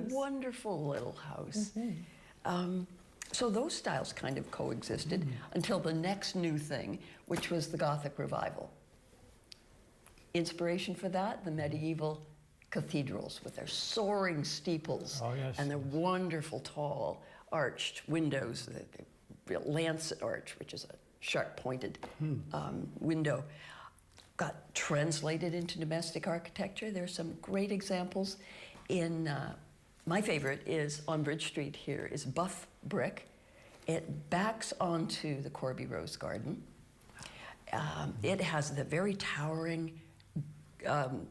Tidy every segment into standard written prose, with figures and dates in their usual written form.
wonderful little house. So those styles kind of coexisted until the next new thing, which was the Gothic revival. Inspiration for that, the medieval cathedrals with their soaring steeples and their wonderful tall arched windows, the real lancet arch, which is a sharp pointed window, got translated into domestic architecture. There's some great examples in, my favorite is on Bridge Street here, is buff brick. It backs onto the Corby Rose Garden. It has the very towering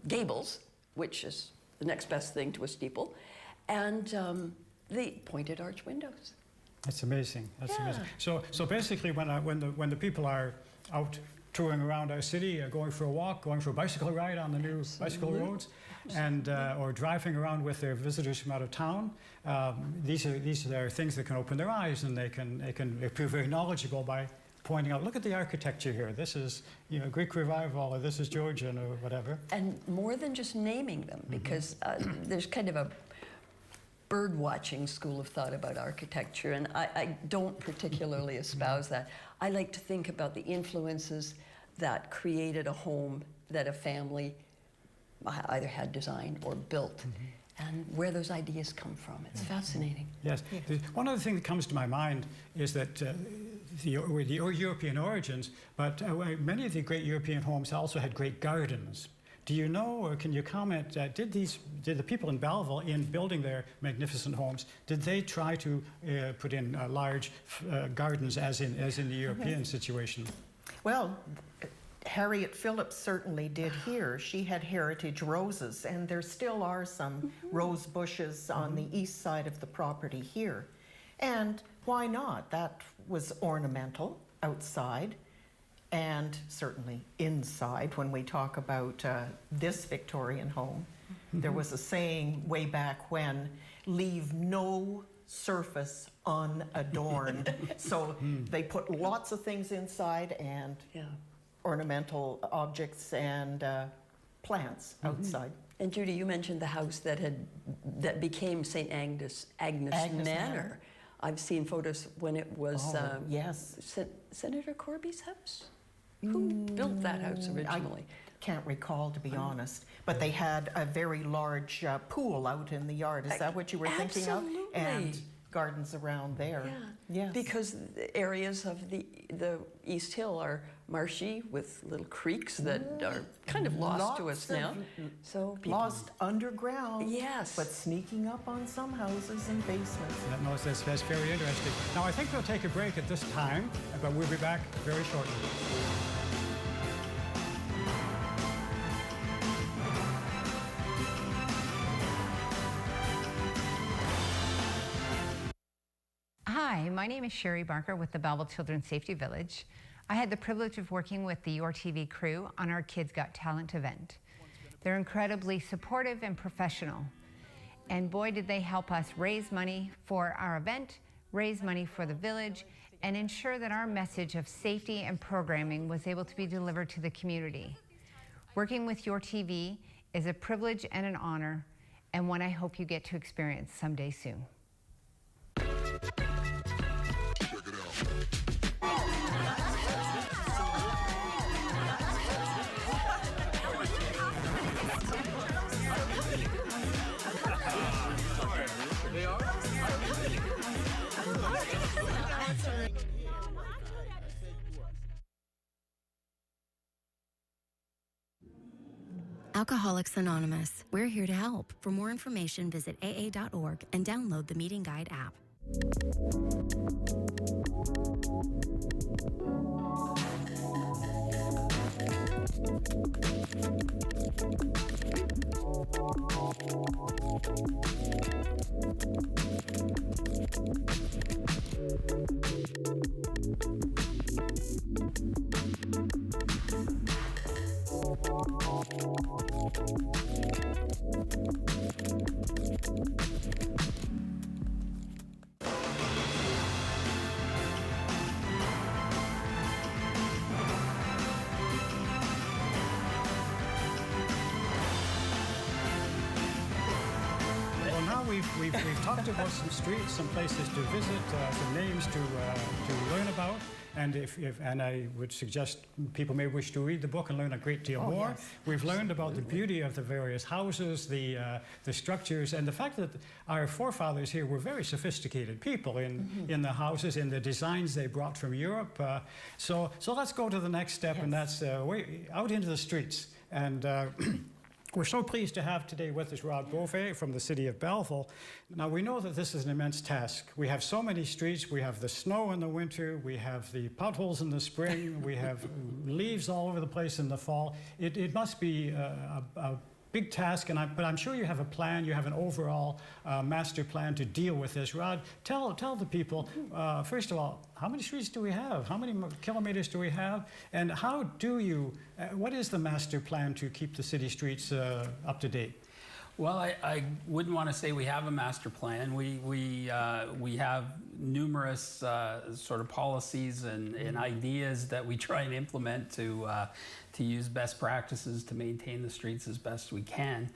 gables, which is the next best thing to a steeple, and the pointed arch windows. That's amazing. That's amazing. So basically, when the people are out touring around our city, going for a walk, going for a bicycle ride on the new bicycle roads, and or driving around with their visitors from out of town, these are things that can open their eyes, and they prove very knowledgeable by pointing out, look at the architecture here. This is, you know, Greek revival, or this is Georgian, or whatever. And more than just naming them, because there's kind of a bird-watching school of thought about architecture, and I don't particularly espouse that. I like to think about the influences that created a home that a family either had designed or built, and where those ideas come from. It's fascinating. Yes. One other thing that comes to my mind is that the European origins, but many of the great European homes also had great gardens. Do you know, or can you comment, did the people in Belleville, in building their magnificent homes, did they try to put in large gardens as in the European situation? Well, Harriet Phillips certainly did here. She had heritage roses, and there still are some rose bushes on the east side of the property here. And why not? That was ornamental outside, and certainly inside. When we talk about this Victorian home, there was a saying way back when, leave no surface unadorned. So they put lots of things inside, and ornamental objects and plants outside. And Judy, you mentioned the house that became St. Agnes Manor. I've seen photos when it was Senator Corby's house. Who built that house originally? I can't recall, to be honest. But they had a very large pool out in the yard. Is that what you were thinking of? And gardens around there. Yes. Because the areas of the East Hill are marshy with little creeks that are kind of lost to us now. So lost underground. Yes. But sneaking up on some houses and basements. That's very interesting. Now, I think we'll take a break at this time, but we'll be back very shortly. Hi, my name is Sherry Barker with the Belleville Children's Safety Village. I had the privilege of working with the YourTV crew on our Kids Got Talent event. They're incredibly supportive and professional. And boy, did they help us raise money for our event, raise money for the village, and ensure that our message of safety and programming was able to be delivered to the community. Working with YourTV is a privilege and an honor, and one I hope you get to experience someday soon. Alcoholics Anonymous. We're here to help. For more information, visit aa.org and download the Meeting Guide app. we've talked about some streets, some places to visit, some names to learn about. And and I would suggest people may wish to read the book and learn a great deal more. Yes, we've learned about the beauty of the various houses, the structures, and the fact that our forefathers here were very sophisticated people in the houses, in the designs they brought from Europe. So let's go to the next step, and that's out into the streets. And we're so pleased to have today with us Rod Beauvais from the city of Belleville. Now, we know that this is an immense task. We have so many streets. We have the snow in the winter. We have the potholes in the spring. We have leaves all over the place in the fall. It must be a big task, but I'm sure you have a plan. You have an overall master plan to deal with this. Rod, tell the people, first of all, how many streets do we have? How many kilometers do we have? And how do you, what is the master plan to keep the city streets up to date? Well, I wouldn't want to say we have a master plan. We have numerous sort of policies and ideas that we try and implement to use best practices to maintain the streets as best we can.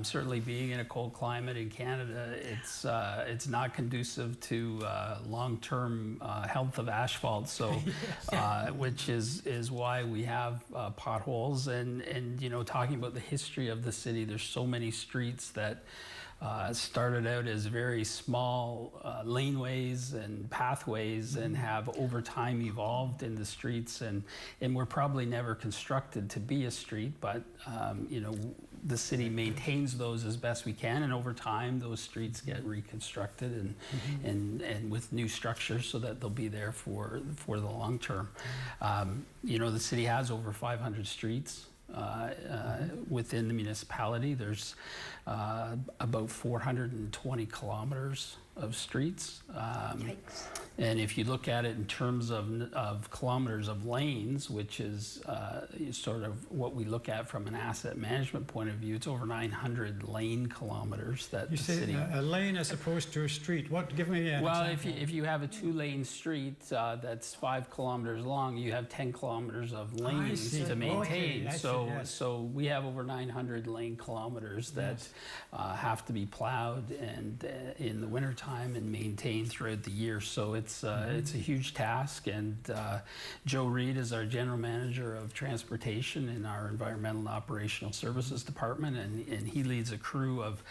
Certainly, being in a cold climate in Canada, it's not conducive to long-term health of asphalt. So, which is why we have potholes. And you know, talking about the history of the city, there's so many streets that started out as very small laneways and pathways and have over time evolved into streets, and were probably never constructed to be a street, but you know, the city maintains those as best we can, and over time those streets get reconstructed and with new structures so that they'll be there for the long term. You know, the city has over 500 streets. Within the municipality, there's about 420 kilometers of streets. And if you look at it in terms of kilometers of lanes, which is sort of what we look at from an asset management point of view, it's over 900 lane kilometers that you the say city... a lane as opposed to a street. What? Give me an Well, example. if you have a 2-lane street that's 5 kilometers long, you have 10 kilometers of lanes to maintain. Okay, So we have over 900 lane kilometers that have to be plowed and in the wintertime and maintained throughout the year. So it's a huge task. And Joe Reed is our general manager of transportation in our environmental and operational services department, and he leads a crew of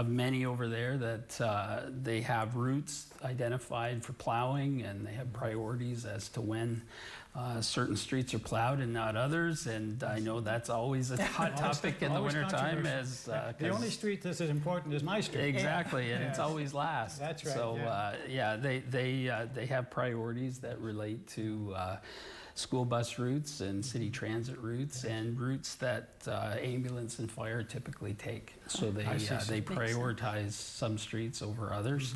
many over there that they have routes identified for plowing, and they have priorities as to when certain streets are plowed and not others, and I know that's always a hot topic in the wintertime. The only street that's as important is my street. Exactly, and it's always last. That's right. So they have priorities that relate to school bus routes and city transit routes and routes that ambulance and fire typically take. So they prioritize some streets over others.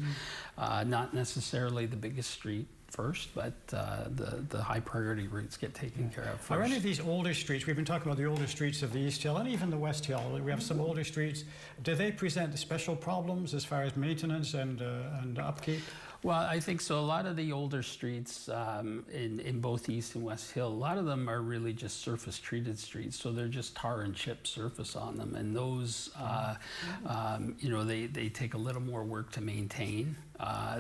Not necessarily the biggest street first, but the high priority routes get taken care of first. Are any of these older streets, we've been talking about the older streets of the East Hill and even the West Hill, we have some older streets, do they present special problems as far as maintenance and upkeep? Well, I think so. A lot of the older streets in both East and West Hill, a lot of them are really just surface treated streets. So they're just tar and chip surface on them. And those, you know, they take a little more work to maintain.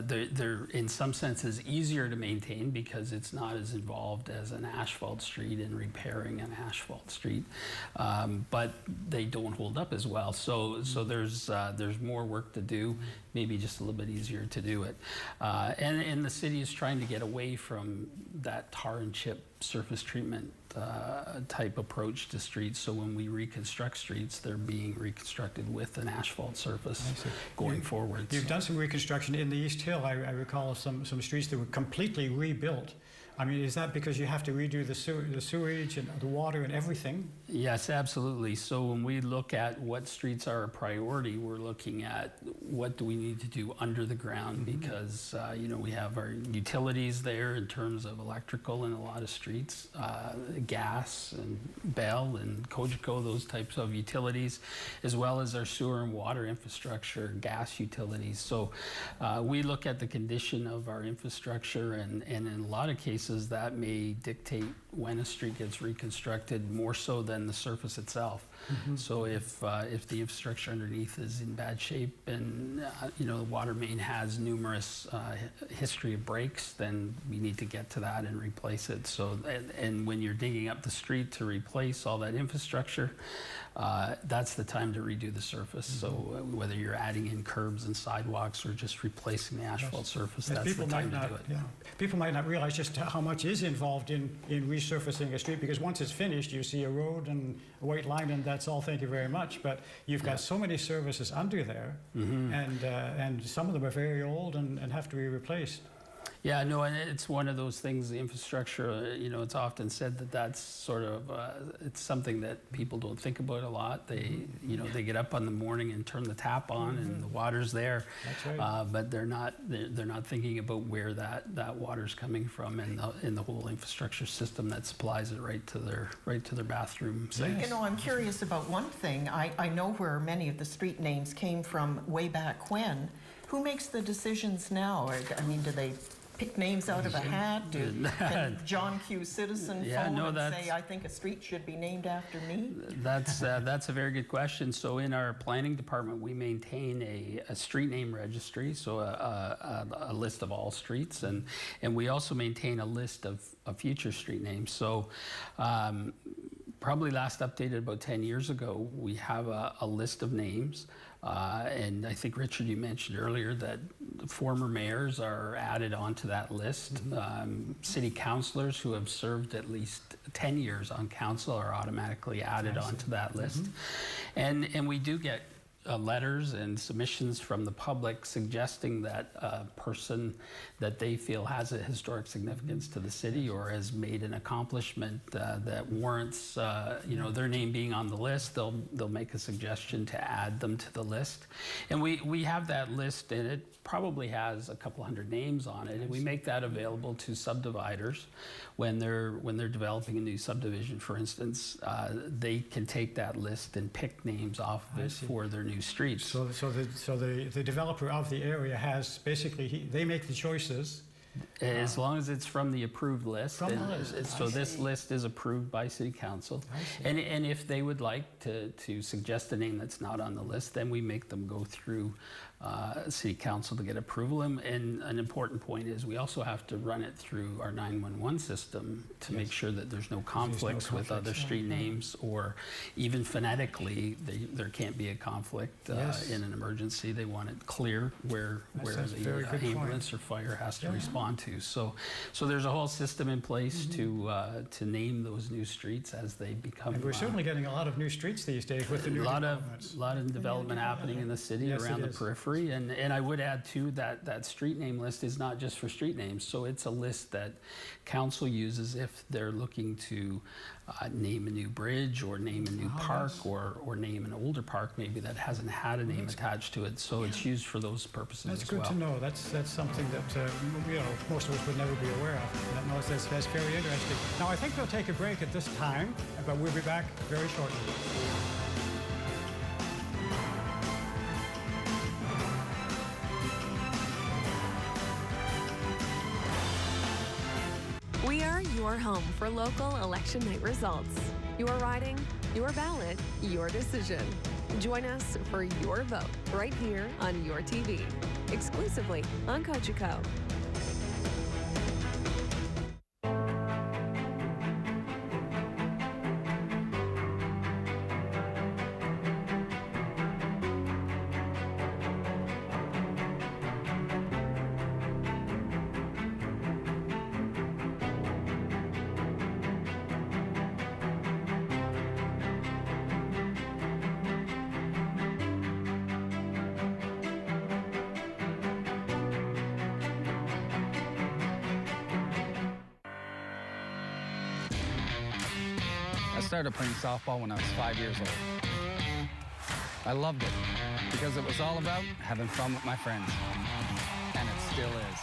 They're in some senses easier to maintain because it's not as involved as an asphalt street in repairing an asphalt street, but they don't hold up as well. So there's more work to do, maybe just a little bit easier to do it. And the city is trying to get away from that tar and chip surface treatment type approach to streets. So when we reconstruct streets, they're being reconstructed with an asphalt surface going forward. You've done some reconstruction in the East Hill. I recall some streets that were completely rebuilt. I mean, is that because you have to redo the sewage and the water and everything? Yes, absolutely. So when we look at what streets are a priority, we're looking at what do we need to do under the ground, because you know, we have our utilities there in terms of electrical in a lot of streets, gas and Bell and Cogeco, those types of utilities, as well as our sewer and water infrastructure, gas utilities. So we look at the condition of our infrastructure, and in a lot of cases that may dictate when a street gets reconstructed, more so than the surface itself. So if the infrastructure underneath is in bad shape and you know, the water main has numerous history of breaks, then we need to get to that and replace it. So and when you're digging up the street to replace all that infrastructure, that's the time to redo the surface. So whether you're adding in curbs and sidewalks or just replacing the asphalt surface, that's the time to do it. Yeah. People might not realize just how much is involved in resurfacing a street, because once it's finished, you see a road and a white line, and that's all, thank you very much. But you've got so many services under there, and some of them are very old and have to be replaced. Yeah, no, and it's one of those things, the infrastructure, you know, it's often said that that's sort of, it's something that people don't think about a lot. They, you know, they get up in the morning and turn the tap on and the water's there. That's right. But they're not thinking about where that water's coming from and the whole infrastructure system that supplies it right to their bathroom sinks. You know, I'm curious about one thing. I know where many of the street names came from way back when. Who makes the decisions now? I mean, do they pick names out of a hat? Can John Q. Citizen phone and say, I think a street should be named after me? That's a very good question. So in our planning department, we maintain a street name registry, so a list of all streets, and we also maintain a list of future street names. So probably last updated about 10 years ago, we have a list of names. And I think, Richard, you mentioned earlier that former mayors are added onto that list. City councillors who have served at least 10 years on council are automatically added onto that list. And we do get letters and submissions from the public suggesting that a person that they feel has a historic significance to the city or has made an accomplishment that warrants you know, their name being on the list, they'll make a suggestion to add them to the list. And we have that list, and it probably has a couple hundred names on it, and we make that available to subdividers when they're developing a new subdivision, for instance. They can take that list and pick names off of it for their new streets. So the developer of the area has basically, they make the choices. As long as it's from the approved list. From the list. So this list is approved by City Council. And if they would like to suggest a name that's not on the list, then we make them go through City Council to get approval. And an important point is we also have to run it through our 911 system to make sure that there's no conflicts with other street names, or even phonetically, there can't be a conflict in an emergency. They want it clear where the ambulance or fire has to respond to. So there's a whole system in place to name those new streets as they become. And we're certainly getting a lot of new streets these days with the new developments. A lot of development happening in the city around the periphery. And I would add too that street name list is not just for street names. So it's a list that council uses if they're looking to name a new bridge or name a new park or name an older park maybe that hasn't had a name attached to it. So it's used for those purposes as well. That's good to know. That's something that you know, most of us would never be aware of. That's very interesting. Now I think we'll take a break at this time, but we'll be back very shortly. We are your home for local election night results. Your riding, your ballot, your decision. Join us for your vote right here on YourTV, exclusively on Cogeco. I started playing softball when I was 5 years old. I loved it because it was all about having fun with my friends. And it still is.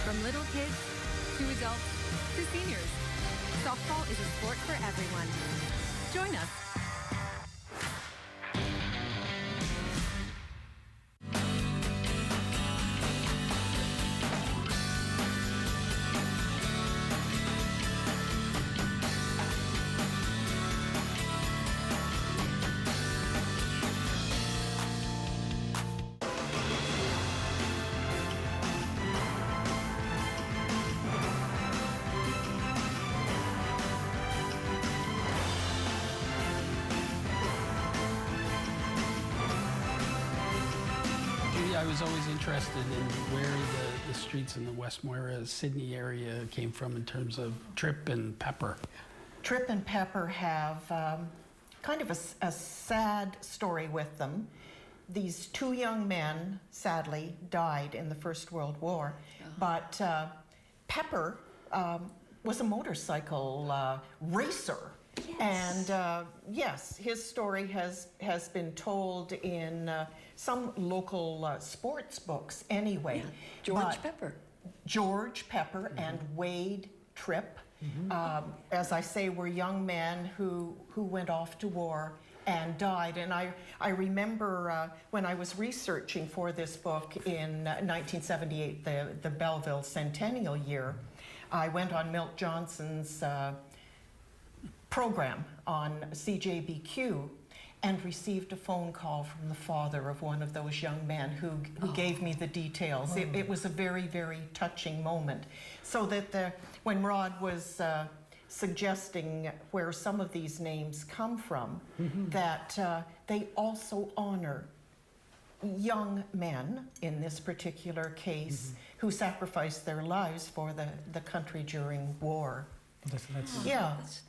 From little kids to adults to seniors, softball is a sport for everyone. Join us. was always interested in where the streets in the West Moira, Sydney area came from in terms of Trip and Pepper. Trip and Pepper have kind of a sad story with them. These two young men, sadly, died in the First World War, but Pepper was a motorcycle racer. Yes. And yes, his story has been told in some local sports books anyway. Yeah. George Pepper and Wade Tripp, as I say, were young men who went off to war and died. And I remember when I was researching for this book in 1978, the Belleville centennial year, I went on Milt Johnson's program on CJBQ and received a phone call from the father of one of those young men who gave me the details. It was a very, very touching moment. So that when Rod was suggesting where some of these names come from, that they also honor young men, in this particular case, who sacrificed their lives for the country during war.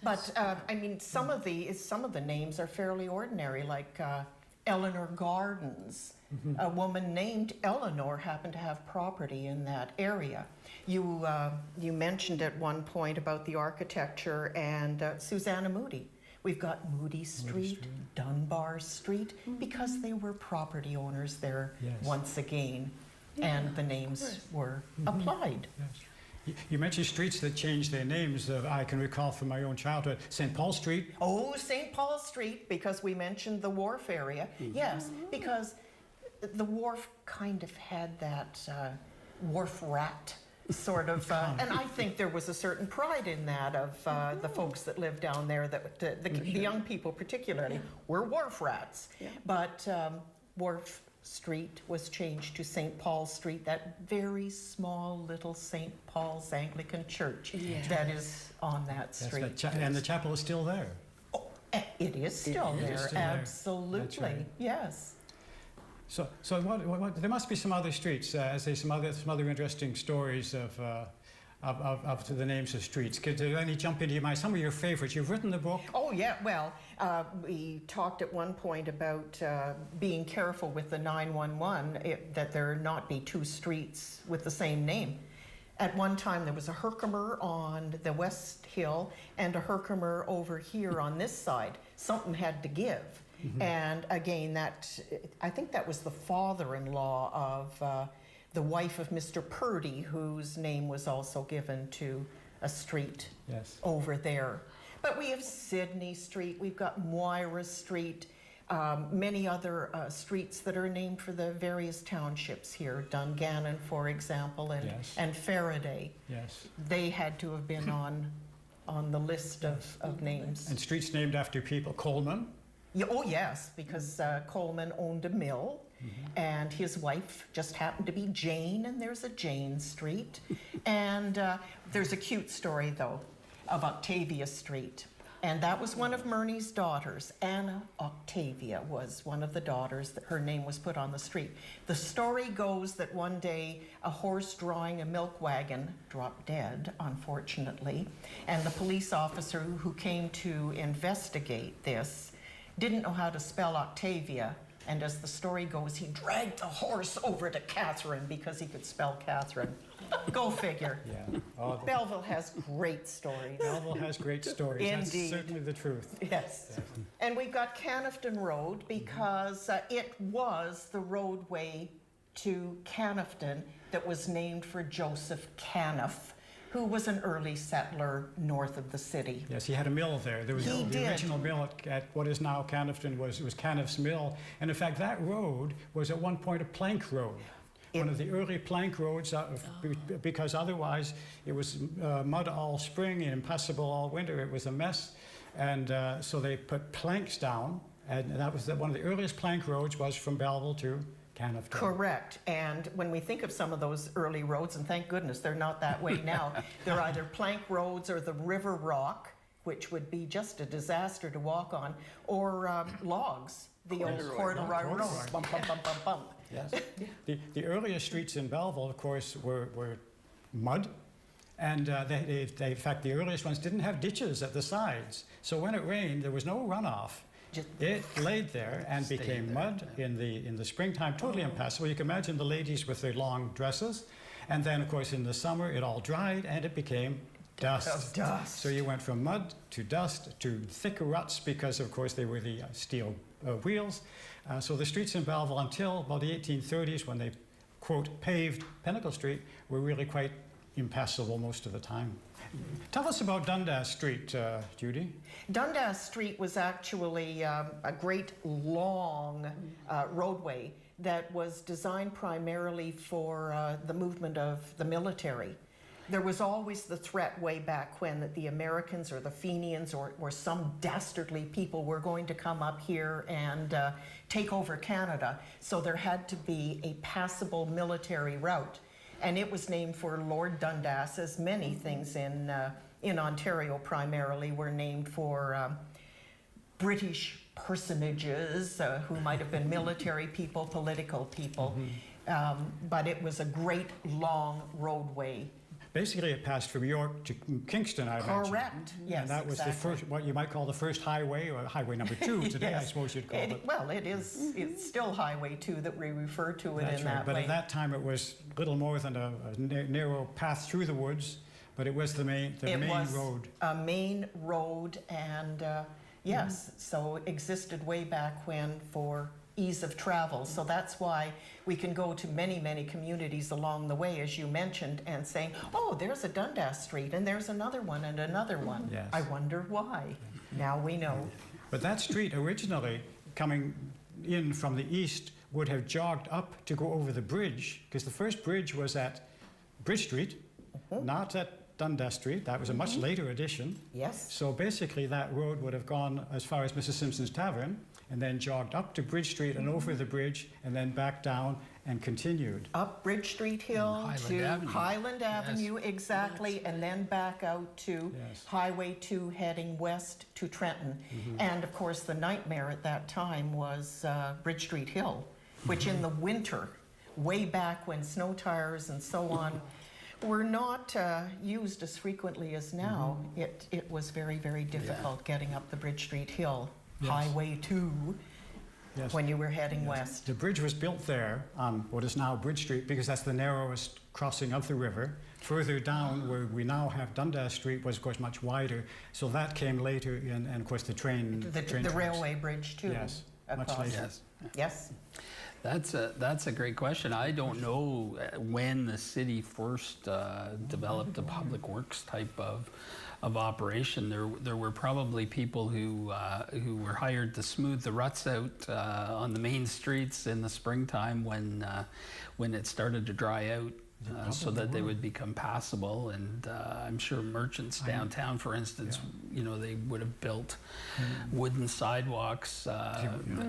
But I mean, some of the names are fairly ordinary, like Eleanor Gardens. A woman named Eleanor happened to have property in that area. You mentioned at one point about the architecture and Susanna Moody. We've got Moody Street, Dunbar Street, because they were property owners there once again, and the names were applied. You mentioned streets that changed their names. I can recall from my own childhood, St. Paul Street. Oh, St. Paul Street, because we mentioned the wharf area. Yes, because the wharf kind of had that wharf rat sort of, and I think there was a certain pride in that of the folks that lived down there, that the young people particularly were wharf rats. But Wharf Street was changed to St. Paul Street, that very small little St. Paul's Anglican Church that is on that street. And the chapel is still there. Oh, it is still there, absolutely, right. Yes. So there must be some other streets, some other interesting stories of the names of streets. Could there any jump into your mind? Some of your favorites. You've written the book. Oh yeah. Well, we talked at one point about being careful with the 911, that there not be two streets with the same name. At one time, there was a Herkimer on the West Hill and a Herkimer over here on this side. Something had to give. And again, I think that was the father-in-law of the wife of Mr. Purdy, whose name was also given to a street over there. But we have Sydney Street, we've got Moira Street, many other streets that are named for the various townships here. Dungannon, for example, and Faraday. Yes. They had to have been on the list of names. And streets named after people. Coleman. Yeah, oh yes, because Coleman owned a mill, and his wife just happened to be Jane, and there's a Jane Street. And there's a cute story, though, of Octavia Street. And that was one of Murney's daughters. Anna Octavia was one of the daughters that her name was put on the street. The story goes that one day a horse drawing a milk wagon dropped dead, unfortunately, and the police officer who came to investigate this didn't know how to spell Octavia, and as the story goes, he dragged the horse over to Catherine because he could spell Catherine. Go figure. Belleville has great stories. Belleville has great stories. Indeed. That's certainly the truth. Yes. And we've got Canafton Road because it was the roadway to Canafton that was named for Joseph Caniff, who was an early settler north of the city. Yes, he had a mill there. There was the original mill at what is now Canafton was Caniff's Mill. And in fact, that road was at one point a plank road. One of the early plank roads, because otherwise it was mud all spring and impassable all winter. It was a mess. And so they put planks down, and that was one of the earliest plank roads was from Belleville to Canafton. Correct. And when we think of some of those early roads, and thank goodness they're not that way now, they're either plank roads or the river rock, which would be just a disaster to walk on, or logs the old corduroy road. Bump, bump, bump, bump, bump. Yes. The earliest streets in Belleville, of course, were mud. And in fact, the earliest ones didn't have ditches at the sides. So when it rained, there was no runoff. It laid there and became mud in the springtime, totally impassable. You can imagine the ladies with their long dresses. And then, of course, in the summer, it all dried and it became dust. So you went from mud to dust to thick ruts because, of course, they were the steel wheels. So the streets in Belleville until about the 1830s, when they, quote, paved Pinnacle Street, were really quite impassable most of the time. Tell us about Dundas Street, Judy. Dundas Street was actually a great long roadway that was designed primarily for the movement of the military. There was always the threat way back when that the Americans or the Fenians or some dastardly people were going to come up here and take over Canada. So there had to be a passable military route. And it was named for Lord Dundas, as many things in Ontario primarily were named for British personages who might have been military people, political people. But it was a great long roadway. Basically, it passed from York to Kingston, I imagine. Correct, yes, and that was exactly. the first, what you might call the first highway, or highway number 2 today, yes. I suppose you'd call it. Well, it's still Highway 2 that we refer to it That's in right. that But way. at that time, it was little more than a narrow path through the woods, but it was the main road. It was a main road, and yes, so existed way back when for ease of travel. So that's why we can go to many, many communities along the way, as you mentioned, and saying, oh, there's a Dundas Street, and there's another one, and another one. Yes. I wonder why. Now we know. But that street originally, coming in from the east, would have jogged up to go over the bridge, because the first bridge was at Bridge Street, not at Dundas Street. That was a much later addition. Yes. So basically that road would have gone as far as Mrs. Simpson's Tavern, and then jogged up to Bridge Street and over the bridge, and then back down and continued. Up Bridge Street Hill Highland to Avenue. Highland Avenue, exactly, and then back out to Yes. Highway 2 heading west to Trenton. And of course, the nightmare at that time was Bridge Street Hill, which in the winter, way back when snow tires and so on were not used as frequently as now, it was very, very difficult getting up the Bridge Street Hill. Yes. Highway 2 Yes. when you were heading west. The bridge was built there on what is now Bridge Street because that's the narrowest crossing of the river. Further down, where we now have Dundas Street, was of course much wider. So that came later, and of course the train. The tracks. railway bridge too. Yes, much across. later. Yes. That's a great question. I don't know when the city first developed a public works type of operation. There were probably people who were hired to smooth the ruts out on the main streets in the springtime when it started to dry out. So that they would become passable, and I'm sure merchants downtown, for instance, you know, they would have built wooden sidewalks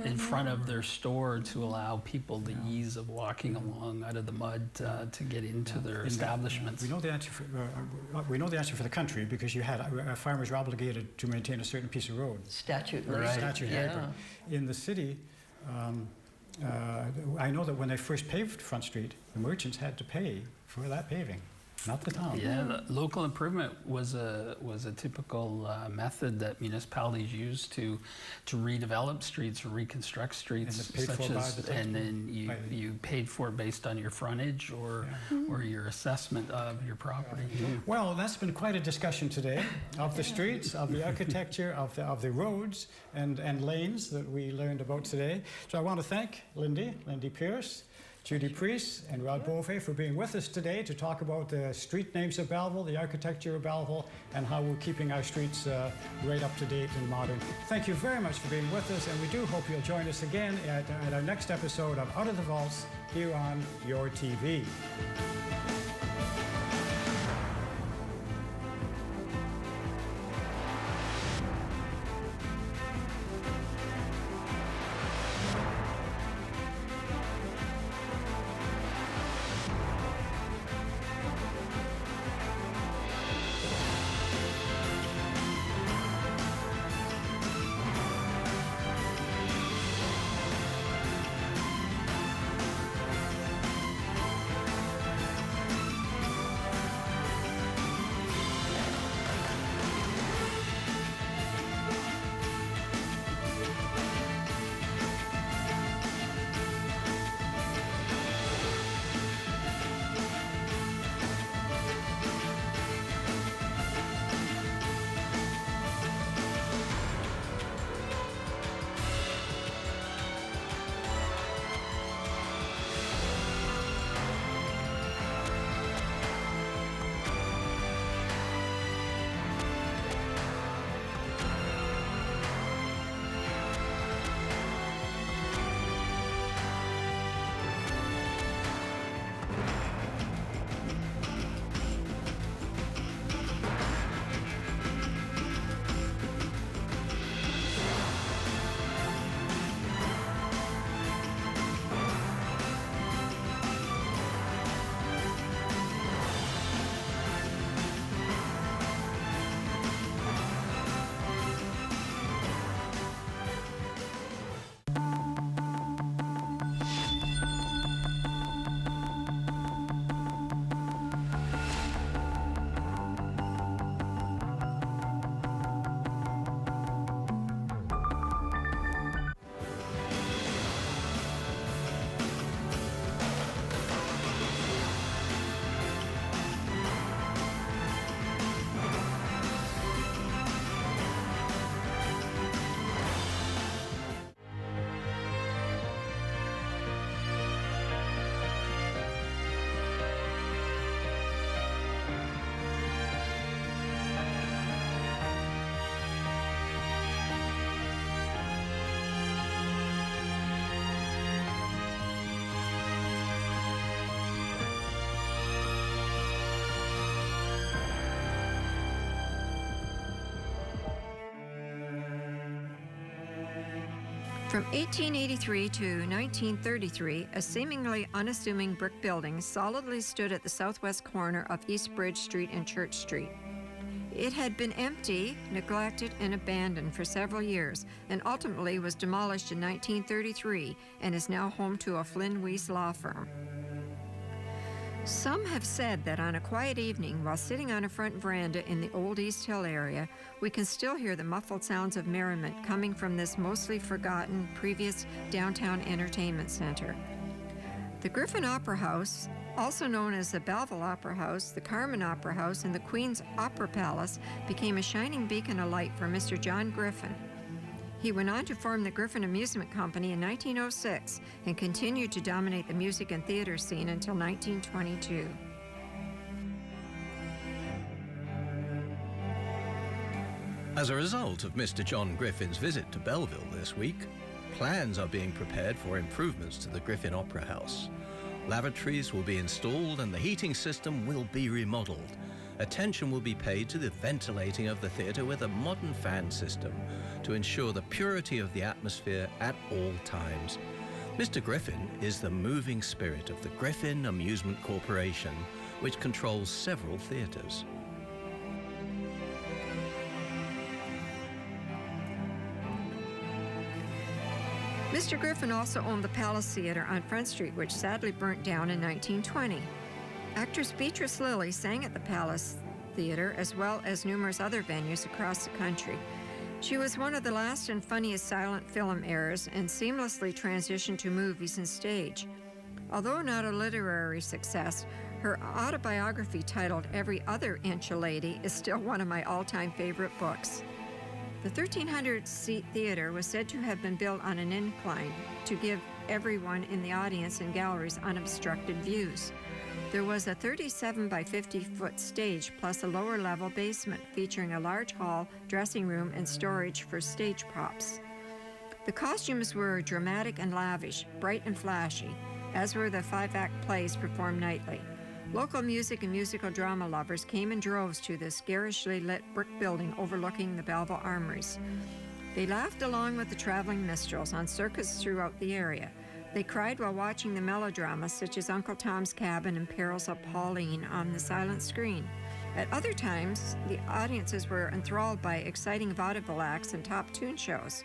in front of their store to allow people the ease of walking along out of the mud to get into their establishments. We know the answer for the country because you had farmers were obligated to maintain a certain piece of road. Statute. Right. Statute. Yeah. In the city. I know that when they first paved Front Street, the merchants had to pay for that paving, not the town. Yeah, the local improvement was a typical method that municipalities used to redevelop streets or reconstruct streets, and then you paid for it based on your frontage or your assessment of your property. Well, that's been quite a discussion today of the streets, of the architecture, of the roads and lanes that we learned about today. So I want to thank Lindy Pierce, Judy Priest, and Rod Beauvais for being with us today to talk about the street names of Belleville, the architecture of Belleville, and how we're keeping our streets right up to date and modern. Thank you very much for being with us, and we do hope you'll join us again at our next episode of Out of the Vaults here on YourTV. From 1883 to 1933, a seemingly unassuming brick building solidly stood at the southwest corner of East Bridge Street and Church Street. It had been empty, neglected, and abandoned for several years, and ultimately was demolished in 1933 and is now home to a Flynn Weiss law firm. Some have said that on a quiet evening, while sitting on a front veranda in the old East Hill area, we can still hear the muffled sounds of merriment coming from this mostly forgotten previous downtown entertainment center. The Griffin Opera House, also known as the Belleville Opera House, the Carmen Opera House, and the Queen's Opera Palace, became a shining beacon of light for Mr. John Griffin. He went on to form the Griffin Amusement Company in 1906 and continued to dominate the music and theater scene until 1922. As a result of Mr. John Griffin's visit to Belleville this week, plans are being prepared for improvements to the Griffin Opera House. Lavatories will be installed and the heating system will be remodeled. Attention will be paid to the ventilating of the theatre with a modern fan system to ensure the purity of the atmosphere at all times. Mr. Griffin is the moving spirit of the Griffin Amusement Corporation, which controls several theatres. Mr. Griffin also owned the Palace Theatre on Front Street, which sadly burnt down in 1920. Actress Beatrice Lillie sang at the Palace Theatre, as well as numerous other venues across the country. She was one of the last and funniest silent film eras and seamlessly transitioned to movies and stage. Although not a literary success, her autobiography titled Every Other Inch a Lady is still one of my all-time favorite books. The 1,300-seat theater was said to have been built on an incline to give everyone in the audience and galleries unobstructed views. There was a 37 by 50-foot stage plus a lower-level basement featuring a large hall, dressing room, and storage for stage props. The costumes were dramatic and lavish, bright and flashy, as were the 5-act plays performed nightly. Local music and musical drama lovers came in droves to this garishly lit brick building overlooking the Belleville Armories. They laughed along with the traveling minstrels on circuits throughout the area. They cried while watching the melodramas such as Uncle Tom's Cabin and Perils of Pauline on the silent screen. At other times, the audiences were enthralled by exciting vaudeville acts and top tune shows.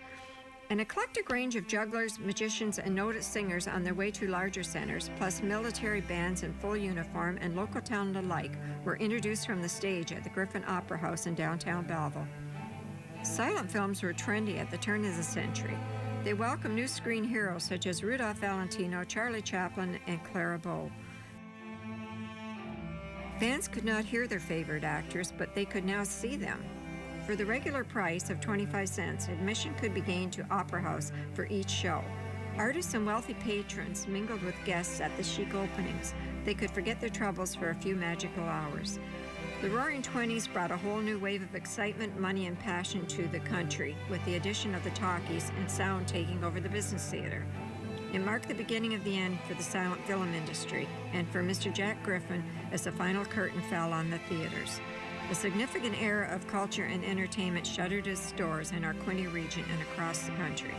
An eclectic range of jugglers, magicians, and noted singers on their way to larger centers, plus military bands in full uniform and local talent alike, were introduced from the stage at the Griffin Opera House in downtown Belleville. Silent films were trendy at the turn of the century. They welcomed new screen heroes such as Rudolph Valentino, Charlie Chaplin, and Clara Bow. Fans could not hear their favorite actors, but they could now see them. For the regular price of 25 cents, admission could be gained to Opera House for each show. Artists and wealthy patrons mingled with guests at the chic openings. They could forget their troubles for a few magical hours. The Roaring Twenties brought a whole new wave of excitement, money, and passion to the country, with the addition of the talkies and sound taking over the business theater. It marked the beginning of the end for the silent film industry, and for Mr. Jack Griffin as the final curtain fell on the theaters. A significant era of culture and entertainment shuttered its doors in our Quinte region and across the country.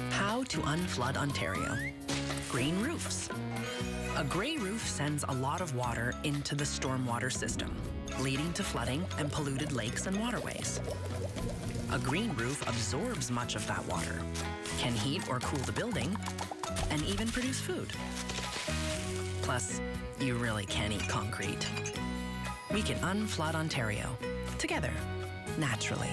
How to unflood Ontario. Green roofs. A gray roof sends a lot of water into the stormwater system, leading to flooding and polluted lakes and waterways. A green roof absorbs much of that water, can heat or cool the building, and even produce food. Plus, you really can eat concrete. We can unflood Ontario, together, naturally.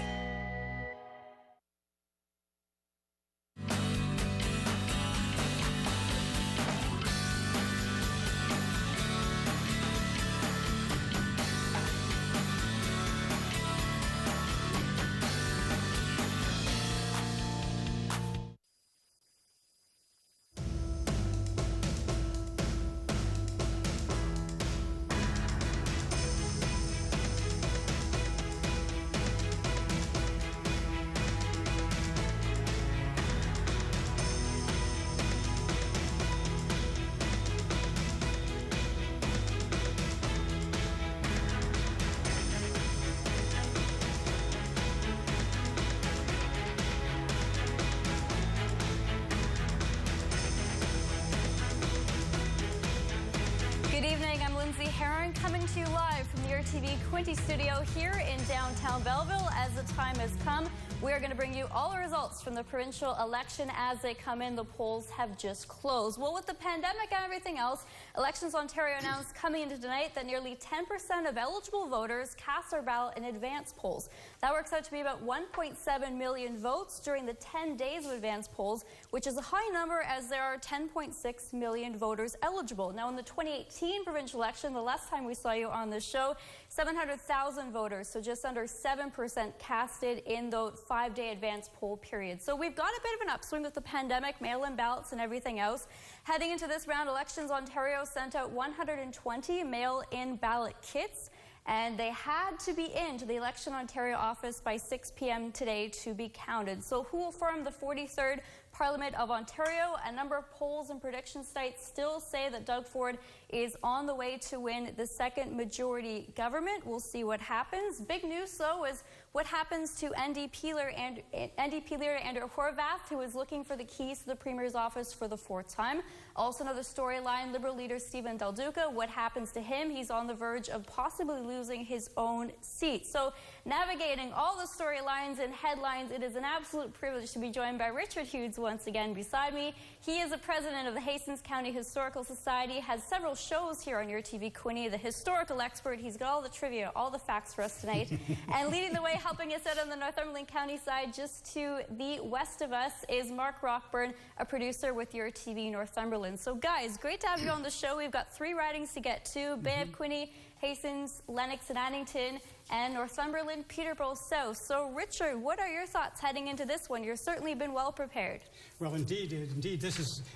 YourTV Quinte studio here in downtown Belleville. As the time has come, we are going to bring you all the results from the provincial election as they come in. The polls have just closed. Well, with the pandemic and everything else, Elections Ontario announced coming into tonight that nearly 10% of eligible voters cast their ballot in advance polls. That works out to be about 1.7 million votes during the 10 days of advance polls, which is a high number as there are 10.6 million voters eligible. Now, in the 2018 provincial election, the last time we saw you on this show, 700,000 voters, so just under 7% casted in the 5-day advance poll period. So we've got a bit of an upswing with the pandemic, mail-in ballots and everything else. Heading into this round, Elections Ontario sent out 120 mail-in ballot kits, and they had to be into the Election Ontario office by 6 p.m. today to be counted. So who will form the 43rd Parliament of Ontario? A number of polls and prediction sites still say that Doug Ford is on the way to win the second majority government. We'll see what happens. Big news, though, is what happens to NDP leader Andrew Horwath, who is looking for the keys to the Premier's office for the 4th time. Also another storyline, Liberal leader Stephen Del Duca. What happens to him? He's on the verge of possibly losing his own seat. So navigating all the storylines and headlines, it is an absolute privilege to be joined by Richard Hughes once again beside me. He is the president of the Hastings County Historical Society, has several shows here on YourTV Quinte, the historical expert. He's got all the trivia, all the facts for us tonight. And leading the way, helping us out on the Northumberland County side, just to the west of us, is Mark Rockburn, a producer with YourTV Northumberland. So guys, great to have you on the show. We've got 3 ridings to get to: Bay of Quinte, Hastings, Lennox and Addington, and Northumberland, Peterborough South. So Richard, what are your thoughts heading into this one? You've certainly been well prepared. Well, indeed,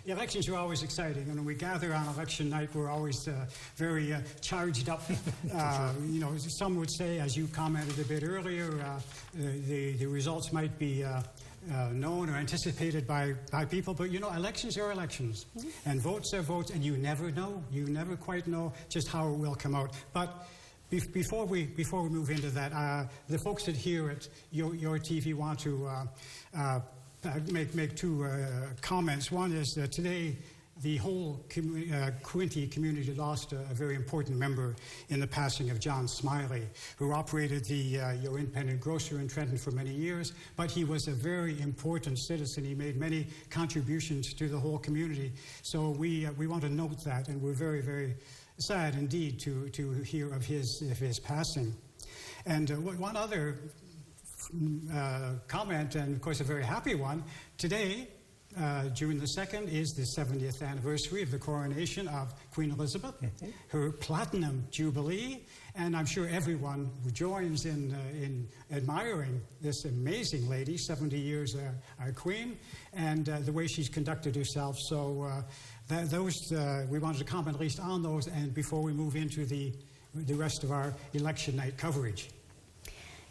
elections are always exciting, and when we gather on election night, we're always very charged up. You know, some would say, as you commented a bit earlier, the results might be known or anticipated by people, but you know, elections are elections, and votes are votes, and you never know. You never quite know just how it will come out. But before we move into that, the folks that here at YourTV want to make 2 comments. One is that today the whole Quinte community lost a very important member in the passing of John Smiley, who operated the Your Independent Grocer in Trenton for many years, but he was a very important citizen. He made many contributions to the whole community. So we want to note that, and we're very, very sad indeed to hear of his passing. And one other comment, and of course a very happy one, today, June the 2nd, is the 70th anniversary of the coronation of Queen Elizabeth, her Platinum Jubilee, and I'm sure everyone who joins in admiring this amazing lady, 70 years our Queen, and the way she's conducted herself. So we wanted to comment at least on those, and before we move into the rest of our election night coverage.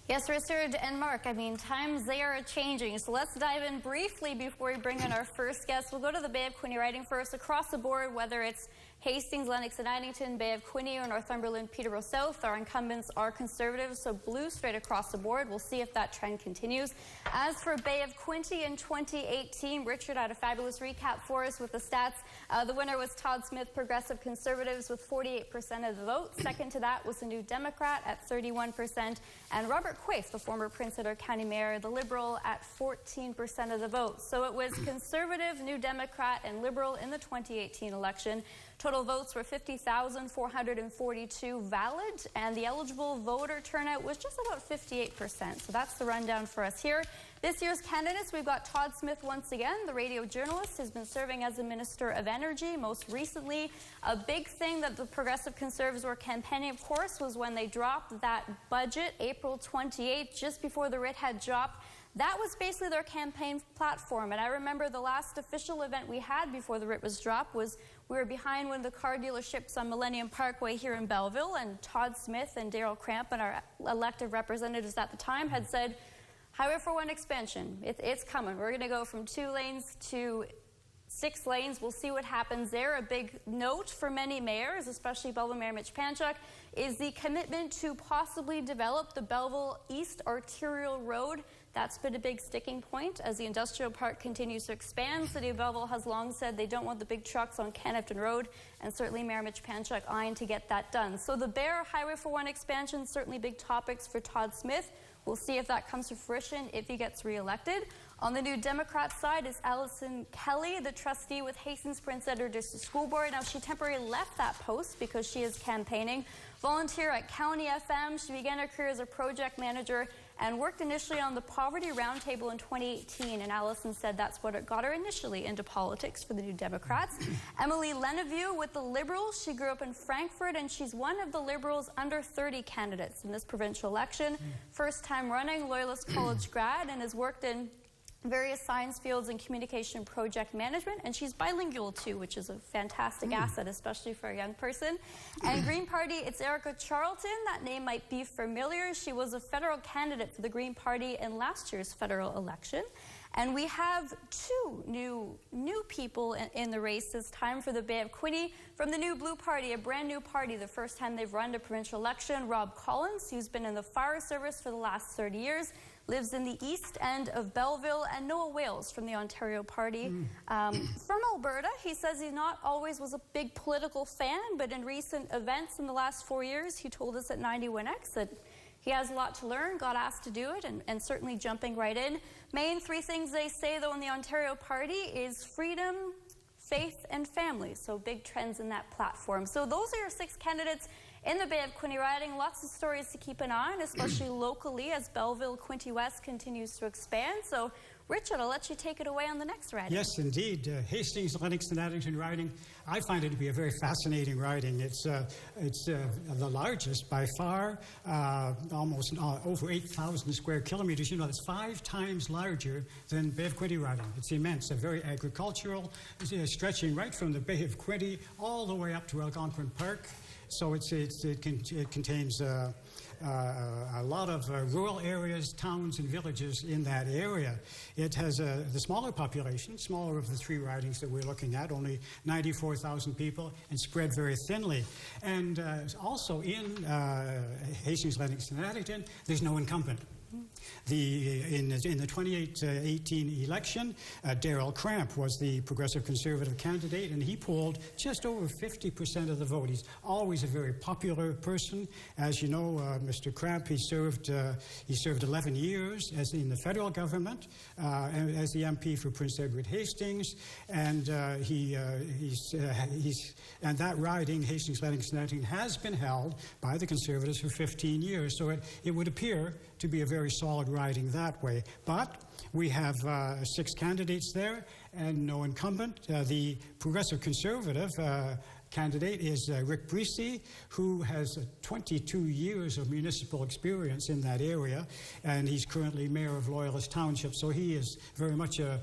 Yes, Richard and Mark, I mean, times, they are changing. So let's dive in briefly before we bring in our first guest. We'll go to the Bay of Quinte riding first. Across the board, whether it's Hastings, Lennox and Addington, Bay of Quinte, or Northumberland, Peterborough South, our incumbents are Conservatives, so blue straight across the board. We'll see if that trend continues. As for Bay of Quinte in 2018, Richard had a fabulous recap for us with the stats. The winner was Todd Smith, Progressive Conservatives, with 48% of the vote. Second to that was the New Democrat at 31%, and Robert Quaife, the former Prince Edward County Mayor, the Liberal, at 14% of the vote. So it was Conservative, New Democrat, and Liberal in the 2018 election. Total votes were 50,442 valid, and the eligible voter turnout was just about 58%. So that's the rundown for us here. This year's candidates, we've got Todd Smith once again, the radio journalist, has been serving as the Minister of Energy. Most recently, a big thing that the Progressive Conservatives were campaigning, of course, was when they dropped that budget, April 28th, just before the writ had dropped. That was basically their campaign platform. And I remember the last official event we had before the writ was dropped was we were behind one of the car dealerships on Millennium Parkway here in Belleville, and Todd Smith and Daryl Crampon, our elected representatives at the time, had said, Highway 401 expansion, it's coming. We're going to go from 2 lanes to 6 lanes. We'll see what happens there. A big note for many mayors, especially Belleville Mayor Mitch Panchuk, is the commitment to possibly develop the Belleville East Arterial Road. That's been a big sticking point as the industrial park continues to expand. City of Belleville has long said they don't want the big trucks on Kennington Road, and certainly Mayor Mitch Panchuk eyeing to get that done. So the Bear Highway for One expansion, certainly big topics for Todd Smith. We'll see if that comes to fruition if he gets reelected. On the New Democrat side is Allison Kelly, the trustee with Hastings Prince Edward District School Board. Now, she temporarily left that post because she is campaigning. Volunteer at County FM. She began her career as a project manager and worked initially on the Poverty Roundtable in 2018. And Allison said that's what got her initially into politics for the New Democrats. Emily Lenevue with the Liberals. She grew up in Frankfurt, and she's one of the Liberals' under 30 candidates in this provincial election. First time running, Loyalist College grad, and has worked in various science fields and communication project management, and she's bilingual too, which is a fantastic asset, especially for a young person. And Green Party, it's Erica Charlton. That name might be familiar. She was a federal candidate for the Green Party in last year's federal election. And we have 2 new people in the race this time for the Bay of Quinte. From the New Blue Party, a brand new party, the first time they've run a provincial election, Rob Collins, who's been in the fire service for the last 30 years, lives in the east end of Belleville, and Noah Wales from the Ontario Party. From Alberta, he says he not always was a big political fan, but in recent events in the last 4 years, he told us at 91X that he has a lot to learn, got asked to do it, and certainly jumping right in. Main 3 things they say, though, in the Ontario Party is freedom, faith, and family. So big trends in that platform. So those are your 6 candidates in the Bay of Quinte riding. Lots of stories to keep an eye on, especially locally as Belleville, Quinte West continues to expand. So, Richard, I'll let you take it away on the next riding. Yes, indeed. Hastings, Lennox, and Addington riding. I find it to be a very fascinating riding. It's the largest by far, almost over 8,000 square kilometers. You know, it's 5 times larger than Bay of Quinte riding. It's immense, very agricultural, stretching right from the Bay of Quinte all the way up to Algonquin Park. So it contains a lot of rural areas, towns, and villages in that area. It has the smaller population, smaller of the 3 ridings that we're looking at, only 94,000 people, and spread very thinly. And also in Hastings, Lennox, and Addington, there's no incumbent. In the 2018 election, Darrell Cramp was the Progressive Conservative candidate, and he polled just over 50% of the vote. He's always a very popular person. As you know, Mr. Cramp, he served 11 years in the federal government as the MP for Prince Edward Hastings, and and that riding, Hastings, Lennox, and Addington, has been held by the Conservatives for 15 years. So it would appear to be a very solid riding that way. But we have 6 candidates there and no incumbent. The Progressive Conservative candidate is Rick Breesy, who has 22 years of municipal experience in that area, and he's currently mayor of Loyalist Township, so he is very much a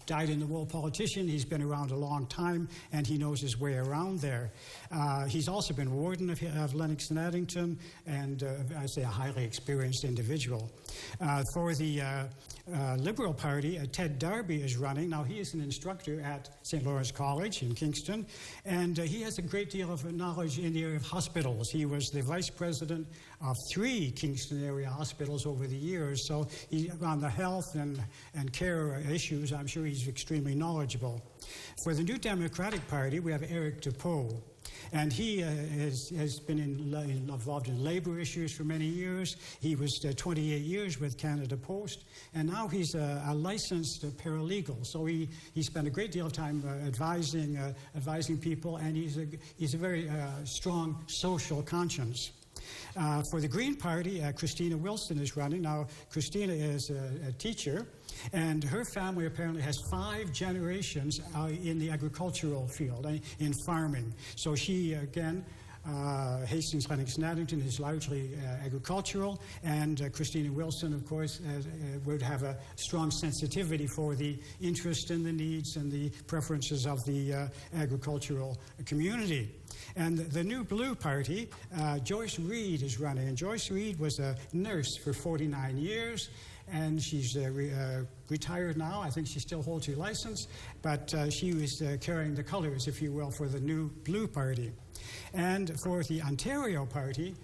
dyed-in-the-wool politician. He's been around a long time, and he knows his way around there. He's also been warden of Lennox and Addington, and I'd say a highly experienced individual. For the Liberal Party, Ted Darby is running. Now, he is an instructor at St. Lawrence College in Kingston, and he has a great deal of knowledge in the area of hospitals. He was the vice president of 3 Kingston area hospitals over the years, so on the health and care issues, I'm sure he's extremely knowledgeable. For the New Democratic Party, we have Eric Depeau. And he has been involved in labor issues for many years. He was 28 years with Canada Post, and now he's a licensed paralegal. So he spent a great deal of time advising people, and he's a very strong social conscience. For the Green Party, Christina Wilson is running. Now, Christina is a teacher, and her family apparently has 5 generations in the agricultural field, in farming. So she, again, Hastings, Lennox, and Addington is largely agricultural, and Christina Wilson, of course, would have a strong sensitivity for the interest and the needs and the preferences of the agricultural community. And the New Blue Party, Joyce Reid is running, and Joyce Reid was a nurse for 49 years, and she's retired now. I think she still holds her license, but she was carrying the colors, if you will, for the New Blue Party. And for the Ontario Party,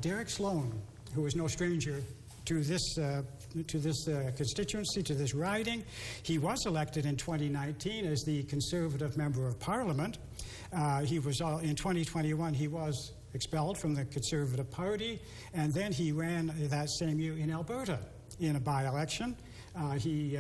Derek Sloan, who is no stranger to this constituency, to this riding. He was elected in 2019 as the Conservative Member of Parliament. He was in 2021. He was expelled from the Conservative Party, and then he ran that same year in Alberta in a by-election. He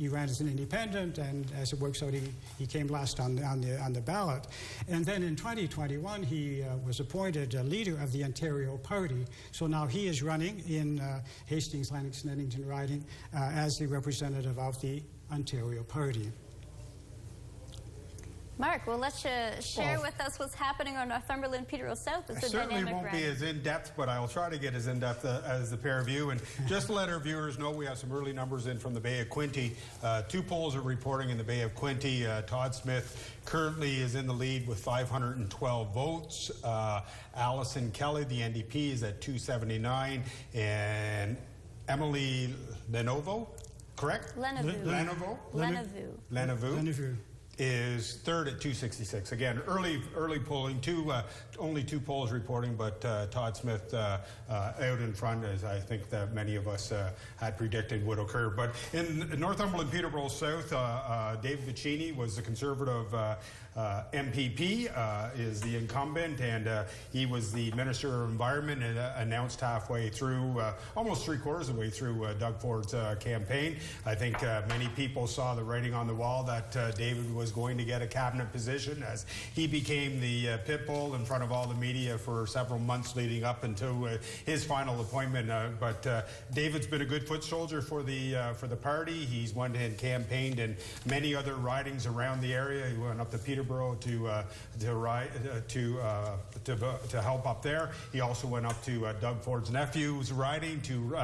ran as an independent, and as it works out, he came last on the ballot. And then in 2021, he was appointed leader of the Ontario Party. So now he is running in Hastings, Lennox, and Edmonton riding as the representative of the Ontario Party. Mark, well, let's share with us what's happening on Northumberland Peterborough South. It's a certainly dynamic won't be riding. as in-depth, but I'll try to get as in-depth as the pair of you. And just to let our viewers know, we have some early numbers in from the Bay of Quinte. 2 polls are reporting in the Bay of Quinte. Todd Smith currently is in the lead with 512 votes. Alison Kelly, the NDP, is at 279. And Emily Lenovo, correct? Lenovo is third at 266. Again, early polling. Only 2 polls reporting, but Todd Smith out in front, as I think that many of us had predicted would occur. But in Northumberland Peterborough South, David Piccini was the Conservative MPP, is the incumbent, and he was the Minister of Environment, and announced halfway through, almost 3/4 of the way through Doug Ford's campaign. I think many people saw the writing on the wall that David was going to get a cabinet position, as he became the pit bull in front of all the media for several months leading up until his final appointment. But David's been a good foot soldier for the party. He's went and campaigned in many other ridings around the area. He went up to Peterborough to help up there. He also went up to Doug Ford's nephew's riding to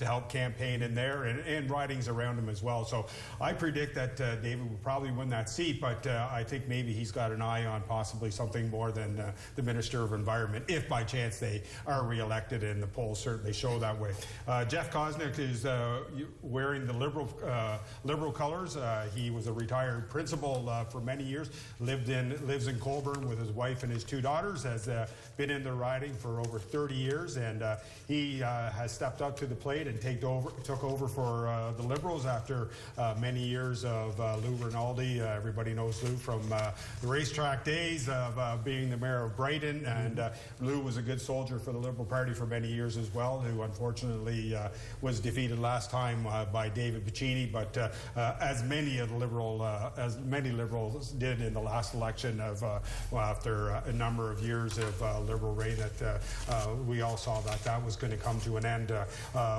help campaign in there, and ridings around him as well. So I predict that David will probably win that seat, but I think maybe he's got an eye on possibly something more than the Minister of Environment, if by chance they are re-elected, and the polls certainly show that way. Jeff Kosnick is wearing the Liberal colors. He was a retired principal for many years, lives in Colborne with his wife and his 2 daughters, has been in the riding for over 30 years, and he has stepped up to the plate and took over for the Liberals after many years of Lou Rinaldi. Everybody knows Lou from the racetrack days of being the mayor of Brighton, and Lou was a good soldier for the Liberal Party for many years as well, who unfortunately was defeated last time by David Piccini, but as many Liberals did in the last election after a number of years of Liberal reign, that we all saw that was going to come to an end.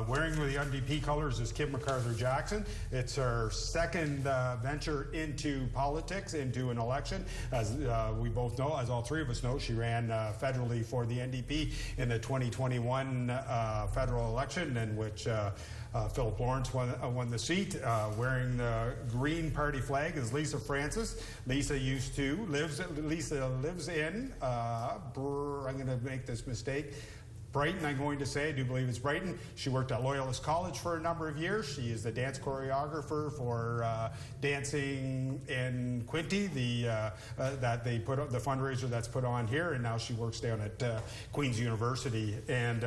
Wearing the NDP colors is Kim McArthur-Jackson. It's her second venture into politics, into an election. As we both know, as all 3 of us know, she ran federally for the NDP in the 2021 federal election, in which Philip Lawrence won the seat. Wearing the Green Party flag is Lisa Francis. Lisa lives in, I'm going to make this mistake, Brighton, I'm going to say. I do believe it's Brighton. She worked at Loyalist College for a number of years. She is the dance choreographer for Dancing in Quinte, that they put up, the fundraiser that's put on here, and now she works down at Queen's University. And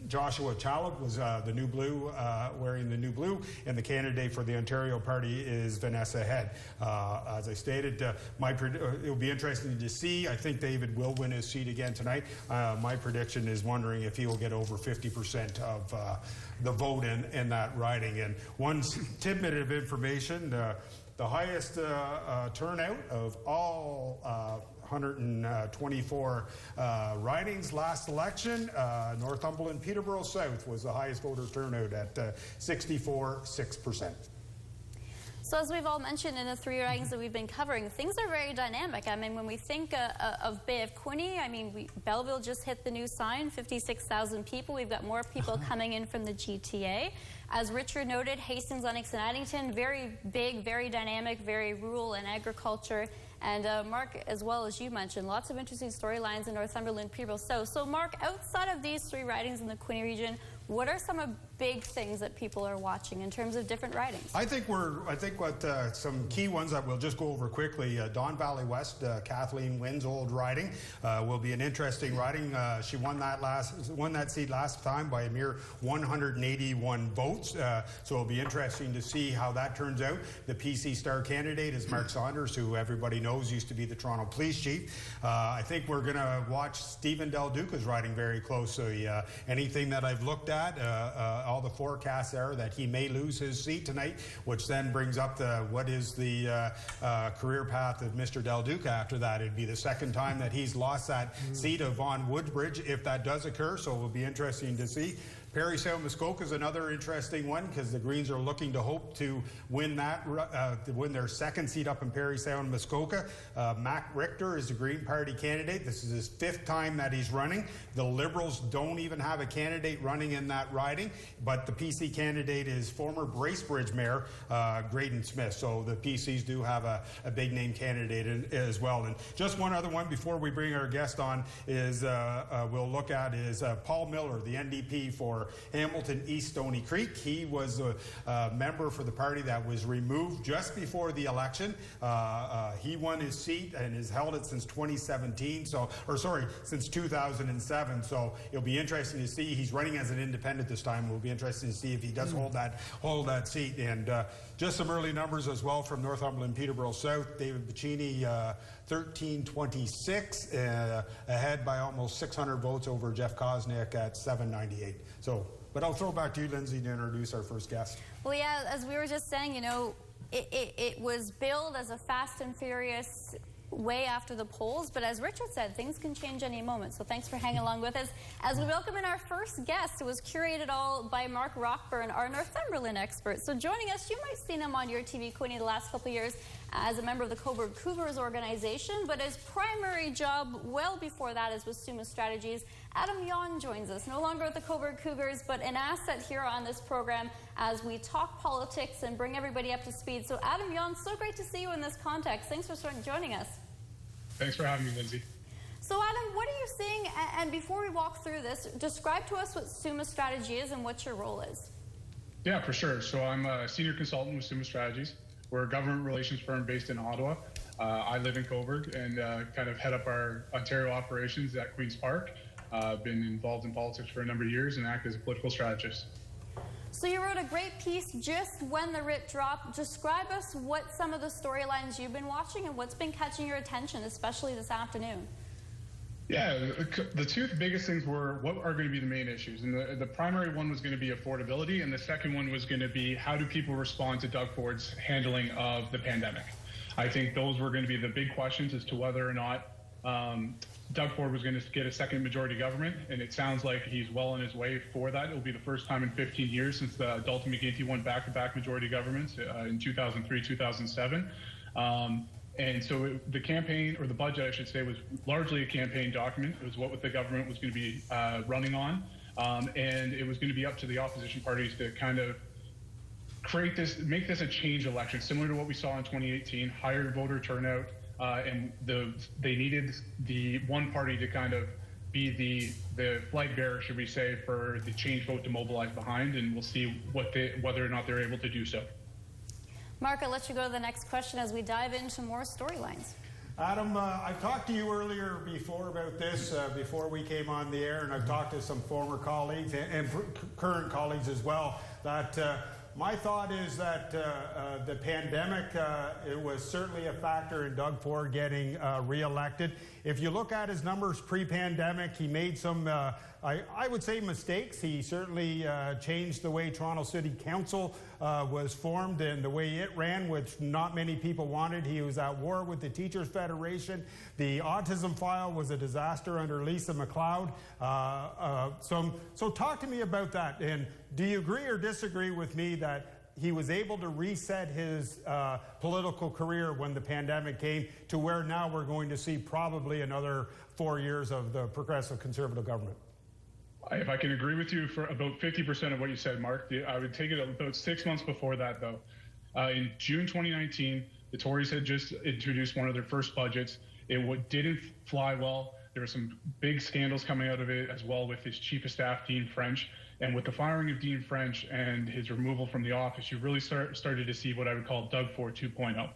Joshua Chalib was the new blue, wearing the new blue, and the candidate for the Ontario Party is Vanessa Head. As I stated, it will be interesting to see. I think David will win his seat again tonight. My prediction is wondering if he will get over 50% of the vote in that riding. And one tidbit of information, the highest turnout of all 124 ridings last election, Northumberland Peterborough South was the highest voter turnout at 64.6%. So as we've all mentioned in the 3 ridings that we've been covering, things are very dynamic. I mean, when we think of Bay of Quinte, I mean, Belleville just hit the new sign, 56,000 people. We've got more people coming in from the GTA. As Richard noted, Hastings, Lennox, and Addington, very big, very dynamic, very rural and agriculture. And Mark, as well as you mentioned, lots of interesting storylines in Northumberland, Peterborough South. So Mark, outside of these 3 ridings in the Quinte region, what are some of big things that people are watching in terms of different ridings? I think what some key ones that we'll just go over quickly. Don Valley West, Kathleen Wynn's old riding will be an interesting riding. She won that seat last time by a mere 181 votes. So it'll be interesting to see how that turns out. The PC star candidate is Mark Saunders, who everybody knows used to be the Toronto Police Chief. I think we're going to watch Stephen Del Duca's riding very closely. Anything that I've looked at, all the forecasts are that he may lose his seat tonight, which then brings up what is the career path of Mr. Del Duca after that. It'd be the second time that he's lost that seat of Vaughan Woodbridge if that does occur, so it will be interesting to see. Parry Sound Muskoka is another interesting one because the Greens are looking to hope to win their second seat up in Parry Sound Muskoka. Mac Richter is the Green Party candidate. This is his 5th time that he's running. The Liberals don't even have a candidate running in that riding, but the PC candidate is former Bracebridge Mayor Graydon Smith. So the PCs do have a big name candidate as well. And just one other one before we bring our guest on is we'll look at is Paul Miller, the NDP for Hamilton East Stony Creek. He was a member for the party that was removed just before the election. He won his seat and has held it since 2017. Since 2007. So it'll be interesting to see. He's running as an independent this time. It'll be interesting to see if he does hold that seat. And just some early numbers as well from Northumberland, Peterborough South. David Bacchini, 1326, ahead by almost 600 votes over Jeff Kosnick at 798. But I'll throw back to you, Lindsay, to introduce our first guest. Well, yeah, as we were just saying, it was billed as a fast and furious way after the polls, but as Richard said, things can change any moment. So thanks for hanging along with us as we welcome in our first guest. It was curated all by Mark Rockburn, our Northumberland expert. So joining us, you might have seen him on YourTV Quinte the last couple of years as a member of the Cobourg Cougars organization, but his primary job well before that is with Summa Strategies. Adam Yon joins us, no longer with the Cobourg Cougars, but an asset here on this program as we talk politics and bring everybody up to speed. So Adam Yon, so great to see you in this context. Thanks for joining us. Thanks for having me, Lindsay. So Adam, what are you seeing? And before we walk through this, describe to us what Summa Strategy is and what your role is. Yeah, for sure. So I'm a senior consultant with Summa Strategies. We're a government relations firm based in Ottawa. I live in Cobourg and kind of head up our Ontario operations at Queen's Park. Been involved in politics for a number of years and act as a political strategist. So you wrote a great piece just when the writ dropped. Describe us what some of the storylines you've been watching and what's been catching your attention, especially this afternoon. Yeah, the two biggest things were what are going to be the main issues. And the primary one was going to be affordability, and the second one was going to be how do people respond to Doug Ford's handling of the pandemic. I think those were going to be the big questions as to whether or not Doug Ford was going to get a second majority government, and it sounds like he's well on his way for that. It will be the first time in 15 years since Dalton McGuinty won back-to-back majority governments in 2003, 2007. And so the campaign, or the budget, I should say, was largely a campaign document. It was what the government was going to be running on. And it was going to be up to the opposition parties to kind of make this a change election, similar to what we saw in 2018, higher voter turnout. And they needed the one party to kind of be the flag bearer, should we say, for the change vote to mobilize behind. And we'll see whether or not they're able to do so. Mark, I'll let you go to the next question as we dive into more storylines. Adam, I've talked to you earlier before about this, before we came on the air, and I've talked to some former colleagues and current colleagues as well, that my thought is that the pandemic, it was certainly a factor in Doug Ford getting reelected. If you look at his numbers pre-pandemic, he made some, I would say, mistakes. He certainly changed the way Toronto City Council was formed and the way it ran, which not many people wanted. He was at war with the Teachers Federation. The autism file was a disaster under Lisa MacLeod. So talk to me about that. And do you agree or disagree with me that he was able to reset his political career when the pandemic came to where now we're going to see probably another 4 years of the progressive conservative government? If I can agree with you for about 50% of what you said, Mark, I would take it about 6 months before that, though. In June 2019, the Tories had just introduced one of their first budgets. It didn't fly well. There were some big scandals coming out of it as well with his chief of staff, Dean French. And with the firing of Dean French and his removal from the office, you really started to see what I would call Doug Ford 2.0.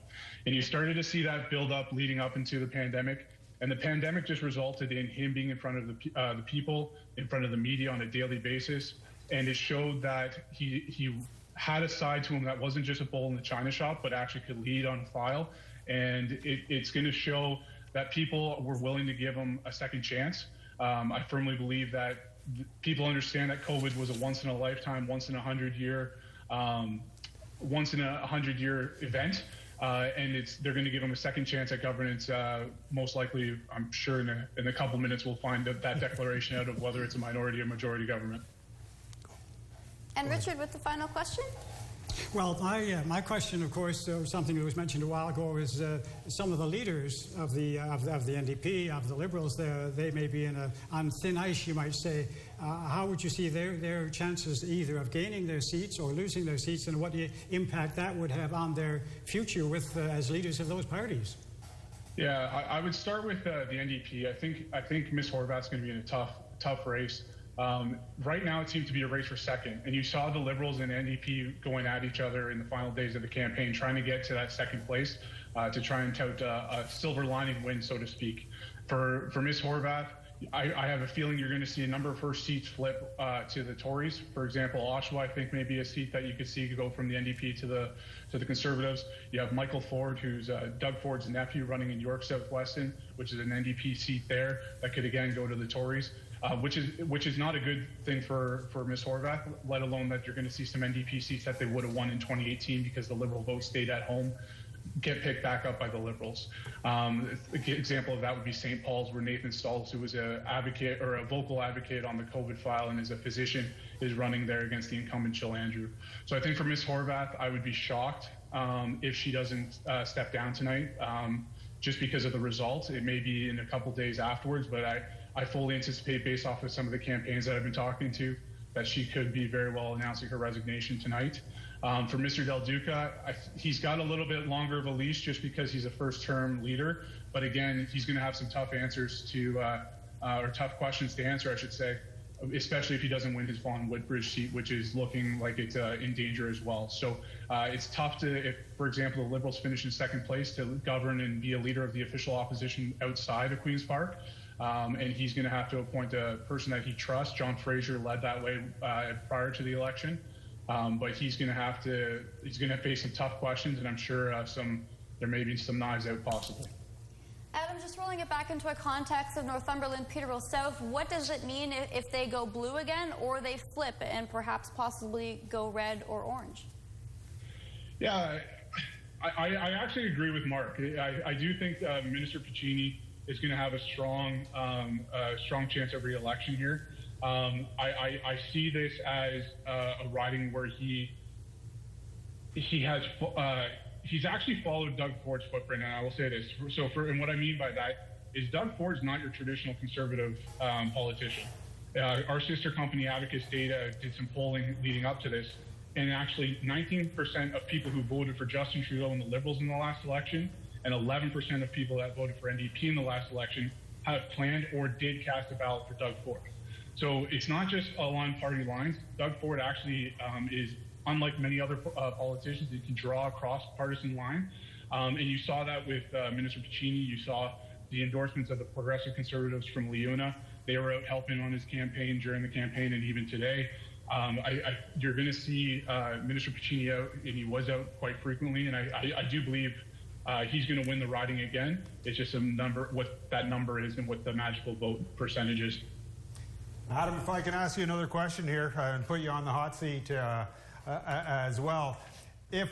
And you started to see that build up leading up into the pandemic. And the pandemic just resulted in him being in front of the people, in front of the media on a daily basis. And it showed that he had a side to him that wasn't just a bull in the china shop, but actually could lead on file. And it's going to show that people were willing to give him a second chance. I firmly believe that people understand that COVID was a once in a lifetime, once in a 100-year event. And they're going to give him a second chance at governance. Most likely, I'm sure in a couple minutes, we'll find that declaration out of whether it's a minority or majority government. And Richard, with the final question? Well, my question, of course, something that was mentioned a while ago, is some of the leaders of the NDP, of the Liberals, they may be on thin ice, you might say. How would you see their chances either of gaining their seats or losing their seats, and what impact that would have on their future as leaders of those parties? Yeah, I would start with the NDP. I think Ms. Horvath's going to be in a tough race. Right now, it seems to be a race for second, and you saw the Liberals and NDP going at each other in the final days of the campaign, trying to get to that second place to try and tout a silver lining win, so to speak. For Ms. Horvath, I have a feeling you're going to see a number of her seats flip to the Tories. For example, Oshawa, I think, may be a seat that you could see go from the NDP to the Conservatives. You have Michael Ford, who's Doug Ford's nephew, running in York South-Weston, which is an NDP seat there that could again go to the Tories. Which is not a good thing for Ms. Horvath, let alone that you're going to see some NDP seats that they would have won in 2018 because the Liberal vote stayed at home get picked back up by the Liberals. An example of that would be St. Paul's, where Nathan Stoltz, who was a vocal advocate on the COVID file and is a physician, is running there against the incumbent Jill Andrew. So I think for Ms. Horvath, I would be shocked if she doesn't step down tonight, just because of the results. It may be in a couple days afterwards, but I fully anticipate, based off of some of the campaigns that I've been talking to, that she could be very well announcing her resignation tonight. For Mr. Del Duca, he's got a little bit longer of a leash just because he's a first-term leader. But again, he's going to have some tough answers or tough questions to answer, I should say, especially if he doesn't win his Vaughan Woodbridge seat, which is looking like it's in danger as well. So it's tough if, for example, the Liberals finish in second place, to govern and be a leader of the official opposition outside of Queen's Park. And he's going to have to appoint a person that he trusts. John Fraser led that way prior to the election, but he's going to face some tough questions, and I'm sure there may be some knives out possible. Adam, just rolling it back into a context of Northumberland, Peterborough South, what does it mean if they go blue again, or they flip and perhaps possibly go red or orange? Yeah, I actually agree with Mark. I do think Minister Piccini is going to have a strong chance of re-election here. I see this as a riding where he's actually followed Doug Ford's footprint, and I will say this. And what I mean by that is Doug Ford's not your traditional conservative politician. Our sister company, Abacus Data, did some polling leading up to this, and actually 19% of people who voted for Justin Trudeau and the Liberals in the last election, and 11% of people that voted for NDP in the last election, have planned or did cast a ballot for Doug Ford. So it's not just along party lines. Doug Ford actually is, unlike many other politicians, he can draw across partisan line. And you saw that with Minister Piccini. You saw the endorsements of the Progressive Conservatives from Leona. They were out helping on his campaign during the campaign and even today. You're going to see Minister Piccini out, and he was out quite frequently. And I do believe he's going to win the riding again. It's just what that number is and what the magical vote percentage is. Adam, if I can ask you another question here and put you on the hot seat as well. If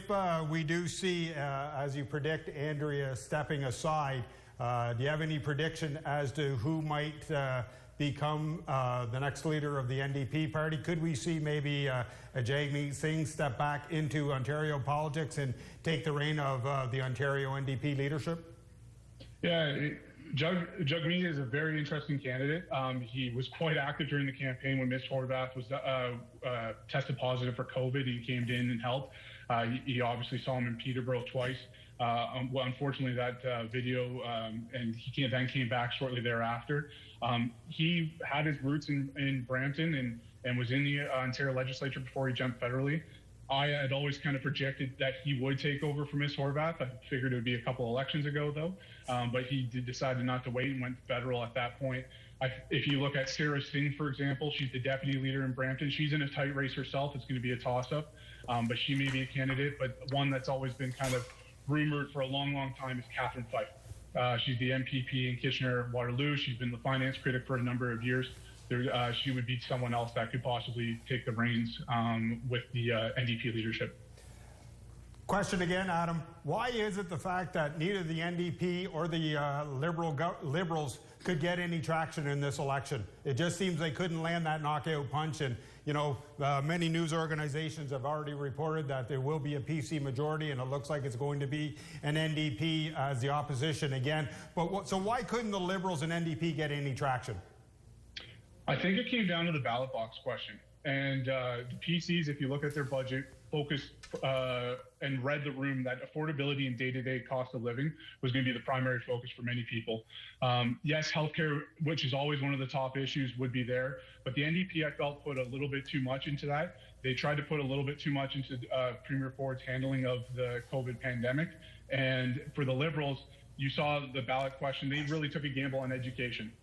we do see, as you predict, Andrea stepping aside, do you have any prediction as to who might become the next leader of the NDP party? Could we see maybe a Jagmeet Singh step back into Ontario politics and take the reign of the Ontario NDP leadership? Yeah, Jagmeet is a very interesting candidate. He was quite active during the campaign when Ms. Horvath was tested positive for COVID. He came in and helped. You obviously saw him in Peterborough twice. Well, unfortunately, that video, and then came back shortly thereafter. He had his roots in Brampton, and was in the Ontario legislature before he jumped federally. I had always kind of projected that he would take over for Ms. Horvath. I figured it would be a couple elections ago, though, but he decided not to wait and went federal at that point. If you look at Sarah Singh, for example, she's the deputy leader in Brampton. She's in a tight race herself. It's going to be a toss-up, but she may be a candidate. But one that's always been kind of rumored for a long, long time is Catherine Fife. She's the MPP in Kitchener-Waterloo. She's been the finance critic for a number of years. She would be someone else that could possibly take the reins with the NDP leadership. Question again, Adam. Why is it the fact that neither the NDP or the Liberals could get any traction in this election? It just seems they couldn't land that knockout punch. And, you know, many news organizations have already reported that there will be a PC majority, and it looks like it's going to be an NDP as the opposition again. But so why couldn't the Liberals and NDP get any traction? I think it came down to the ballot box question. And the PCs, if you look at their budget, focused and read the room that affordability and day-to-day cost of living was going to be the primary focus for many people. Yes, healthcare, which is always one of the top issues, would be there. But the NDP, I felt, put a little bit too much into that. They tried to put a little bit too much into Premier Ford's handling of the COVID pandemic. And for the Liberals, you saw the ballot question. They really took a gamble on education.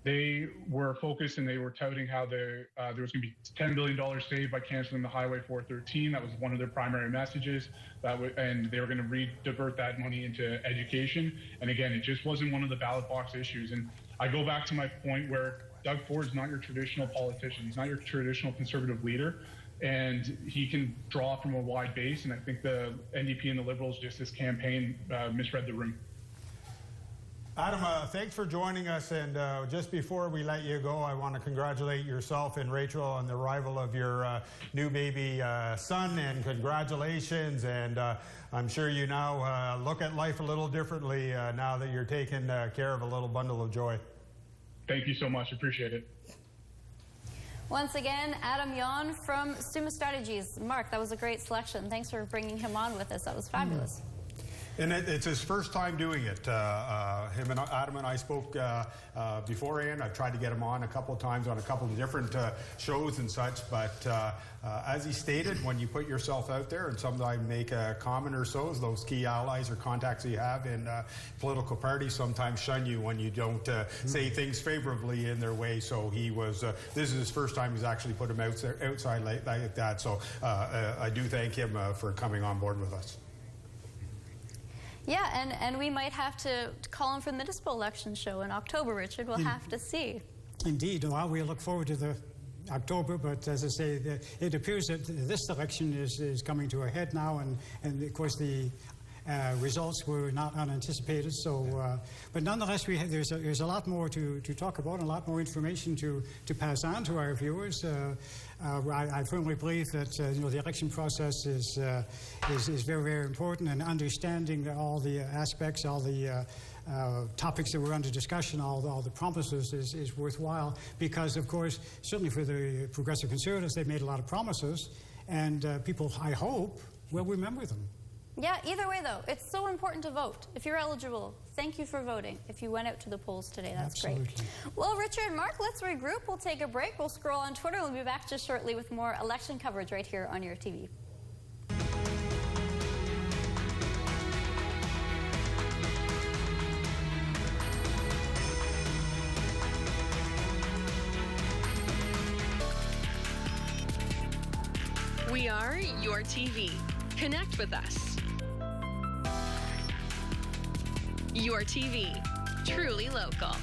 They were focused and they were touting how there was going to be $10 billion saved by canceling the Highway 413. That was one of their primary messages. And they were going to divert that money into education. And again, it just wasn't one of the ballot box issues. And I go back to my point where Doug Ford's not your traditional politician. He's not your traditional conservative leader. And he can draw from a wide base. And I think the NDP and the Liberals, just this campaign, misread the room. Adam, thanks for joining us. And just before we let you go, I want to congratulate yourself and Rachel on the arrival of your new baby son. And congratulations. And I'm sure you now look at life a little differently now that you're taking care of a little bundle of joy. Thank you so much. Appreciate it. Once again, Adam Yon from Summa Strategies. Mark, that was a great selection. Thanks for bringing him on with us. That was fabulous. And it's his first time doing it. Adam and I spoke beforehand. I've tried to get him on a couple of times on a couple of different shows and such. But as he stated, when you put yourself out there and sometimes make a comment or so, those key allies or contacts you have in political parties sometimes shun you when you don't say things favorably in their way. So he was, this is his first time he's actually put him outside like that. So I do thank him for coming on board with us. Yeah, and we might have to call him for the municipal election show in October, Richard. We'll have to see. Indeed. Well, we look forward to the October, but as I say, it appears that this election is coming to a head now, and of course the results were not unanticipated. So, but nonetheless, there's a lot more to talk about, and a lot more information to pass on to our viewers. I firmly believe that the election process is very, very important, and understanding all the aspects, all the topics that were under discussion, all the promises is worthwhile, because of course, certainly for the Progressive Conservatives, they've made a lot of promises, and people, I hope, will remember them. Yeah, either way though, it's so important to vote. If you're eligible, thank you for voting. If you went out to the polls today, that's Absolutely. Great. Well, Richard and Mark, let's regroup. We'll take a break. We'll scroll on Twitter. We'll be back just shortly with more election coverage right here on YourTV. We are YourTV. Connect with us. YourTV, truly local.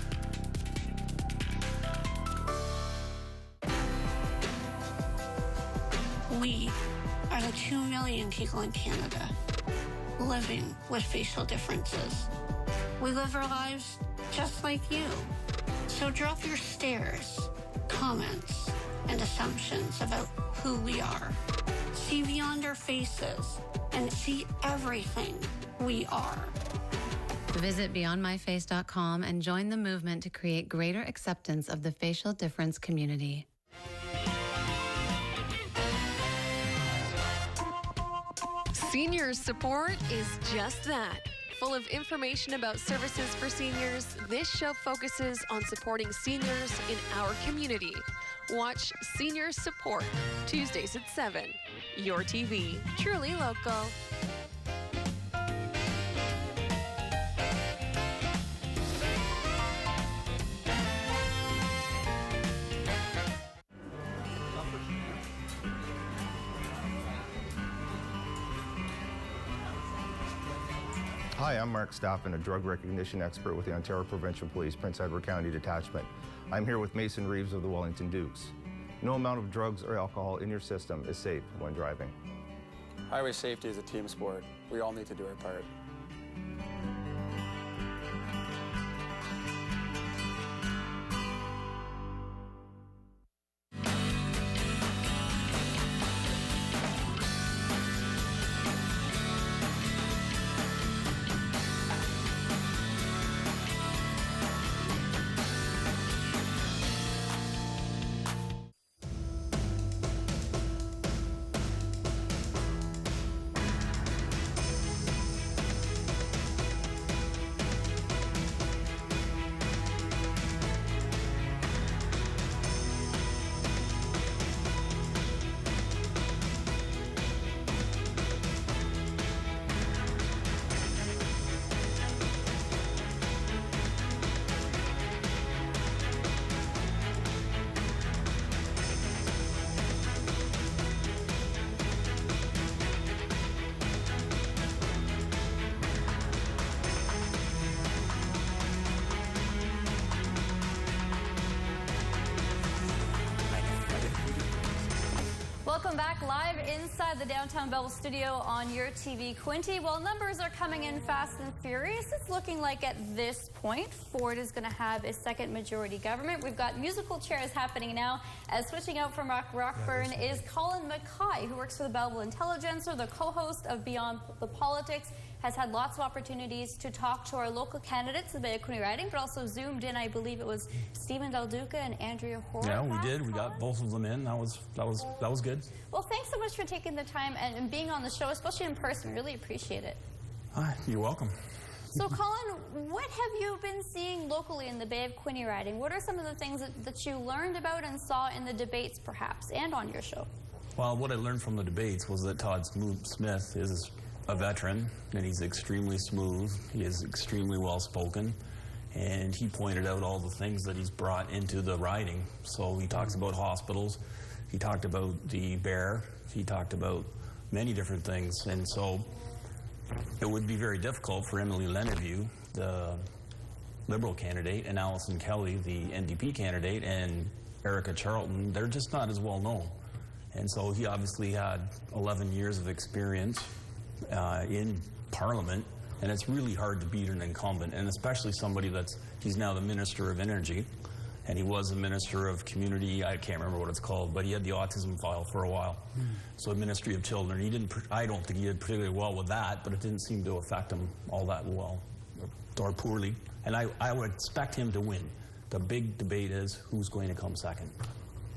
We are the 2 million people in Canada living with facial differences. We live our lives just like you. So drop your stares, comments, and assumptions about who we are. See beyond our faces and see everything we are. Visit beyondmyface.com and join the movement to create greater acceptance of the facial difference community. Seniors Support is just that. Full of information about services for seniors, this show focuses on supporting seniors in our community. Watch Senior Support, Tuesdays at 7. Your TV, truly local. Hi, I'm Mark Staffen, a drug recognition expert with the Ontario Provincial Police Prince Edward County Detachment. I'm here with Mason Reeves of the Wellington Dukes. No amount of drugs or alcohol in your system is safe when driving. Highway safety is a team sport. We all need to do our part. Welcome back live inside the downtown Belleville studio on YourTV Quinte. Well, numbers are coming in fast and furious. It's looking like at this point, Ford is going to have a second majority government. We've got musical chairs happening now, as switching out from Rockburn is Colin Mackay, who works for the Belleville Intelligencer, the co-host of Beyond the Politics, has had lots of opportunities to talk to our local candidates in the Bay of Quinte riding, but also zoomed in, I believe it was Stephen Del Duca and Andrea Horwath. Yeah, we did. We got both of them in. That was good. Well, thanks so much for taking the time and being on the show, especially in person. Really appreciate it. You're welcome. So, Colin, what have you been seeing locally in the Bay of Quinte riding? What are some of the things that you learned about and saw in the debates, perhaps, and on your show? Well, what I learned from the debates was that Todd Smith is a veteran, and he's extremely smooth. He is extremely well-spoken, and he pointed out all the things that he's brought into the riding. So he talks about hospitals, he talked about the bear, he talked about many different things, and so it would be very difficult for Emily Lennerview, the Liberal candidate, and Alison Kelly, the NDP candidate, and Erica Charlton. They're just not as well known. And so he obviously had 11 years of experience in Parliament, and it's really hard to beat an incumbent, and especially somebody he's now the Minister of Energy, and he was the Minister of Community, I can't remember what it's called, but he had the autism file for a while. So Ministry of Children, I don't think he did particularly well with that, but it didn't seem to affect him all that well, or poorly, and I would expect him to win. The big debate is who's going to come second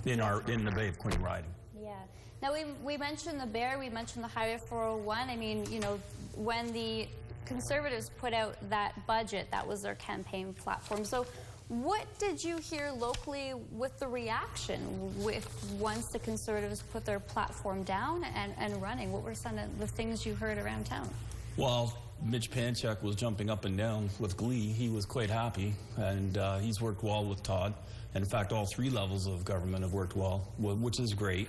in the Bay of Quinte riding. Yeah. Now, we mentioned the bear, we mentioned the Highway 401. I mean, you know, when the Conservatives put out that budget, that was their campaign platform. So what did you hear locally with the reaction once the Conservatives put their platform down and running? What were some of the things you heard around town? Well, Mitch Panchak was jumping up and down with glee. He was quite happy, and he's worked well with Todd. And in fact, all three levels of government have worked well, which is great.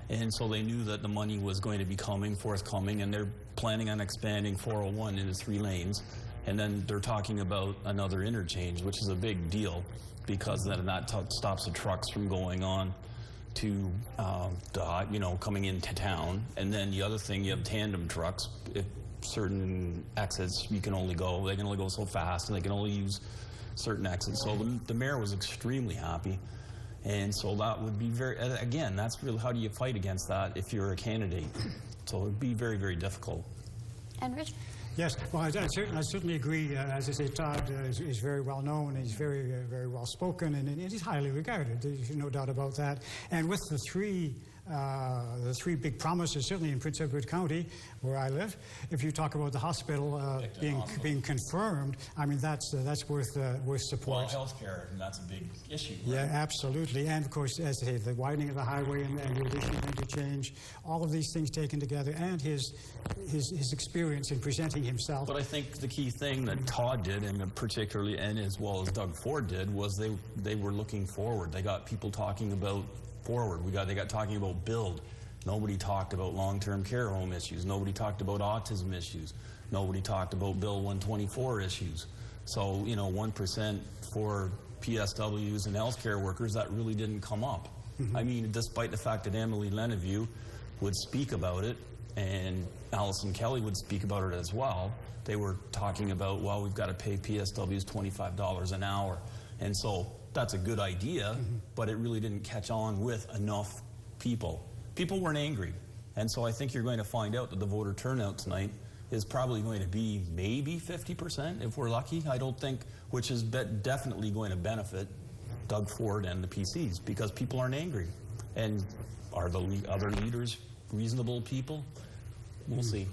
And so they knew that the money was going to be forthcoming, and they're planning on expanding 401 into 3 lanes. And then they're talking about another interchange, which is a big deal, because then that stops the trucks from going on to, coming into town. And then the other thing, you have tandem trucks. If certain exits they can only go so fast, and they can only use certain exits. So the mayor was extremely happy. And so that would be again, that's really, how do you fight against that if you're a candidate? So it would be very, very difficult. And Rich? Yes, well, I certainly agree. As I say, Todd is very well known, he's very well spoken, and he's highly regarded. There's no doubt about that. And with the 3 the three big promises, certainly in Prince Edward County, where I live. If you talk about the hospital being confirmed, I mean, that's worth support. Well, healthcare, and that's a big issue. Right? Yeah, absolutely. And of course, as I say, the widening of the highway and the additional interchange, all of these things taken together, and his experience in presenting himself. But I think the key thing that Todd did, and particularly, and as well as Doug Ford did, was they were looking forward. They got people talking about forward. They got talking about build. Nobody talked about long-term care home issues. Nobody talked about autism issues. Nobody talked about Bill 124 issues. So, 1% for PSWs and healthcare workers, that really didn't come up. I mean, despite the fact that Emily Lenevue would speak about it, and Allison Kelly would speak about it as well, they were talking about, well, we've got to pay PSWs $25 an hour. And so that's a good idea, but it really didn't catch on with enough people. People weren't angry. And so I think you're going to find out that the voter turnout tonight is probably going to be maybe 50% if we're lucky. I don't think, which is definitely going to benefit Doug Ford and the PCs, because people aren't angry. And are the other leaders reasonable people? We'll see.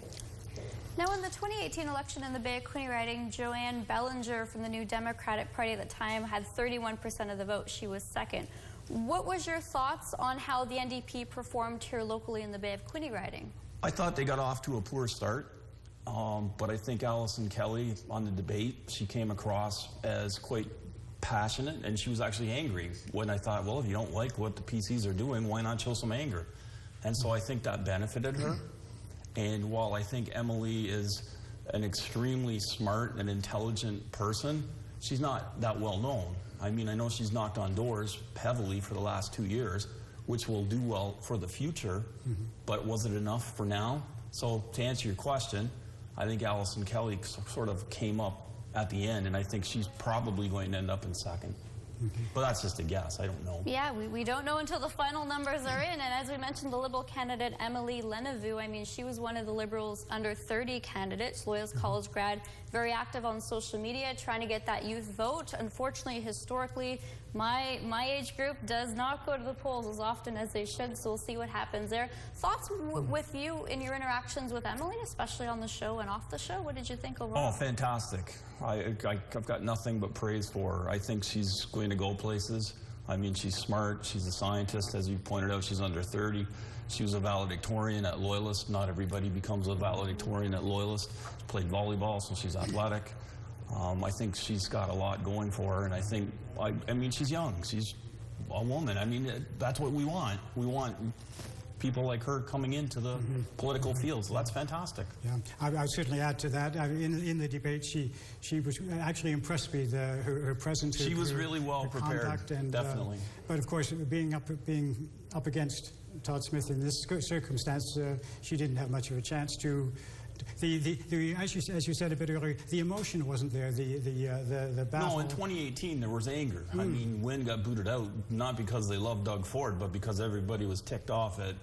Now, in the 2018 election in the Bay of Quinte riding, Joanne Bellinger from the New Democratic Party at the time had 31% of the vote. She was second. What was your thoughts on how the NDP performed here locally in the Bay of Quinte riding? I thought they got off to a poor start, but I think Allison Kelly on the debate, she came across as quite passionate, and she was actually angry when I thought, well, if you don't like what the PCs are doing, why not show some anger? And so I think that benefited her. And while I think Emily is an extremely smart and intelligent person, she's not that well known. I mean, I know she's knocked on doors heavily for the last 2 years, which will do well for the future, but was it enough for now? So to answer your question, I think Allison Kelly sort of came up at the end, and I think she's probably going to end up in second. But that's just a guess. I don't know. Yeah, we don't know until the final numbers are in. And as we mentioned, the Liberal candidate Emily Lenevue, I mean, she was one of the Liberals' under 30 candidates, Loyalist College grad, very active on social media, trying to get that youth vote. Unfortunately, historically, my age group does not go to the polls as often as they should, so we'll see what happens there. Thoughts with you in your interactions with Emily, especially on the show and off the show? What did you think overall? Oh, fantastic. I've got nothing but praise for her. I think she's going to go places. I mean, she's smart. She's a scientist. As you pointed out, she's under 30. She was a valedictorian at Loyalist. Not everybody becomes a valedictorian at Loyalist. She played volleyball, so she's athletic. I think she's got a lot going for her, and I mean, she's young. She's a woman. I mean, that's what we want. We want people like her coming into the political field, so that's fantastic. Yeah, I would certainly add to that. In the debate, she was actually impressed me, her presence. She was really well prepared, and, definitely. But of course, being up against Todd Smith in this circumstance, she didn't have much of a chance to. As you said a bit earlier, the emotion wasn't there. The battle. No, in 2018 there was anger. I mean, Wynne got booted out not because they loved Doug Ford, but because everybody was ticked off at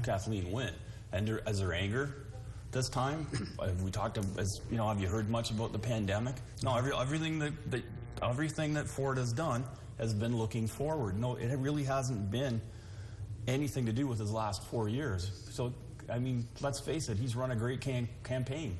Kathleen Wynne. And is there anger this time? Have we talked? Have you heard much about the pandemic? No, everything that Ford has done has been looking forward. No, it really hasn't been anything to do with his last 4 years. So. I mean, let's face it, he's run a great campaign.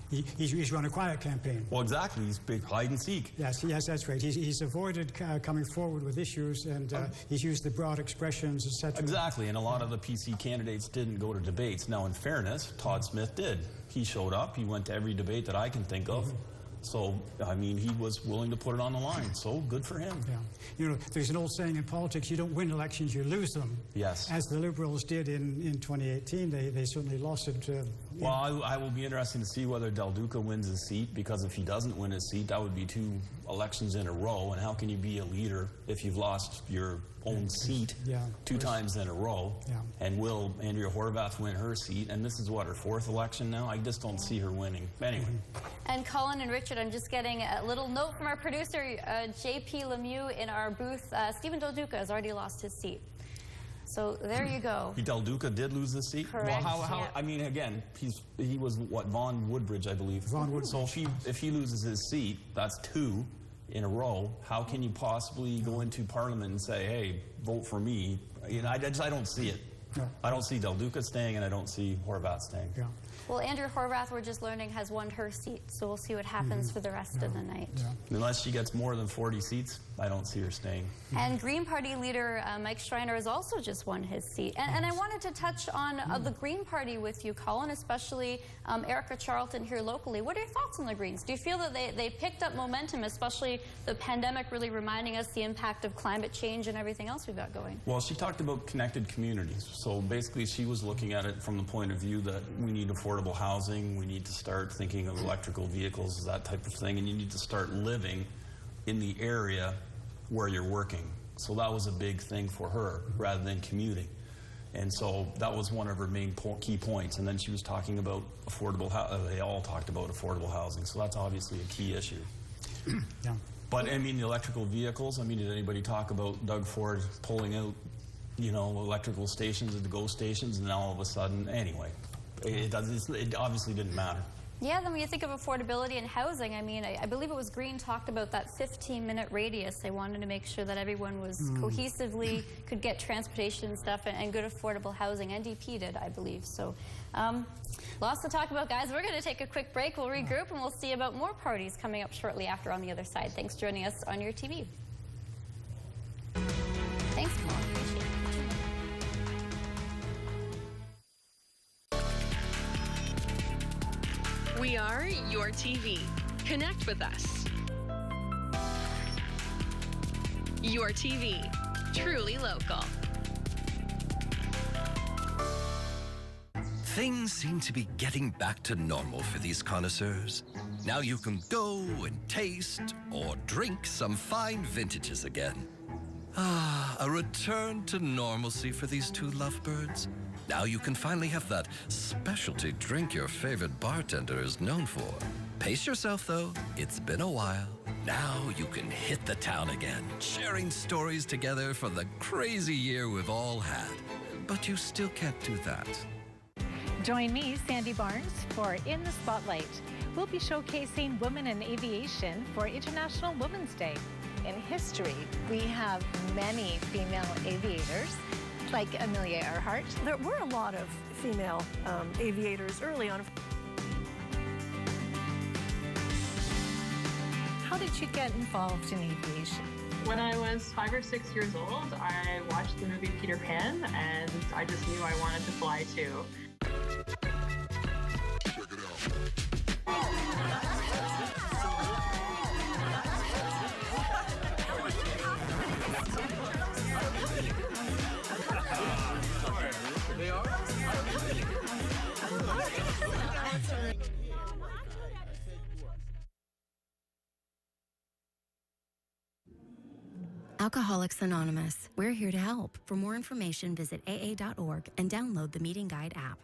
He's run a quiet campaign. Well, exactly. He's big hide and seek. Yes, that's right. He's avoided coming forward with issues, and he's used the broad expressions, etc. Exactly, and a lot of the PC candidates didn't go to debates. Now, in fairness, Todd Smith did. He showed up. He went to every debate that I can think of. So, I mean, he was willing to put it on the line. So, good for him. Yeah. You know, there's an old saying in politics, you don't win elections, you lose them. Yes. As the Liberals did in 2018, they certainly lost it. Well, I will be interested to see whether Del Duca wins his seat, because if he doesn't win his seat, that would be 2 elections in a row. And how can you be a leader if you've lost your own seat 2 times in a row? Yeah. And will Andrea Horvath win her seat? And this is what, her 4th election now? I just don't see her winning. Anyway. And Colin and Richard, I'm just getting a little note from our producer, J.P. Lemieux, in our booth. Stephen Del Duca has already lost his seat. So there you go. Del Duca did lose his seat? Correct. Well, how I mean, again, he was, what, Vaughn Woodbridge, I believe. Vaughn Woodbridge. So if he loses his seat, that's 2 in a row. How can you possibly go into Parliament and say, hey, vote for me? You know, I don't see it. Yeah. I don't see Del Duca staying, and I don't see Horvath staying. Yeah. Well, Andrew Horvath, we're just learning, has won her seat, so we'll see what happens for the rest of the night. Unless she gets more than 40 seats, I don't see her staying. And Green Party leader Mike Schreiner has also just won his seat. And I wanted to touch on the Green Party with you, Colin, especially Erica Charlton here locally. What are your thoughts on the Greens? Do you feel that they picked up momentum, especially the pandemic really reminding us the impact of climate change and everything else we've got going? Well, she talked about connected communities. So basically, she was looking at it from the point of view that we need affordable housing, we need to start thinking of electrical vehicles, that type of thing, and you need to start living in the area where you're working. So that was a big thing for her, rather than commuting. And so that was one of her main key points. And then she was talking about affordable housing. They all talked about affordable housing. So that's obviously a key issue. Yeah. But I mean, the electrical vehicles, I mean, did anybody talk about Doug Ford pulling out, you know, electrical stations and the GO stations, and now all of a sudden, anyway, it obviously didn't matter. Yeah, then when you think of affordability and housing, I mean, I believe it was Green talked about that 15-minute radius. They wanted to make sure that everyone was cohesively, could get transportation and stuff, and good affordable housing. NDP did, I believe. So lots to talk about, guys. We're going to take a quick break. We'll regroup, and we'll see about more parties coming up shortly after on the other side. Thanks for joining us on YourTV. Thanks, Colin. Appreciate it. We are YourTV. Connect with us. YourTV, truly local. Things seem to be getting back to normal for these connoisseurs. Now you can go and taste or drink some fine vintages again. Ah, a return to normalcy for these two lovebirds. Now you can finally have that specialty drink your favorite bartender is known for. Pace yourself, though. It's been a while. Now you can hit the town again, sharing stories together for the crazy year we've all had. But you still can't do that. Join me, Sandy Barnes, for In the Spotlight. We'll be showcasing women in aviation for International Women's Day. In history, we have many female aviators, like Amelia Earhart. There were a lot of female aviators early on. How did you get involved in aviation? When I was 5 or 6 years old, I watched the movie Peter Pan, and I just knew I wanted to fly too. Alcoholics Anonymous. We're here to help. For more information, visit aa.org and download the Meeting Guide app.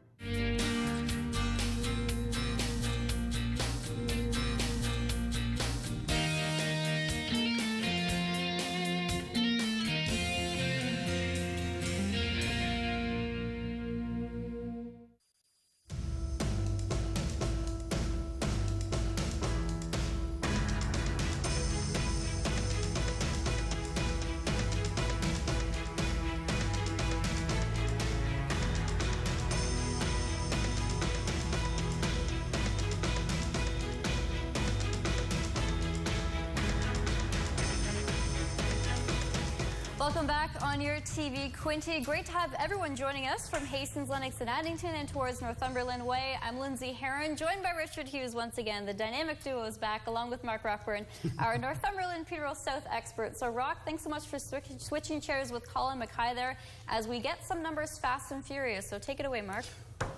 Welcome back on YourTV Quinte. Great to have everyone joining us from Hastings, Lennox, and Addington and towards Northumberland Way. I'm Lindsay Heron, joined by Richard Hughes once again. The dynamic duo is back, along with Mark Rockburn, our Northumberland Peterborough South expert. So, Rock, thanks so much for switching chairs with Colin Mackay there as we get some numbers fast and furious. So take it away, Mark.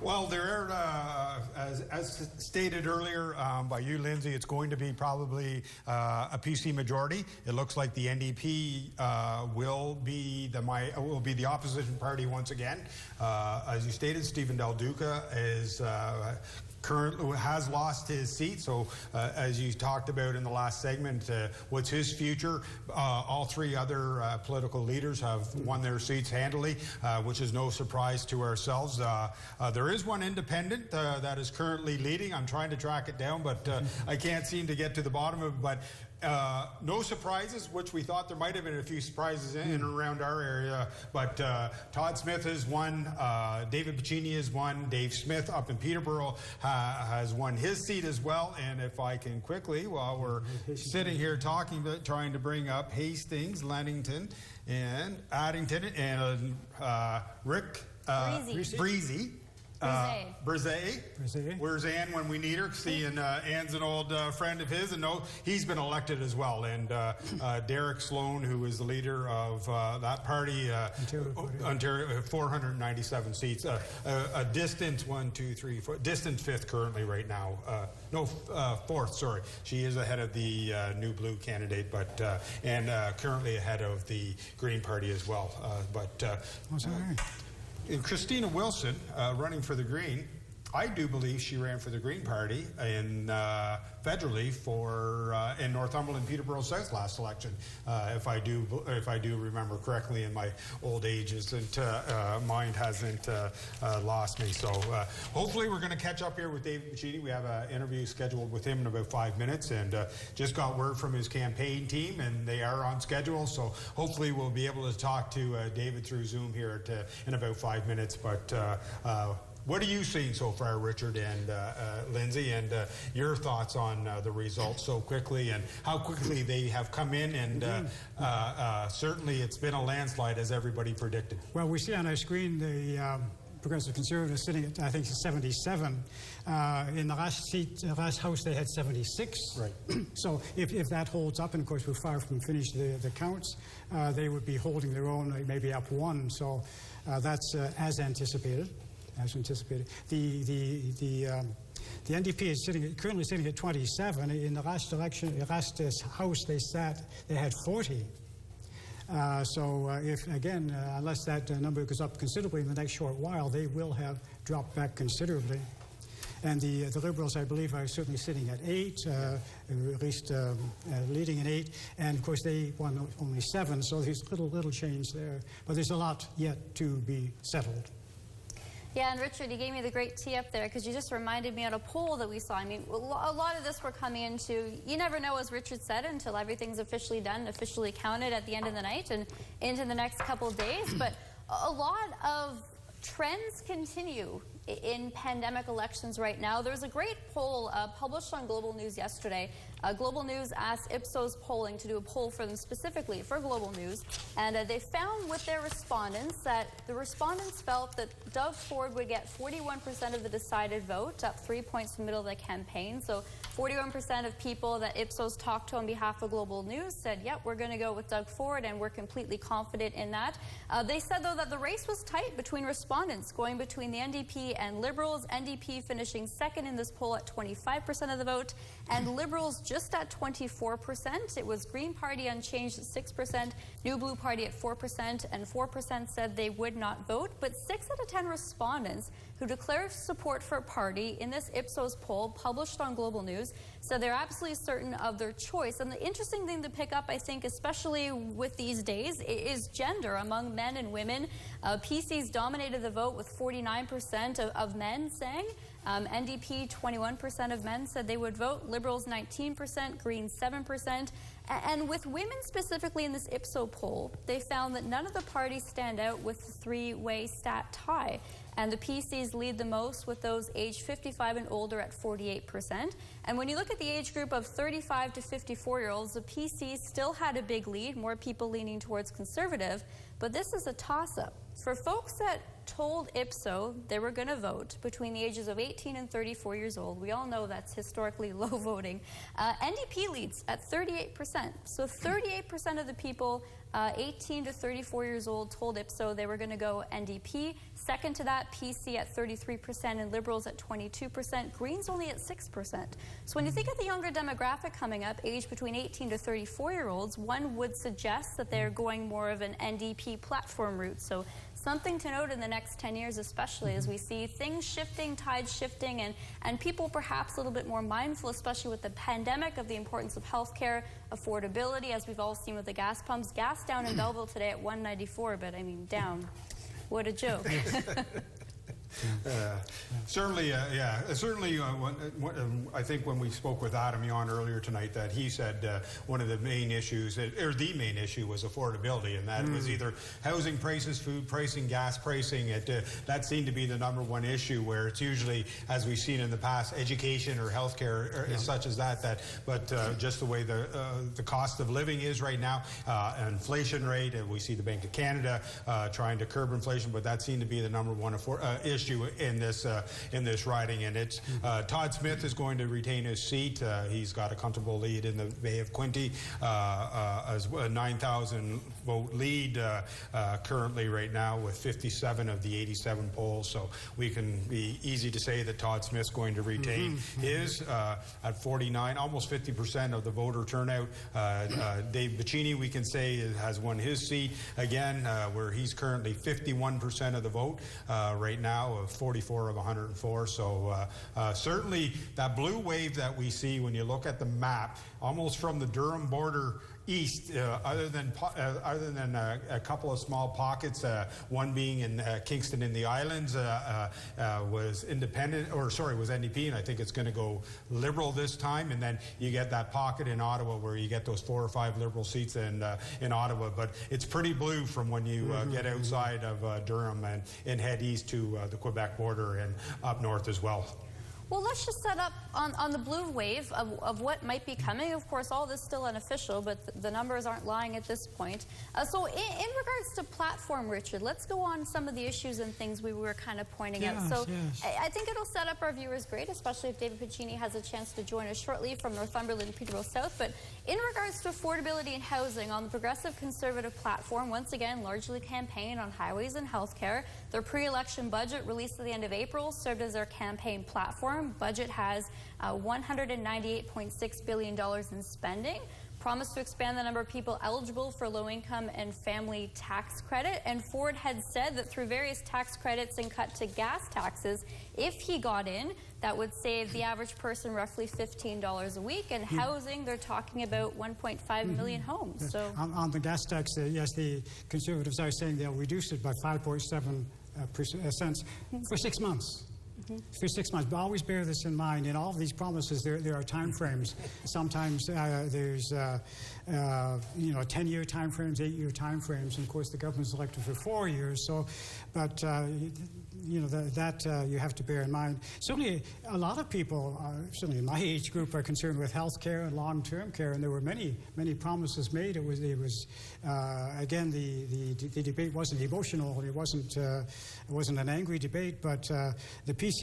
Well, there are, as stated earlier by you, Lindsay, it's going to be probably a PC majority. It looks like the NDP will be the opposition party once again. As you stated, Stephen Del Duca is currently has lost his seat. So as you talked about in the last segment, what's his future? All three other political leaders have won their seats handily, which is no surprise to ourselves. There is one independent that is currently leading. I'm trying to track it down, but I can't seem to get to the bottom of it. But No surprises, which we thought there might have been a few surprises in and around our area, but Todd Smith has won, David Piccini has won, Dave Smith up in Peterborough has won his seat as well, and if I can quickly, while we're sitting here talking, trying to bring up Hastings, Leamington, and Addington, and Rick Breezy. Brzee. Where's Ann when we need her? Seeing Ann's an old friend of his, and he's been elected as well. And Derek Sloan, who is the leader of that party, Ontario, 497 seats, a distant distant fifth currently right now. Fourth. Sorry, she is ahead of the New Blue candidate, but and currently ahead of the Green Party as well. And Christina Wilson, running for the Green, I do believe she ran for the Green Party in federally for in Northumberland, Peterborough South last election, if I do remember correctly, in my old age isn't mind hasn't lost me. So hopefully we're going to catch up here with David Piccini. We have an interview scheduled with him in about 5 minutes, and just got word from his campaign team, and they are on schedule. So hopefully we'll be able to talk to David through Zoom here in about 5 minutes. But what are you seeing so far, Richard and Lindsay, and your thoughts on the results so quickly and how quickly they have come in? And certainly it's been a landslide, as everybody predicted. Well, we see on our screen the Progressive Conservatives sitting at, I think, 77. In the last House, they had 76. Right. So if that holds up, and of course we're far from finished the counts, they would be holding their own, maybe up one. So that's as anticipated. The NDP is currently sitting at 27. In the last election, the last House they had 40. If again, unless that number goes up considerably in the next short while, they will have dropped back considerably. And the Liberals, I believe, are certainly sitting at 8, at least leading in 8. And of course, they won only 7, so there's little change there. But there's a lot yet to be settled. Yeah, and Richard, you gave me the great tee up there, because you just reminded me on a poll that we saw. I mean, a lot of this we're coming into, you never know, as Richard said, until everything's officially done, officially counted at the end of the night and into the next couple of days. But a lot of trends continue in pandemic elections right now. There's a great poll published on Global News yesterday. Global News asked Ipsos Polling to do a poll for them specifically for Global News, and they found with their respondents that the respondents felt that Doug Ford would get 41% of the decided vote, up 3 points from the middle of the campaign. So 41% of people that Ipsos talked to on behalf of Global News said, yep, we're going to go with Doug Ford, and we're completely confident in that. They said, though, that the race was tight between respondents, going between the NDP and Liberals. NDP finishing second in this poll at 25% of the vote, and Liberals just at 24%. It was Green Party unchanged at 6%, New Blue Party at 4%, and 4% said they would not vote. But 6 out of 10 respondents who declared support for a party in this Ipsos poll published on Global News said they're absolutely certain of their choice. And the interesting thing to pick up, I think, especially with these days, is gender among men and women. PCs dominated the vote with 49% of men saying. NDP, 21% of men said they would vote. Liberals, 19%. Greens, 7%. And with women specifically in this Ipsos poll, they found that none of the parties stand out with the three-way stat tie. And the PCs lead the most, with those aged 55 and older at 48%. And when you look at the age group of 35 to 54-year-olds, the PCs still had a big lead, more people leaning towards Conservative. But this is a toss-up. For folks that told Ipsos they were going to vote between the ages of 18 and 34 years old, we all know that's historically low voting, NDP leads at 38%. So 38% of the people 18 to 34 years old told Ipsos they were going to go NDP. Second to that, PC at 33% and Liberals at 22%. Greens only at 6%. So when you think of the younger demographic coming up, aged between 18 to 34-year-olds, one would suggest that they're going more of an NDP platform route. So something to note in the next 10 years, especially as we see things shifting, tides shifting, and people perhaps a little bit more mindful, especially with the pandemic, of the importance of healthcare, affordability, as we've all seen with the gas pumps. Gas down in Belleville today at $1.94, but I mean, down. What a joke. Certainly, I think when we spoke with Adam Yon earlier tonight, that he said one of the main issues, or the main issue, was affordability, and that was either housing prices, food pricing, gas pricing. That seemed to be the #1 issue, where it's usually, as we've seen in the past, education or healthcare, such as that. But just the way the cost of living is right now, inflation rate, and we see the Bank of Canada trying to curb inflation, but that seemed to be the #1 issue in this riding. And it's Todd Smith is going to retain his seat. He's got a comfortable lead in the Bay of Quinte, as a 9,000 vote lead currently right now, with 57 of the 87 polls. So we can be easy to say that Todd Smith's going to retain his at 49, almost 50% of the voter turnout. Dave Bicini, we can say, has won his seat again, where he's currently 51% of the vote right now, of 44 of 104. So certainly that blue wave that we see when you look at the map, almost from the Durham border east, other than a couple of small pockets, one being in Kingston in the Islands, was independent, or sorry, was NDP, and I think it's going to go Liberal this time. And then you get that pocket in Ottawa where you get those 4 or 5 Liberal seats in Ottawa. But it's pretty blue from when you get outside of Durham and head east to the Quebec border and up north as well. Well, let's just set up on the blue wave of what might be coming. Of course, all this is still unofficial, but the numbers aren't lying at this point. So in regards to platform, Richard, let's go on some of the issues and things we were kind of pointing out. So I think it'll set up our viewers great, especially if David Piccini has a chance to join us shortly from Northumberland, Peterborough South. But in regards to affordability and housing, on the Progressive Conservative platform, once again, largely campaign on highways and healthcare. Their pre-election budget, released at the end of April, served as their campaign platform. Budget has $198.6 billion in spending. Promised to expand the number of people eligible for low-income and family tax credit. And Ford had said that through various tax credits and cut to gas taxes, if he got in, that would save the average person roughly $15 a week. And housing, they're talking about 1.5 million homes. So on the gas tax, yes, the Conservatives are saying they'll reduce it by 5.7 cents for 6 months. For 6 months, but always bear this in mind. In all of these promises, there are time frames. Sometimes there's 10-year time frames, 8-year time frames, and of course the government's elected for 4 years. So, but you have to bear in mind. Certainly, a lot of people, certainly in my age group, are concerned with health care and long-term care, and there were many promises made. It was again, the debate wasn't emotional. It wasn't an angry debate, but the PC's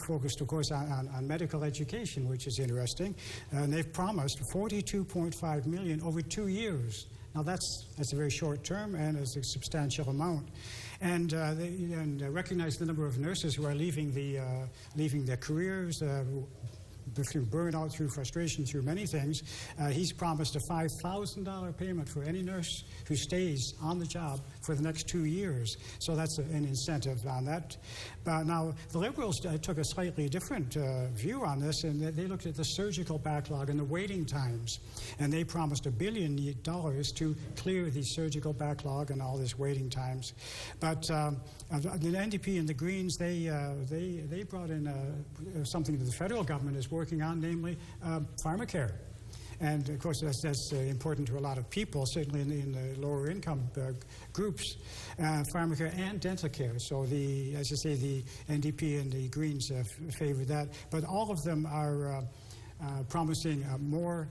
focused, of course, on medical education, which is interesting, and they've promised $42.5 million over 2 years. Now that's a very short term, and it's a substantial amount. And recognize the number of nurses who are leaving their careers through burnout, through frustration, through many things. He's promised a $5,000 payment for any nurse who stays on the job for the next 2 years. So that's an incentive on that. But now the Liberals took a slightly different view on this, and they looked at the surgical backlog and the waiting times, and they promised $1 billion to clear the surgical backlog and all this waiting times. But the NDP and the Greens, they brought in something that the federal government is working on, namely pharmacare. And of course, that's important to a lot of people, certainly in the lower income groups, pharmacare and dental care. So as I say, the NDP and the Greens favor that. But all of them are promising more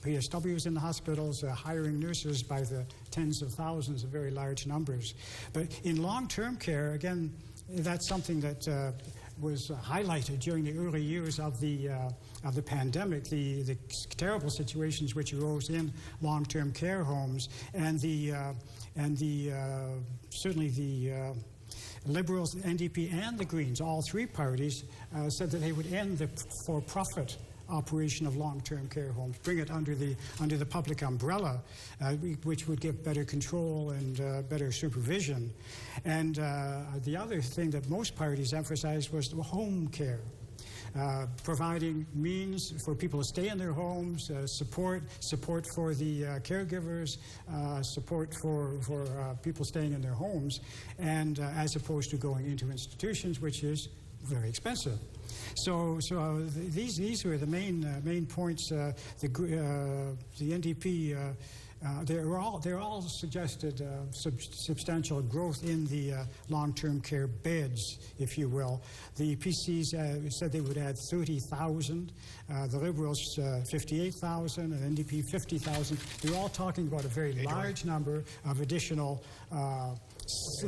PSWs in the hospitals, hiring nurses by the tens of thousands, of very large numbers. But in long-term care, again, that's something that was highlighted during the early years of the pandemic, the terrible situations which arose in long-term care homes, and certainly the Liberals, NDP, and the Greens, all three parties, said that they would end the for-profit operation of long-term care homes, bring it under the public umbrella, which would give better control and better supervision. And the other thing that most parties emphasized was the home care. providing means for people to stay in their homes, support for the caregivers, support for people staying in their homes, and as opposed to going into institutions, which is very expensive. So these were the main points. The NDP. They're all suggested substantial growth in the long-term care beds, if you will. The PCs said they would add 30,000, the Liberals 58,000, and NDP 50,000. They're all talking about a very large number of additional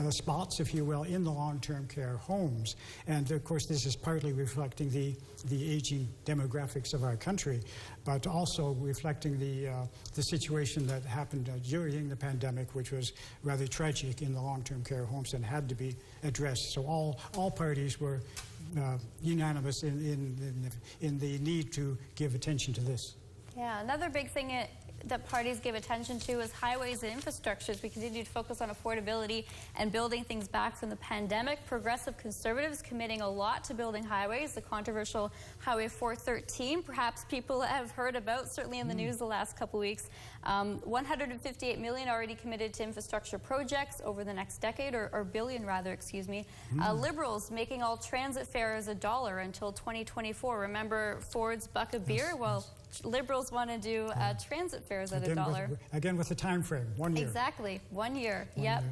spots, if you will, in the long-term care homes. And of course, this is partly reflecting the aging demographics of our country, but also reflecting the situation that happened during the pandemic, which was rather tragic in the long-term care homes and had to be addressed. So all parties were unanimous in the need to give attention to this. Yeah, another big thing that parties give attention to is highways and infrastructures. We continue to focus on affordability and building things back from the pandemic. Progressive Conservatives committing a lot to building highways. The controversial Highway 413, perhaps people have heard about, certainly in the news the last couple weeks. $158 million already committed to infrastructure projects over the next decade, or billion rather, excuse me. Liberals making all transit fares $1 until 2024. Remember Ford's buck of beer? Well, Liberals want to do transit fares at $1. Again, with the time frame, 1 year. Exactly, 1 year. Yep.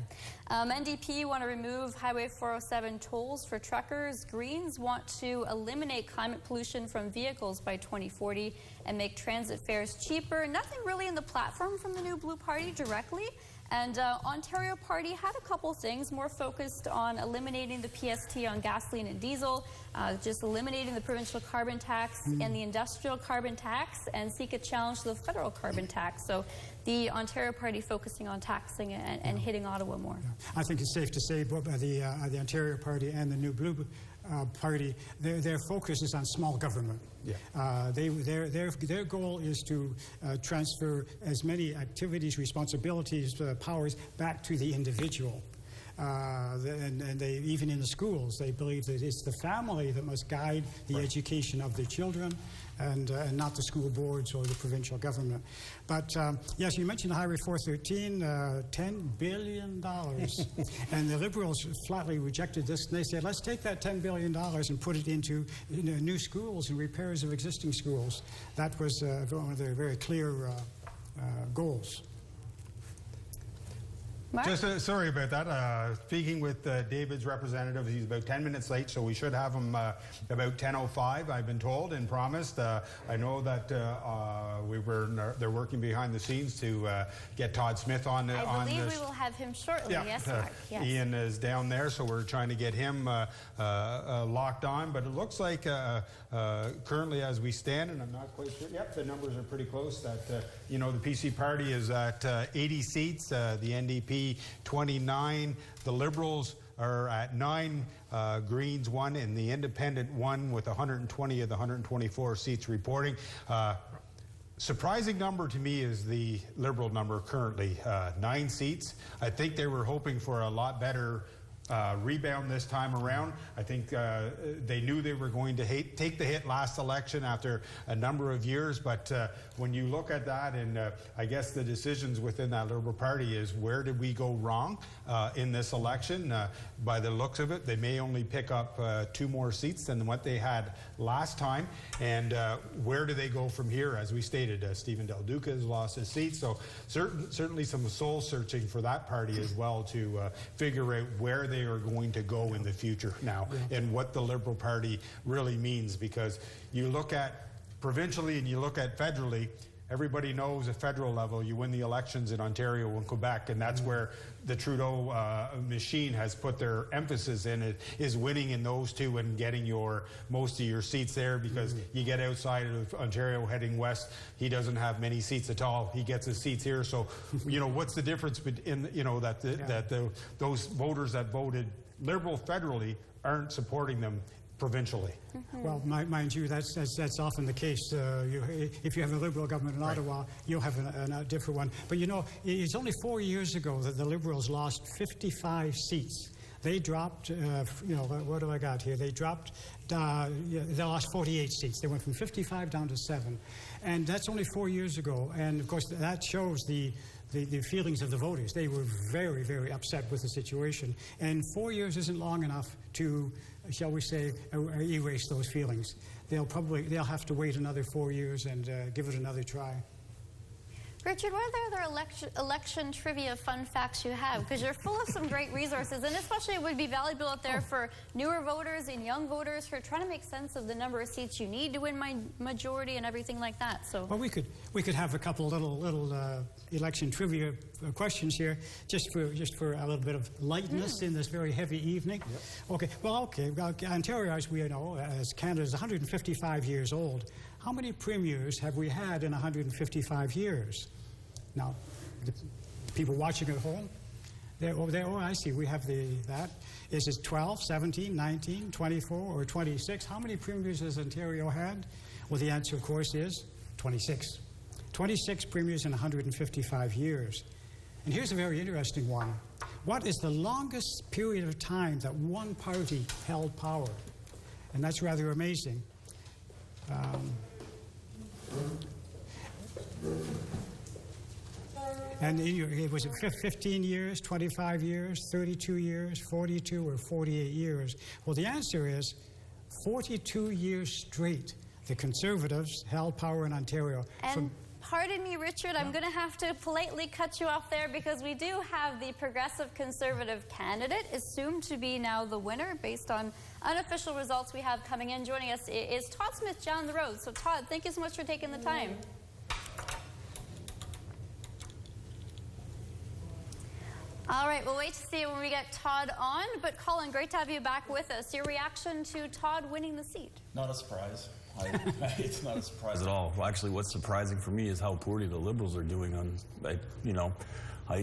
NDP want to remove Highway 407 tolls for truckers. Greens want to eliminate climate pollution from vehicles by 2040 and make transit fares cheaper. Nothing really in the platform from the new Blue Party directly. And Ontario Party had a couple things, more focused on eliminating the PST on gasoline and diesel, just eliminating the provincial carbon tax and the industrial carbon tax, and seek a challenge to the federal carbon tax. So the Ontario Party focusing on taxing and hitting Ottawa more. I think it's safe to say both the Ontario Party and the new Blue Party, their focus is on small government. Yeah. Their goal is to transfer as many activities, responsibilities, powers back to the individual. And they, even in the schools, they believe that it's the family that must guide the education of the children, and not the school boards or the provincial government. But yes, you mentioned Highway 413, $10 billion. And the Liberals flatly rejected this, and they said, let's take that $10 billion and put it into new schools and repairs of existing schools. That was one of their very clear goals. Mark? Just sorry about that. Speaking with David's representative, he's about 10 minutes late, so we should have him about 10:05. I've been told and promised. I know that they're working behind the scenes to get Todd Smith on. I believe we will have him shortly. Yeah, yes, Mark. Yes. Ian is down there, so we're trying to get him locked on. But it looks like currently, as we stand, and I'm not quite sure. Yep, the numbers are pretty close. That the PC party is at 80 seats. The NDP 29. The Liberals are at 9, Greens 1, and the Independent 1 with 120 of the 124 seats reporting. Surprising number to me is the Liberal number currently, 9 seats. I think they were hoping for a lot better rebound this time around. I think they knew they were going to take the hit last election after a number of years, but when you look at that, and I guess the decisions within that Liberal Party is, where did we go wrong in this election? By the looks of it, they may only pick up 2 more seats than what they had last time, and where do they go from here? As we stated, Stephen Del Duca has lost his seat, so certainly some soul searching for that party as well to figure out where they are going to go in the future now, and what the Liberal Party really means, because you look at provincially and you look at federally, everybody knows at federal level you win the elections in Ontario and Quebec, and that's where the Trudeau machine has put their emphasis in, it is winning in those two and getting most of your seats there, because you get outside of Ontario heading west, he doesn't have many seats at all. He gets his seats here. So, what's the difference in, that those voters that voted Liberal federally aren't supporting them provincially? Well, mind you, that's often the case. If you have a Liberal government in Ottawa, you'll have a different one. But it's only 4 years ago that the Liberals lost 55 seats They dropped, what do I got here? They dropped, they lost 48 seats. They went from 55 down to 7. And that's only 4 years ago. And of course, that shows the feelings of the voters. They were very, very upset with the situation. And 4 years isn't long enough to, shall we say, erase those feelings. They'll have to wait another 4 years and give it another try. Richard, what other election trivia fun facts you have? Because you're full of some great resources, and especially it would be valuable out there for newer voters and young voters who are trying to make sense of the number of seats you need to win majority and everything like that. So, well, we could have a couple little election trivia questions here, just for a little bit of lightness in this very heavy evening. Yep. Okay. Well, Ontario, as we know, as Canada is 155 years old. How many premiers have we had in 155 years? Now, the people watching at home, I see, we have that. Is it 12, 17, 19, 24, or 26? How many premiers has Ontario had? Well, the answer, of course, is 26. 26 premiers in 155 years. And here's a very interesting one. What is the longest period of time that one party held power? And that's rather amazing. And was it 15 years, 25 years, 32 years, 42, or 48 years? Well, the answer is 42 years straight. The Conservatives held power in Ontario. And pardon me, Richard, I'm going to have to politely cut you off there because we do have the Progressive Conservative candidate assumed to be now the winner based on unofficial results we have coming in. Joining us is Todd Smith down the road. So, Todd, thank you so much for taking the time. All right, we'll wait to see when we get Todd on. But, Colin, great to have you back with us. Your reaction to Todd winning the seat? Not a surprise. It's not a surprise at all. Well, actually, what's surprising for me is how poorly the Liberals are doing on,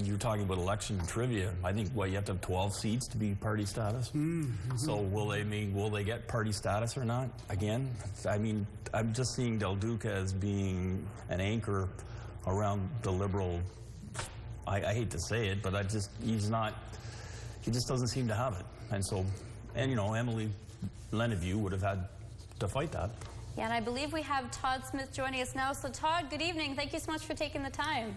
you're talking about election trivia. I think, you have to have 12 seats to be party status. So will they get party status or not? Again, I'm just seeing Del Duca as being an anchor around the Liberal. I hate to say it, but he just doesn't seem to have it. And Emily Lenevue would have had to fight that. Yeah, and I believe we have Todd Smith joining us now. So, Todd, good evening. Thank you so much for taking the time.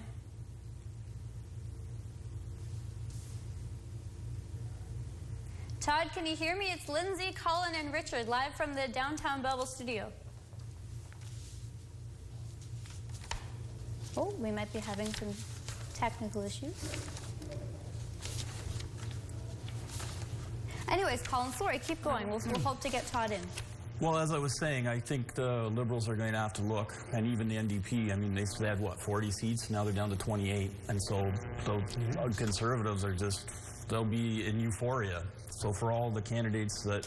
Todd, can you hear me? It's Lindsay, Colin, and Richard, live from the downtown Belleville studio. Oh, we might be having some technical issues. Anyways, Colin, sorry, keep going. We'll hope to get Todd in. Well, as I was saying, I think the Liberals are going to have to look, and even the NDP, they had, 40 seats? Now they're down to 28. And so the Conservatives are they'll be in euphoria. So for all the candidates that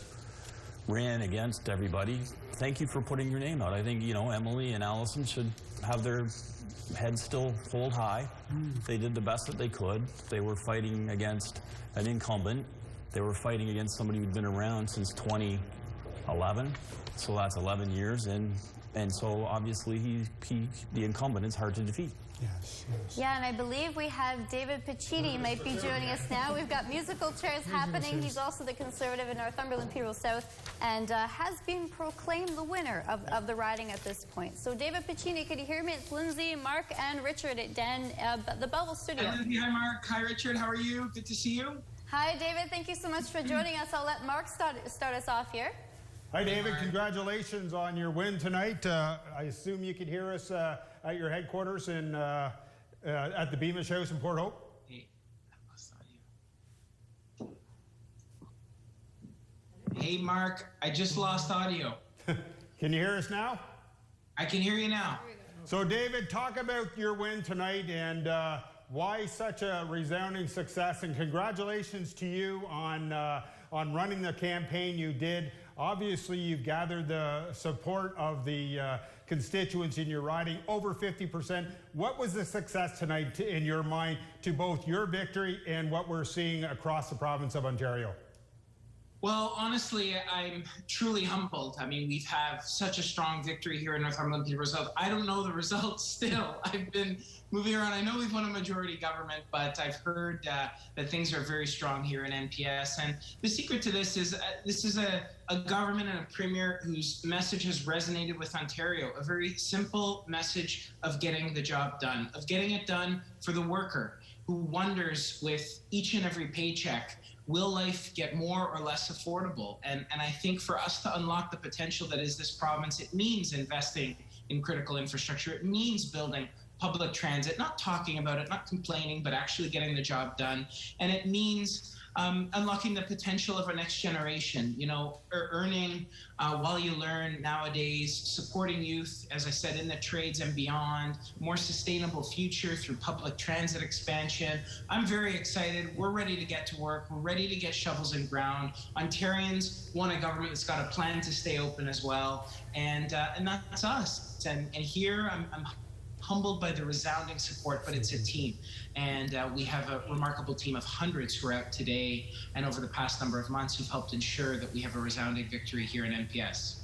ran against everybody, thank you for putting your name out. I think, Emily and Allison should have their heads still hold high. They did the best that they could. They were fighting against an incumbent. They were fighting against somebody who'd been around since 2011, so that's 11 years, and so obviously the incumbent is hard to defeat. Yes. Yeah, and I believe we have David Piccini might be joining us now. We've got musical chairs happening. He's also the Conservative in Northumberland, Peterborough South, and has been proclaimed the winner of the riding at this point. So, David Piccini, could you hear me? It's Lindsay, Mark, and Richard at the Belleville studio. Hi, Lindsay. Hi, Mark. Hi, Richard. How are you? Good to see you. Hi, David. Thank you so much for joining us. I'll let Mark start us off here. Hi, David. Congratulations on your win tonight. I assume you could hear us at your headquarters at the Beamish House in Port Hope. Hey, I lost audio. Hey, Mark. I just lost audio. Can you hear us now? I can hear you now. So, David, talk about your win tonight and why such a resounding success. And congratulations to you on running the campaign you did. Obviously, you've gathered the support of the constituents in your riding, over 50%. What was the success tonight in your mind to both your victory and what we're seeing across the province of Ontario? Well, honestly, I'm truly humbled. I mean, we've had such a strong victory here in Northumberland, Peterborough South. I don't know the results still. I've been moving around. I know we've won a majority government, but I've heard that things are very strong here in NPS. And the secret to this is a government and a premier whose message has resonated with Ontario, a very simple message of getting the job done, of getting it done for the worker who wonders with each and every paycheck, will life get more or less affordable? And I think for us to unlock the potential that is this province, it means investing in critical infrastructure. It means building public transit, not talking about it, not complaining, but actually getting the job done. And it means unlocking the potential of our next generation, you know, earning while you learn nowadays, supporting youth, as I said, in the trades and beyond, more sustainable future through public transit expansion. I'm very excited. We're ready to get to work. We're ready to get shovels in ground. Ontarians want a government that's got a plan to stay open as well. And that's us. And here I'm humbled by the resounding support, but it's a team. And we have a remarkable team of hundreds who are out today and over the past number of months who've helped ensure that we have a resounding victory here in NPS.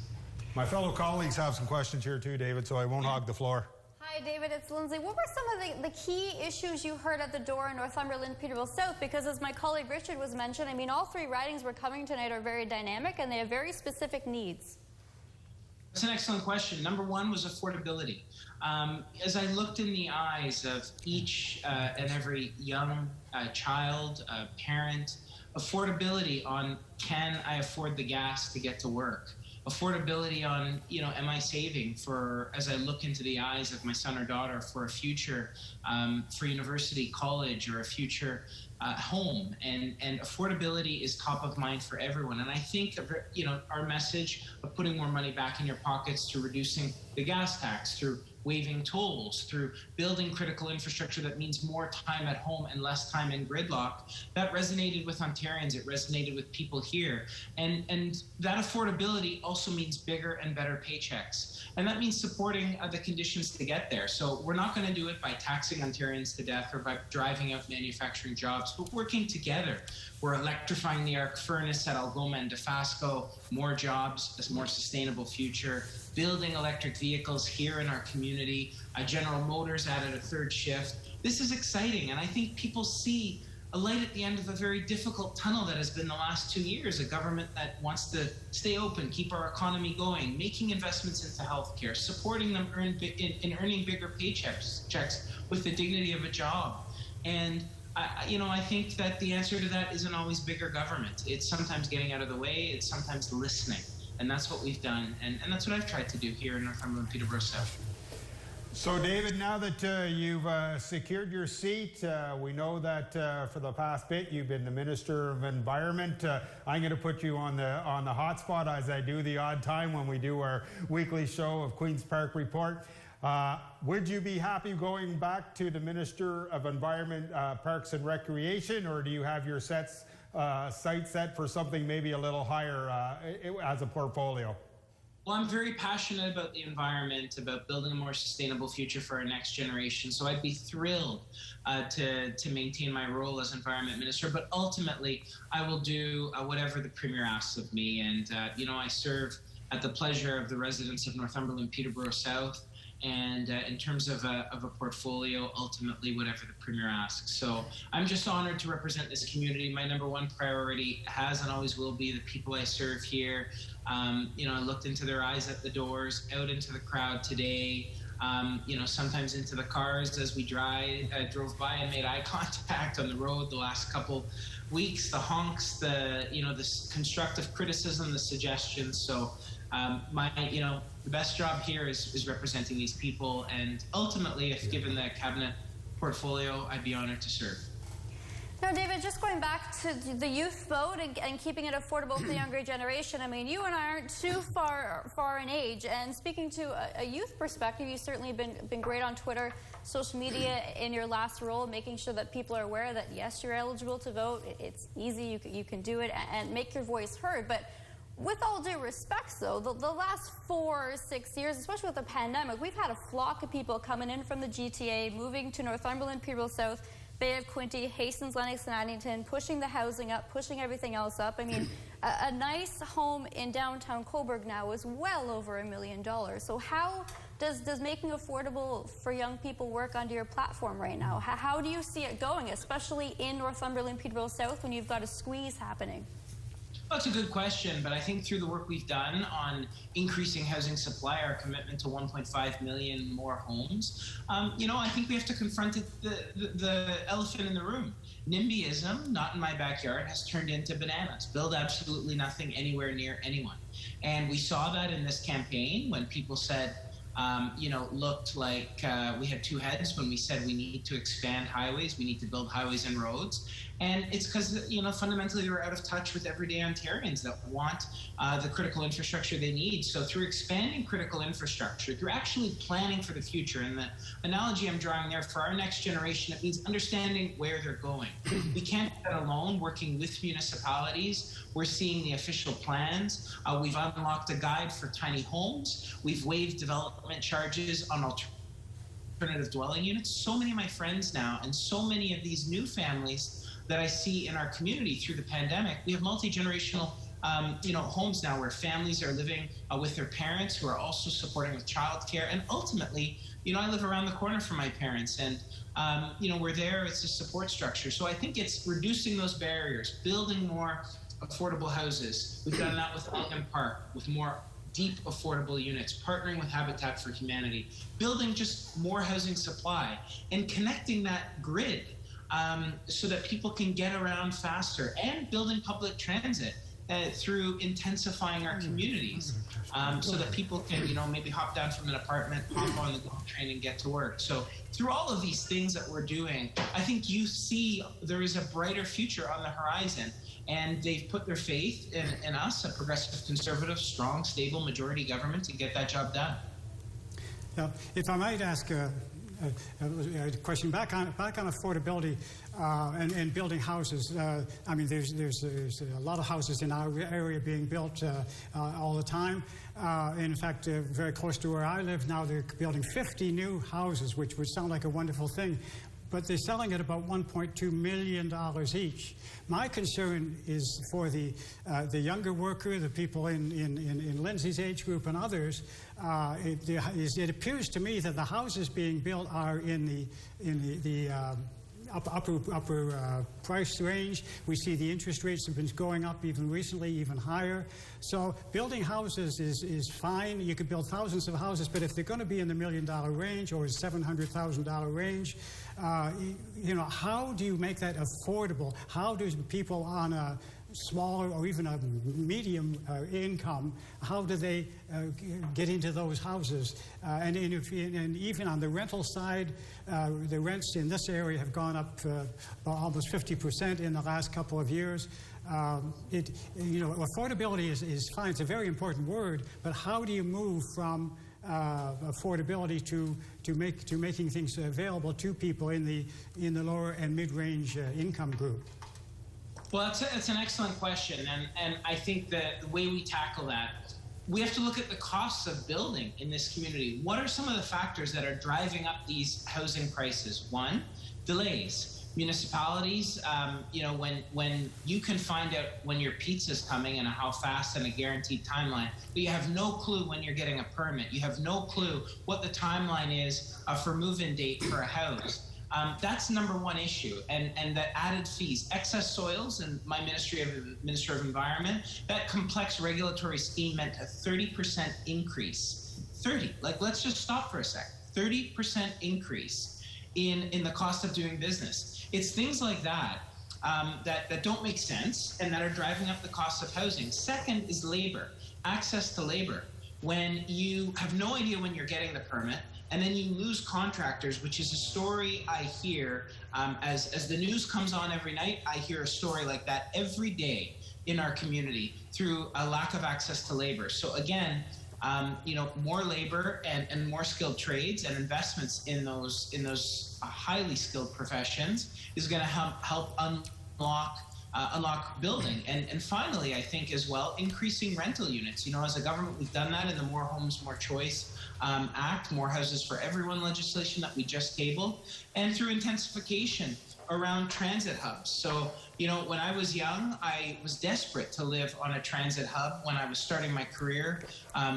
My fellow colleagues have some questions here too, David, so I won't hog the floor. Hi, David, it's Lindsay. What were some of the key issues you heard at the door in Northumberland, Peterborough South? Because as my colleague Richard was mentioning, I mean, all three ridings we're covering tonight are very dynamic and they have very specific needs. That's an excellent question. Number one was affordability. As I looked in the eyes of each and every young child, parent, affordability on can I afford the gas to get to work? Affordability on, you know, am I saving for, as I look into the eyes of my son or daughter, for a future, for university, college, or a future home, and affordability is top of mind for everyone. And I think, you know, our message of putting more money back in your pockets through reducing the gas tax, through waiving tolls, through building critical infrastructure that means more time at home and less time in gridlock, that resonated with Ontarians. It resonated with people here. And that affordability also means bigger and better paychecks. And that means supporting the conditions to get there. So we're not going to do it by taxing Ontarians to death or by driving out manufacturing jobs, but working together. We're electrifying the arc furnace at Algoma and Dofasco, more jobs, a more sustainable future, building electric vehicles here in our community. General Motors added a third shift. This is exciting, and I think people see a light at the end of a very difficult tunnel that has been the last 2 years, a government that wants to stay open, keep our economy going, making investments into healthcare, supporting them in earning bigger paychecks with the dignity of a job. And I think that the answer to that isn't always bigger government. It's sometimes getting out of the way. It's sometimes listening. And that's what we've done. And that's what I've tried to do here in Northumberland, Peterborough South. So, David, now that you've secured your seat, we know that for the past bit you've been the Minister of Environment. I'm going to put you on the hot spot as I do the odd time when we do our weekly show of Queen's Park Report. Would you be happy going back to the Minister of Environment, Parks and Recreation, or do you have your sight set for something maybe a little higher as a portfolio? Well, I'm very passionate about the environment, about building a more sustainable future for our next generation. So I'd be thrilled to maintain my role as Environment Minister. But ultimately, I will do whatever the Premier asks of me. And, I serve at the pleasure of the residents of Northumberland, Peterborough South. And in terms of a portfolio, ultimately, whatever the Premier asks. So I'm just honored to represent this community. My number one priority has and always will be the people I serve here. I looked into their eyes at the doors, out into the crowd today, sometimes into the cars as we drove by and made eye contact on the road the last couple weeks, the honks, the constructive criticism, the suggestions. So the best job here is representing these people, and ultimately, if given the cabinet portfolio, I'd be honored to serve. Now, David, just going back to the youth vote and keeping it affordable for the younger generation, I mean, you and I aren't too far in age, and speaking to a youth perspective, you've certainly been great on Twitter, social media in your last role, making sure that people are aware that, yes, you're eligible to vote, it's easy, you can do it, and make your voice heard. But with all due respect, though, the last 4 or 6 years, especially with the pandemic, we've had a flock of people coming in from the GTA, moving to Northumberland, Peterborough South, Bay of Quinte, Hastings, Lennox, and Addington, pushing the housing up, pushing everything else up. I mean, A nice home in downtown Cobourg now is well over $1 million. So how does making affordable for young people work under your platform right now? How do you see it going, especially in Northumberland, Peterborough South, when you've got a squeeze happening? Well, that's a good question, but I think through the work we've done on increasing housing supply, our commitment to 1.5 million more homes, I think we have to confront the elephant in the room. NIMBYism, not in my backyard, has turned into bananas. Build absolutely nothing anywhere near anyone. And we saw that in this campaign when people said, looked like we had two heads when we said we need to expand highways, we need to build highways and roads. And it's because, fundamentally we're out of touch with everyday Ontarians that want the critical infrastructure they need. So through expanding critical infrastructure, through actually planning for the future, and the analogy I'm drawing there for our next generation, it means understanding where they're going. We can't do that alone. Working with municipalities, we're seeing the official plans. We've unlocked a guide for tiny homes. We've waived development charges on alternative dwelling units. So many of my friends now, and so many of these new families that I see in our community through the pandemic, we have multi-generational homes now where families are living with their parents who are also supporting with childcare. And ultimately, I live around the corner from my parents, and we're there. It's a support structure. So I think it's reducing those barriers, building more affordable houses. We've done that with Elgin Park, with more deep affordable units, partnering with Habitat for Humanity, building just more housing supply, and connecting that grid so that people can get around faster, and building public transit through intensifying our communities so that people can, maybe hop down from an apartment, hop on the GO train and get to work. So through all of these things that we're doing, I think you see there is a brighter future on the horizon. And they've put their faith in us, a progressive, conservative, strong, stable majority government, to get that job done. Now, if I might ask a question back on affordability and building houses. There's a lot of houses in our area being built all the time. In fact, very close to where I live now, they're building 50 new houses, which would sound like a wonderful thing. But they're selling at about $1.2 million each. My concern is for the younger worker, the people in Lindsay's age group and others. It appears to me that the houses being built are in the upper price range. We see the interest rates have been going up even recently, even higher. So building houses is fine. You could build thousands of houses, but if they're going to be in the $1 million range or $700,000 range, how do you make that affordable? How do people on a smaller or even a medium income, how do they get into those houses? And even on the rental side, the rents in this area have gone up almost 50% in the last couple of years. Affordability is fine. It's a very important word, but how do you move from affordability to making things available to people in the lower and mid-range income group? Well, that's an excellent question, and I think that the way we tackle that, we have to look at the costs of building in this community. What are some of the factors that are driving up these housing prices? One, delays. Municipalities, when you can find out when your pizza's coming and how fast and a guaranteed timeline, but you have no clue when you're getting a permit. You have no clue what the timeline is for move-in date for a house. That's number one issue, and the added fees, excess soils, and my Minister of Environment, that complex regulatory scheme meant a 30% increase. 30, let's just stop for a sec. 30% increase in the cost of doing business. It's things like that that don't make sense and that are driving up the cost of housing. Second is labor, access to labor. When you have no idea when you're getting the permit, and then you lose contractors, which is a story I hear as the news comes on every night. I hear a story like that every day in our community through a lack of access to labor. So again, more labor and more skilled trades and investments in those highly skilled professions is going to help unlock building. And finally, I think as well, increasing rental units. As a government, we've done that in the More Homes, More Choice Act, More Houses for Everyone legislation that we just tabled, and through intensification around transit hubs. So, you know, when I was young, I was desperate to live on a transit hub when I was starting my career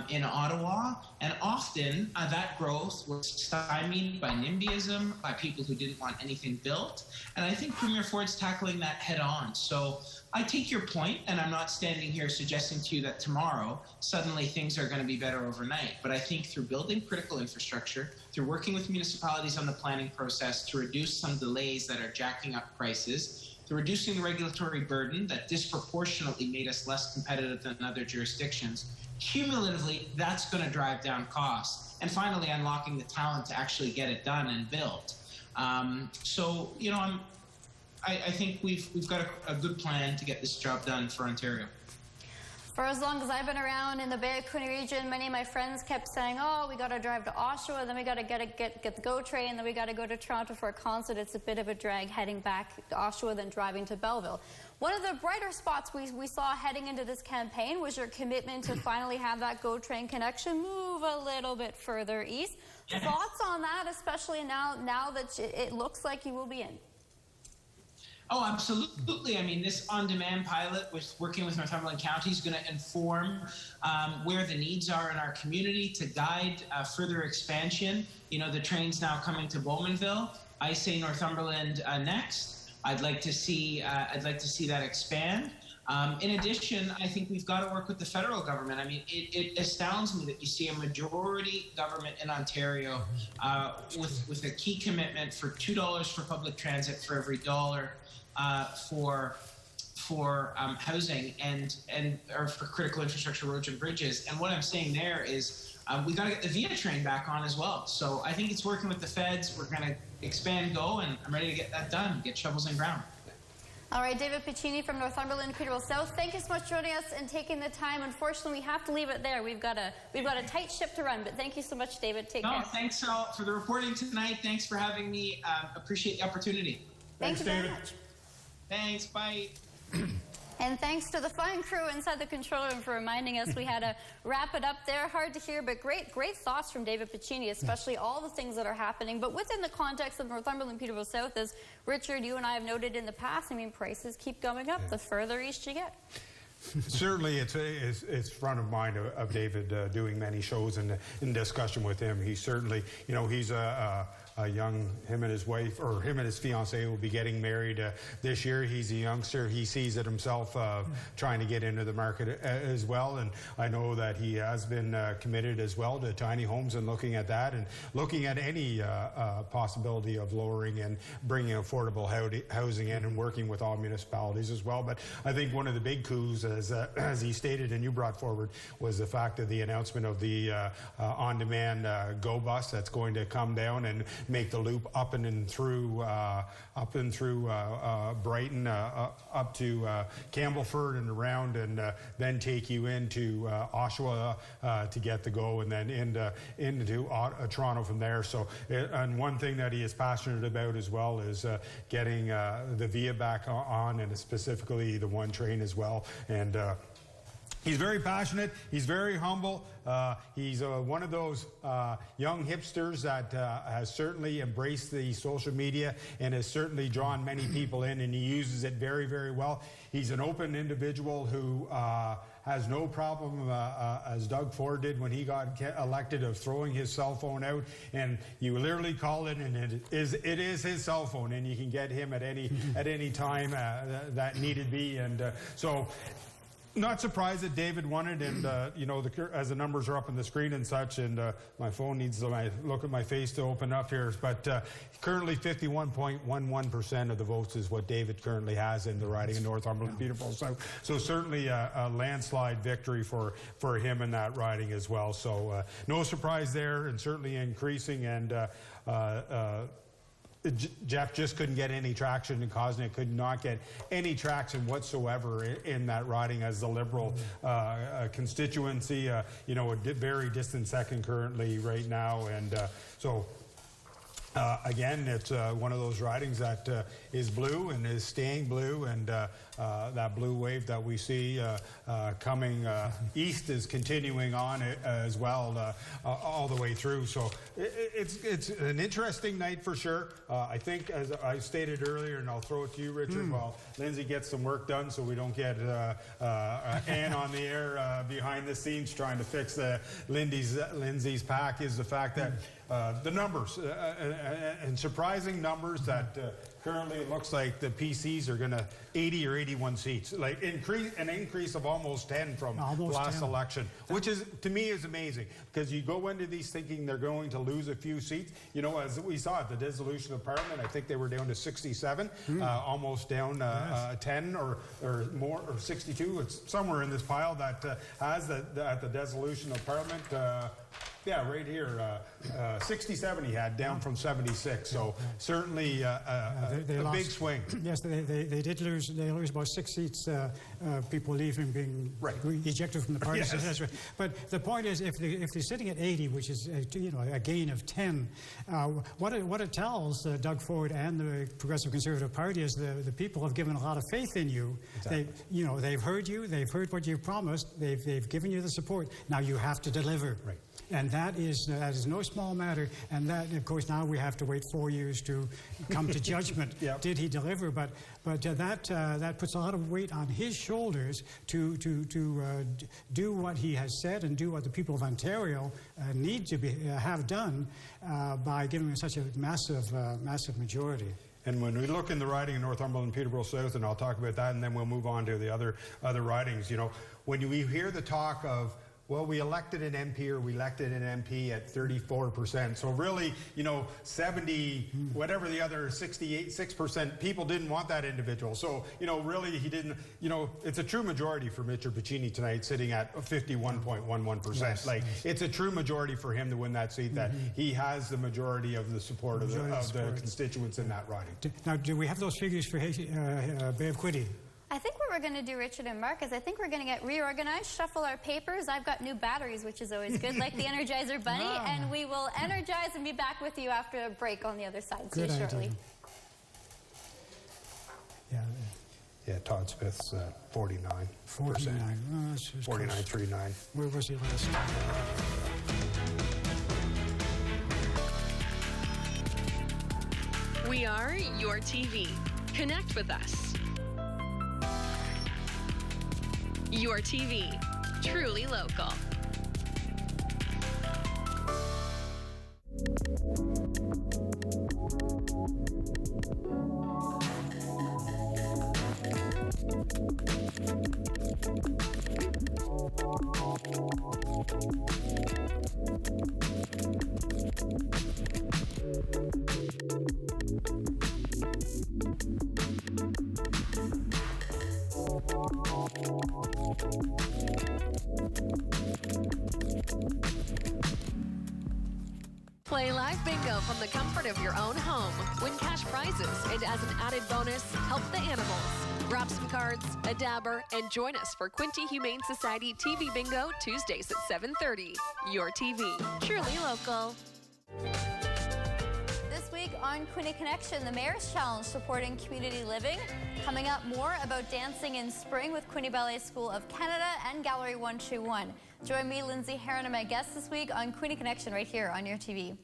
in Ottawa. And often that growth was stymied by NIMBYism, by people who didn't want anything built. And I think Premier Ford's tackling that head on. So I take your point, and I'm not standing here suggesting to you that tomorrow suddenly things are going to be better overnight. But I think through building critical infrastructure, through working with municipalities on the planning process to reduce some delays that are jacking up prices, through reducing the regulatory burden that disproportionately made us less competitive than other jurisdictions, cumulatively, that's going to drive down costs. And finally, unlocking the talent to actually get it done and built. So, you know, I think we've got a good plan to get this job done for Ontario. For as long as I've been around in the Bay Quinte region, many of my friends kept saying, oh, we got to drive to Oshawa, then we got to get the GO train, then we got to go to Toronto for a concert. It's a bit of a drag heading back to Oshawa than driving to Belleville. One of the brighter spots we saw heading into this campaign was your commitment to finally have that GO train connection move a little bit further east. Yes. Thoughts on that, especially now that it looks like you will be in? Oh, absolutely. I mean, this on-demand pilot with working with Northumberland County is going to inform where the needs are in our community to guide further expansion. You know, the train's now coming to Bowmanville. I say Northumberland next. I'd like to see that expand. In addition, I think we've got to work with the federal government. I mean, it astounds me that you see a majority government in Ontario with a key commitment for $2 for public transit for every $1 for housing and or for critical infrastructure, roads and bridges. And what I'm saying there is we got to get the VIA train back on as well. So I think it's working with the feds. We're going to expand GO, and I'm ready to get that done, get shovels in ground. All right, David Piccini from Northumberland, Peterborough South. Thank you so much for joining us and taking the time. Unfortunately, we have to leave it there. We've got a tight ship to run, but thank you so much, David. Take care. Thanks all for the reporting tonight. Thanks for having me. Appreciate the opportunity. Thank you very much. Thanks. Bye. And thanks to the fine crew inside the control room for reminding us we had to wrap it up there. Hard to hear, but great thoughts from David Piccini, especially all the things that are happening. But within the context of Northumberland, Peterborough South, as Richard, you and I have noted in the past, I mean, prices keep going up the further east you get. Certainly, it's front of mind of David doing many shows and in discussion with him. He's certainly, you know, he's a young, him and his wife, or him and his fiancée will be getting married this year. He's a youngster. He sees it himself trying to get into the market as well. And I know that he has been committed as well to tiny homes and looking at that and looking at any possibility of lowering and bringing affordable housing in and working with all municipalities as well. But I think one of the big coups, as he stated and you brought forward, was the fact of the announcement of the on-demand GO bus that's going to come down and make the loop up and through Brighton, up to Campbellford and around, and then take you into Oshawa to get the GO, and then into Toronto from there. So, and one thing that he is passionate about as well is getting the VIA back on, and specifically the one train as well. And he's very passionate. He's very humble. He's one of those young hipsters that has certainly embraced the social media and has certainly drawn many people in, and he uses it very, very well. He's an open individual who has no problem, as Doug Ford did when he got elected, of throwing his cell phone out, and you literally call it, and it is his cell phone, and you can get him at any time that needed be, and so. Not surprised that David won it, and you know, as the numbers are up on the screen and such, and my phone needs to look at my face to open up here, but currently 51.11% of the votes is what David currently has in the riding in Northumberland, Peterborough. So certainly a landslide victory for him in that riding as well. So no surprise there, and certainly increasing, and Jeff just couldn't get any traction, and Cosnett could not get any traction whatsoever in that riding as the Liberal constituency. You know, a very distant second currently right now, and so Again, it's one of those ridings that is blue and is staying blue, and that blue wave that we see coming east is continuing on as well all the way through. So it's an interesting night for sure. I think, as I stated earlier, and I'll throw it to you, Richard, while Lindsay gets some work done so we don't get Ann on the air behind the scenes trying to fix Lindsay's pack, is the fact that the numbers, and surprising numbers, that currently it looks like the PCs are going to 80 or 81 seats, like an increase of almost 10 from last election, which is, to me, is amazing, because you go into these thinking they're going to lose a few seats. You know, as we saw at the dissolution of Parliament, I think they were down to 67, almost down 10 or more, or 62. It's somewhere in this pile that has at the dissolution of Parliament. Yeah, right here, 67 he had, down from 76. So certainly a big swing. Yes, they did lose. They lose about 6 seats. People leaving, being ejected from the party. Yes. But the point is, if they're sitting at 80, which is a gain of 10, what it tells Doug Ford and the Progressive Conservative Party is the people have given a lot of faith in you. Exactly. They've heard you. They've heard what you've promised. They've given you the support. Now you have to deliver. Right. And that is no small matter. And that, of course, now we have to wait 4 years to come to judgment. Did he deliver? But that puts a lot of weight on his shoulders to do what he has said and do what the people of Ontario need to have done by giving him such a massive majority. And when we look in the riding in Northumberland, Peterborough South, and I'll talk about that, and then we'll move on to the other ridings. When we hear the talk of, well, we elected an MP, or we elected an MP at 34%. So really, 70, whatever the other 6%, people didn't want that individual. So, really he didn't, it's a true majority for Mr. Piccini tonight, sitting at 51.11%. It's a true majority for him to win that seat, that he has the majority of the support of the constituents in that riding. Now, do we have those figures for Bay of Quinte? I think what we're going to do, Richard and Mark, is I think we're going to get reorganized, shuffle our papers. I've got new batteries, which is always good, like the Energizer Bunny, and we will energize and be back with you after a break on the other side. See you shortly. Yeah, Todd Smith's 49%. 49. 49.39. Where was he last time? We are YourTV. Connect with us. YourTV, truly local. Play live bingo from the comfort of your own home. Win cash prizes, and as an added bonus, help the animals. Grab some cards, a dabber, and join us for Quinte Humane Society TV Bingo Tuesdays at 7:30. YourTV, truly local. This week on Quinte Connection, the Mayor's Challenge supporting community living. Coming up, more about dancing in spring with Quinte Ballet School of Canada and Gallery 121. Join me, Lindsay Heron, and my guests this week on Quinte Connection right here on YourTV.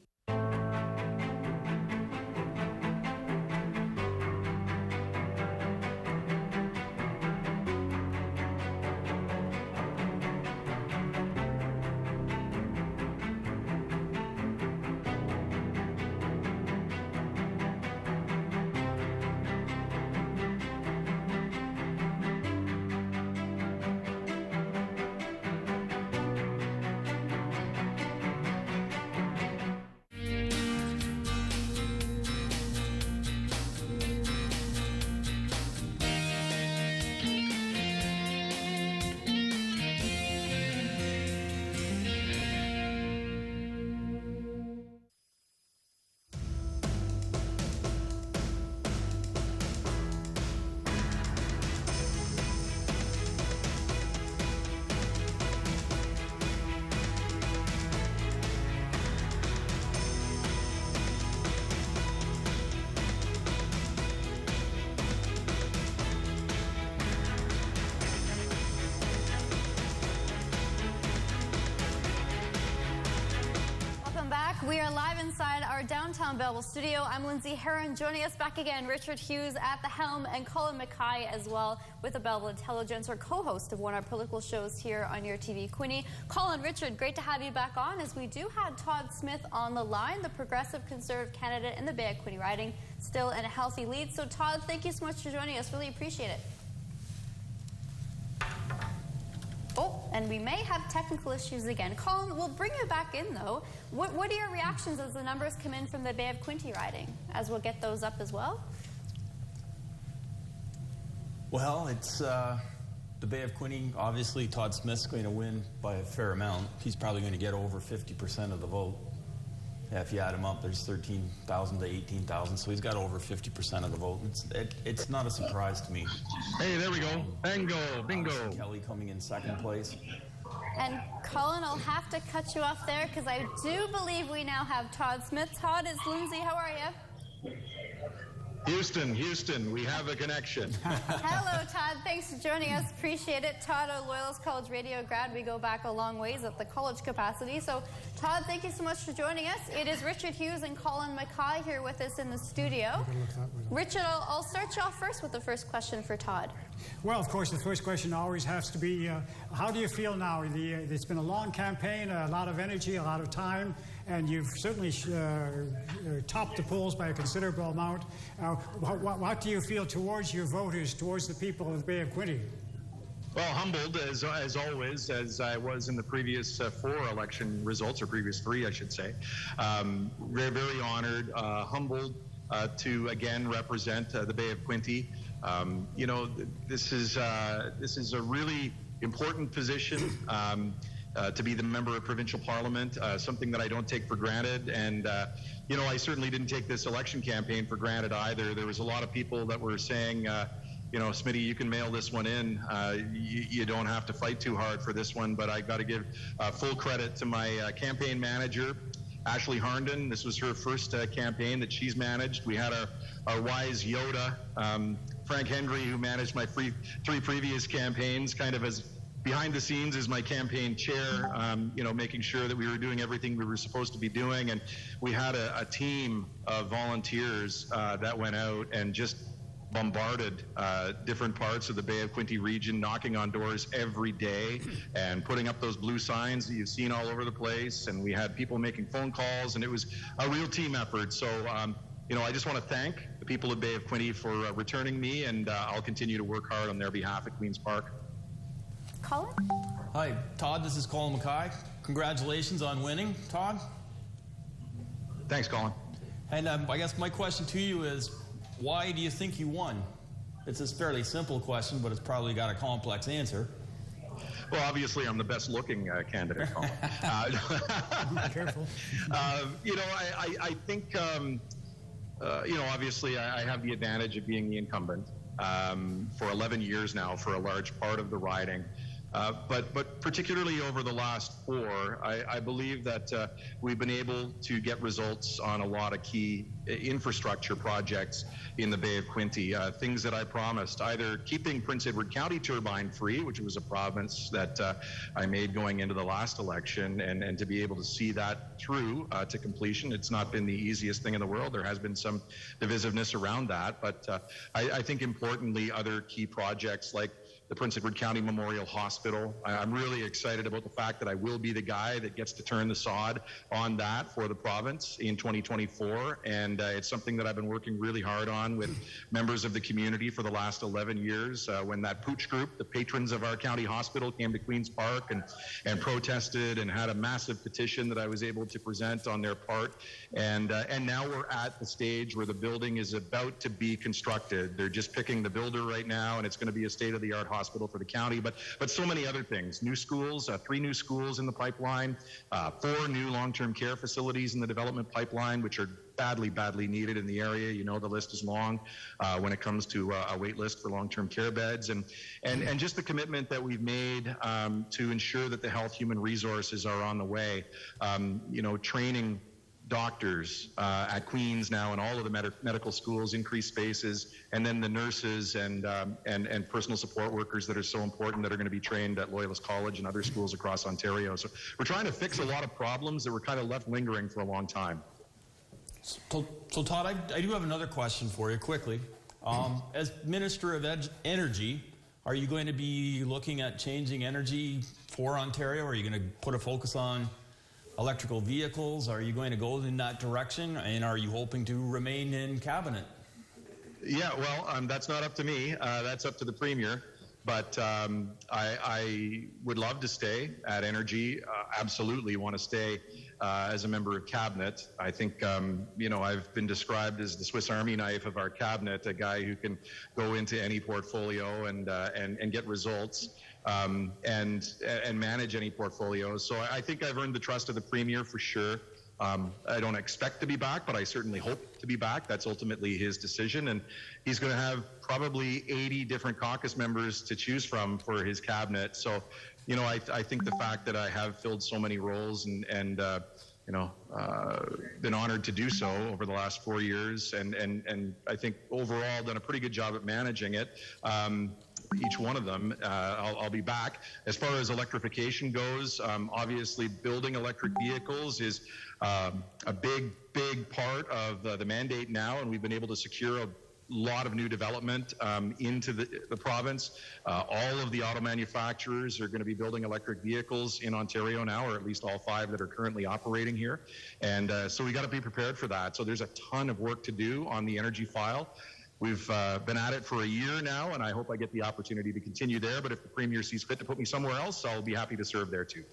inside our downtown Belleville studio. I'm Lindsay Heron. Joining us back again, Richard Hughes at the helm, and Colin Mackay as well with the Belleville Intelligence, or co-host of one of our political shows here on YourTV Quinte. Colin, Richard, great to have you back on, as we do have Todd Smith on the line, the progressive conservative candidate in the Bay of Quinte riding, still in a healthy lead. So Todd, thank you so much for joining us. Really appreciate it. Oh, and we may have technical issues again. Colin, we'll bring you back in, though. What are your reactions as the numbers come in from the Bay of Quinte riding, as we'll get those up as well? Well, it's the Bay of Quinte. Obviously, Todd Smith's going to win by a fair amount. He's probably going to get over 50% of the vote. Yeah, if you add them up, there's 13,000 to 18,000, so he's got over 50% of the vote. It's not a surprise to me. Hey, there we go. Bingo, bingo. Kelly coming in second place. And Colin, I'll have to cut you off there because I do believe we now have Todd Smith. Todd, it's Lindsay. How are you? Houston, we have a connection. Hello, Todd. Thanks for joining us. Appreciate it. Todd, a Loyalist College radio grad. We go back a long ways at the college capacity. So, Todd, thank you so much for joining us. It is Richard Hughes and Colin Mackay here with us in the studio. Richard, I'll start you off first with the first question for Todd. Well, of course, the first question always has to be, how do you feel now? It's been a long campaign, a lot of energy, a lot of time, and you've certainly topped the polls by a considerable amount. What do you feel towards your voters, towards the people of the Bay of Quinte? Well, humbled, as always, as I was in the previous 4 election results, or previous 3, I should say. Very, very honored, humbled to again represent the Bay of Quinte. You know, this is a really important position. To be the member of provincial parliament, something that I don't take for granted. And, you know, I certainly didn't take this election campaign for granted either. There was a lot of people that were saying, you know, Smitty, you can mail this one in. You don't have to fight too hard for this one. But I got to give full credit to my campaign manager, Ashley Harnden. This was her first campaign that she's managed. We had our wise Yoda, Frank Henry, who managed my 3 previous campaigns, kind of as behind the scenes as my campaign chair, you know, making sure that we were doing everything we were supposed to be doing. And we had a team of volunteers that went out and just bombarded different parts of the Bay of Quinte region, knocking on doors every day and putting up those blue signs that you've seen all over the place. And we had people making phone calls, and it was a real team effort. So, you know, I just want to thank the people of Bay of Quinte for returning me, and I'll continue to work hard on their behalf at Queen's Park. Colin? Hi, Todd, this is Colin Mackay. Congratulations on winning, Todd. Thanks, Colin. And I guess my question to you is, why do you think you won? It's a fairly simple question, but it's probably got a complex answer. Well, obviously, I'm the best-looking candidate, Colin. Careful. You know, I think, you know, obviously, I have the advantage of being the incumbent for 11 years now for a large part of the riding. But particularly over the last 4, I believe that we've been able to get results on a lot of key infrastructure projects in the Bay of Quinte, things that I promised, either keeping Prince Edward County turbine free, which was a province that I made going into the last election, and to be able to see that through to completion. It's not been the easiest thing in the world. There has been some divisiveness around that, but I think importantly, other key projects like the Prince Edward County Memorial Hospital. I'm really excited about the fact that I will be the guy that gets to turn the sod on that for the province in 2024. And it's something that I've been working really hard on with members of the community for the last 11 years. When that pooch group, the patrons of our county hospital, came to Queen's Park and protested and had a massive petition that I was able to present on their part. And now we're at the stage where the building is about to be constructed. They're just picking the builder right now, and it's going to be a state-of-the-art hospital for the county, but so many other things. New schools, 3 new schools in the pipeline, 4 new long-term care facilities in the development pipeline, which are badly needed in the area. You know, the list is long when it comes to a wait list for long-term care beds, and just the commitment that we've made to ensure that the health human resources are on the way. You know, training doctors at Queen's now and all of the medical schools, increased spaces, and then the nurses and personal support workers that are so important that are going to be trained at Loyalist College and other schools across Ontario. So we're trying to fix a lot of problems that were kind of left lingering for a long time. So Todd, I do have another question for you quickly. As Minister of Energy, are you going to be looking at changing energy for Ontario? Are you going to put a focus on electrical vehicles? Are you going to go in that direction? And are you hoping to remain in cabinet? Yeah, well, that's not up to me. That's up to the Premier. But I would love to stay at Energy. Absolutely want to stay as a member of cabinet. I think, I've been described as the Swiss Army knife of our cabinet, a guy who can go into any portfolio and get results and manage any portfolio. So I think I've earned the trust of the Premier for sure. I don't expect to be back, but I certainly hope to be back. That's ultimately his decision. And he's going to have probably 80 different caucus members to choose from for his cabinet. So, I think the fact that I have filled so many roles and been honored to do so over the last 4 years and I think overall done a pretty good job at managing it. Each one of them, I'll be back. As far as electrification goes, obviously building electric vehicles is a big part of the mandate now, and we've been able to secure a lot of new development into the province. All of the auto manufacturers are going to be building electric vehicles in Ontario now, or at least all 5 that are currently operating here. And so we got to be prepared for that. So there's a ton of work to do on the energy file. We've been at it for a year now, and I hope I get the opportunity to continue there. But if the Premier sees fit to put me somewhere else, I'll be happy to serve there too.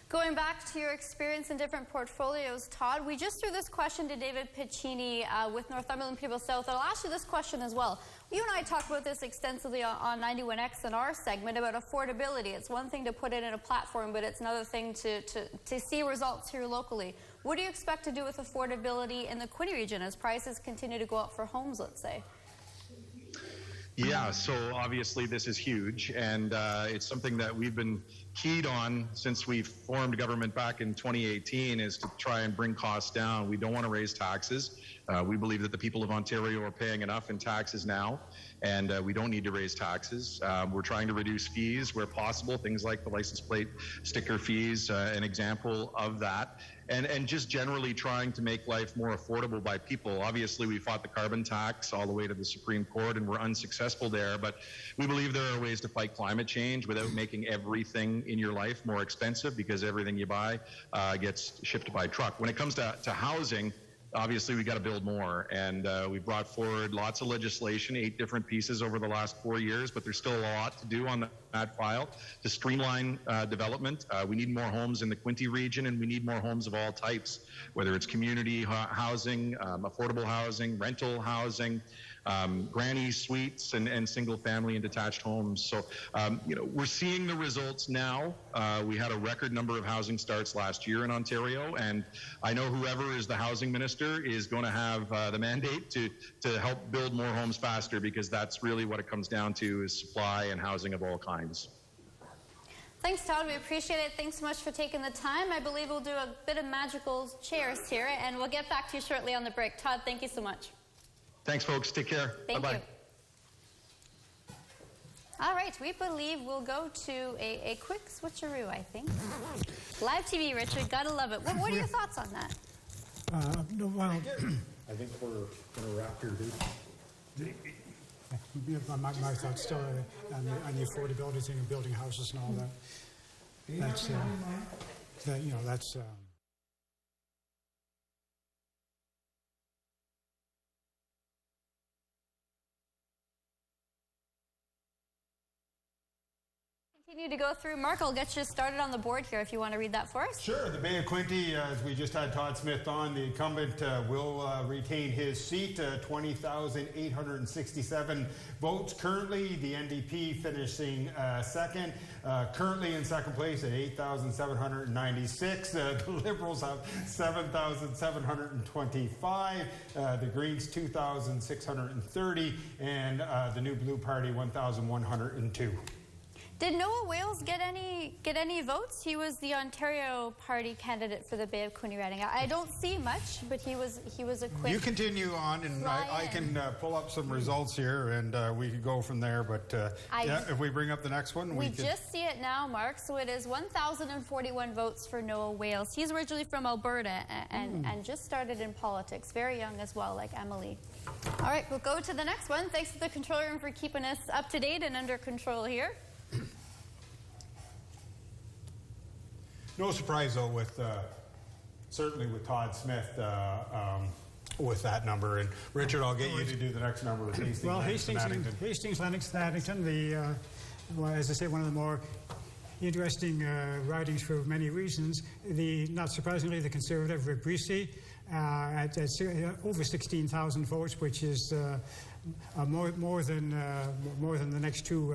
Going back to your experience in different portfolios, Todd, we just threw this question to David Piccini with Northumberland People South. I'll ask you this question as well. You and I talked about this extensively on 91X in our segment about affordability. It's one thing to put it in a platform, but it's another thing to see results here locally. What do you expect to do with affordability in the Quinte region as prices continue to go up for homes, let's say? Yeah, so obviously this is huge, and it's something that we've been keyed on since we formed government back in 2018 is to try and bring costs down. We don't want to raise taxes. We believe that the people of Ontario are paying enough in taxes now, and we don't need to raise taxes. We're trying to reduce fees where possible, things like the license plate sticker fees, an example of that. And just generally trying to make life more affordable by people. Obviously, we fought the carbon tax all the way to the Supreme Court and were unsuccessful there, but we believe there are ways to fight climate change without making everything in your life more expensive because everything you buy gets shipped by truck. When it comes to housing, obviously we got to build more, and we brought forward lots of legislation, 8 different pieces over the last 4 years, but there's still a lot to do on that file to streamline development. We need more homes in the Quinte region, and we need more homes of all types, whether it's community housing, affordable housing, rental housing, granny suites, and single family and detached homes. So, we're seeing the results now. We had a record number of housing starts last year in Ontario, and I know whoever is the housing minister is going to have the mandate to help build more homes faster, because that's really what it comes down to, is supply and housing of all kinds. Thanks, Todd. We appreciate it. Thanks so much for taking the time. I believe we'll do a bit of magical chairs here, and we'll get back to you shortly on the break. Todd, thank you so much. Thanks, folks. Take care. Thank Bye-bye. you. All right, we believe we'll go to a quick switcheroo, I think. Live TV, Richard. Gotta love it. What are your thoughts on that? Well, I think we're going to wrap here, dude. My thoughts still on the affordability thing and building houses and all that. That's Continue to go through. Mark, I'll get you started on the board here if you want to read that for us. Sure. The Bay of Quinte, as we just had Todd Smith on, the incumbent will retain his seat, 20,867 votes. Currently, the NDP finishing second. Currently in second place at 8,796. The Liberals have 7,725. The Greens, 2,630. And the New Blue Party, 1,102. Did Noah Wales get any votes? He was the Ontario Party candidate for the Bay of Quinte riding. I don't see much, but he was a quick. You continue on, and I can pull up some results here, and we could go from there. But yeah, if we bring up the next one, we just see it now, Mark. So it is 1,041 votes for Noah Wales. He's originally from Alberta and just started in politics, very young as well, like Emily. All right, we'll go to the next one. Thanks to the control room for keeping us up to date and under control here. No surprise, though, with certainly with Todd Smith with that number. And Richard, I'll get you to do the next number with Hastings. Well, Hastings, Lennox, and Addington, well, as I say, one of the more interesting ridings for many reasons. Not surprisingly, the Conservative Rick Breesy at over 16,000 votes, which is more than the next two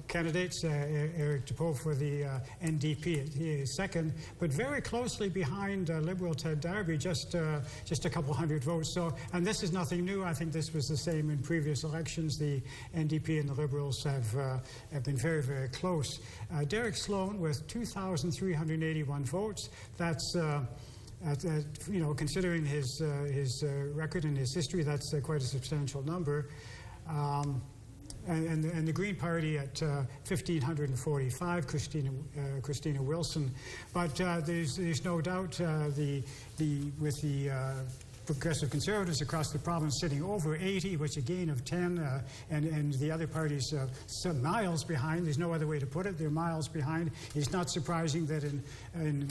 candidates. Eric DePoe for the NDP he is second, but very closely behind Liberal Ted Darby, just a couple hundred votes. So, and this is nothing new. I think this was the same in previous elections. The NDP and the Liberals have been very, very close. Derek Sloan with 2,381 votes. That's you know, considering his record and his history, that's quite a substantial number. And the Green Party at 1,545, Christina Wilson. But there's no doubt with the Progressive Conservatives across the province sitting over 80, which a gain of 10, and the other parties some miles behind. There's no other way to put it. They're miles behind. It's not surprising that in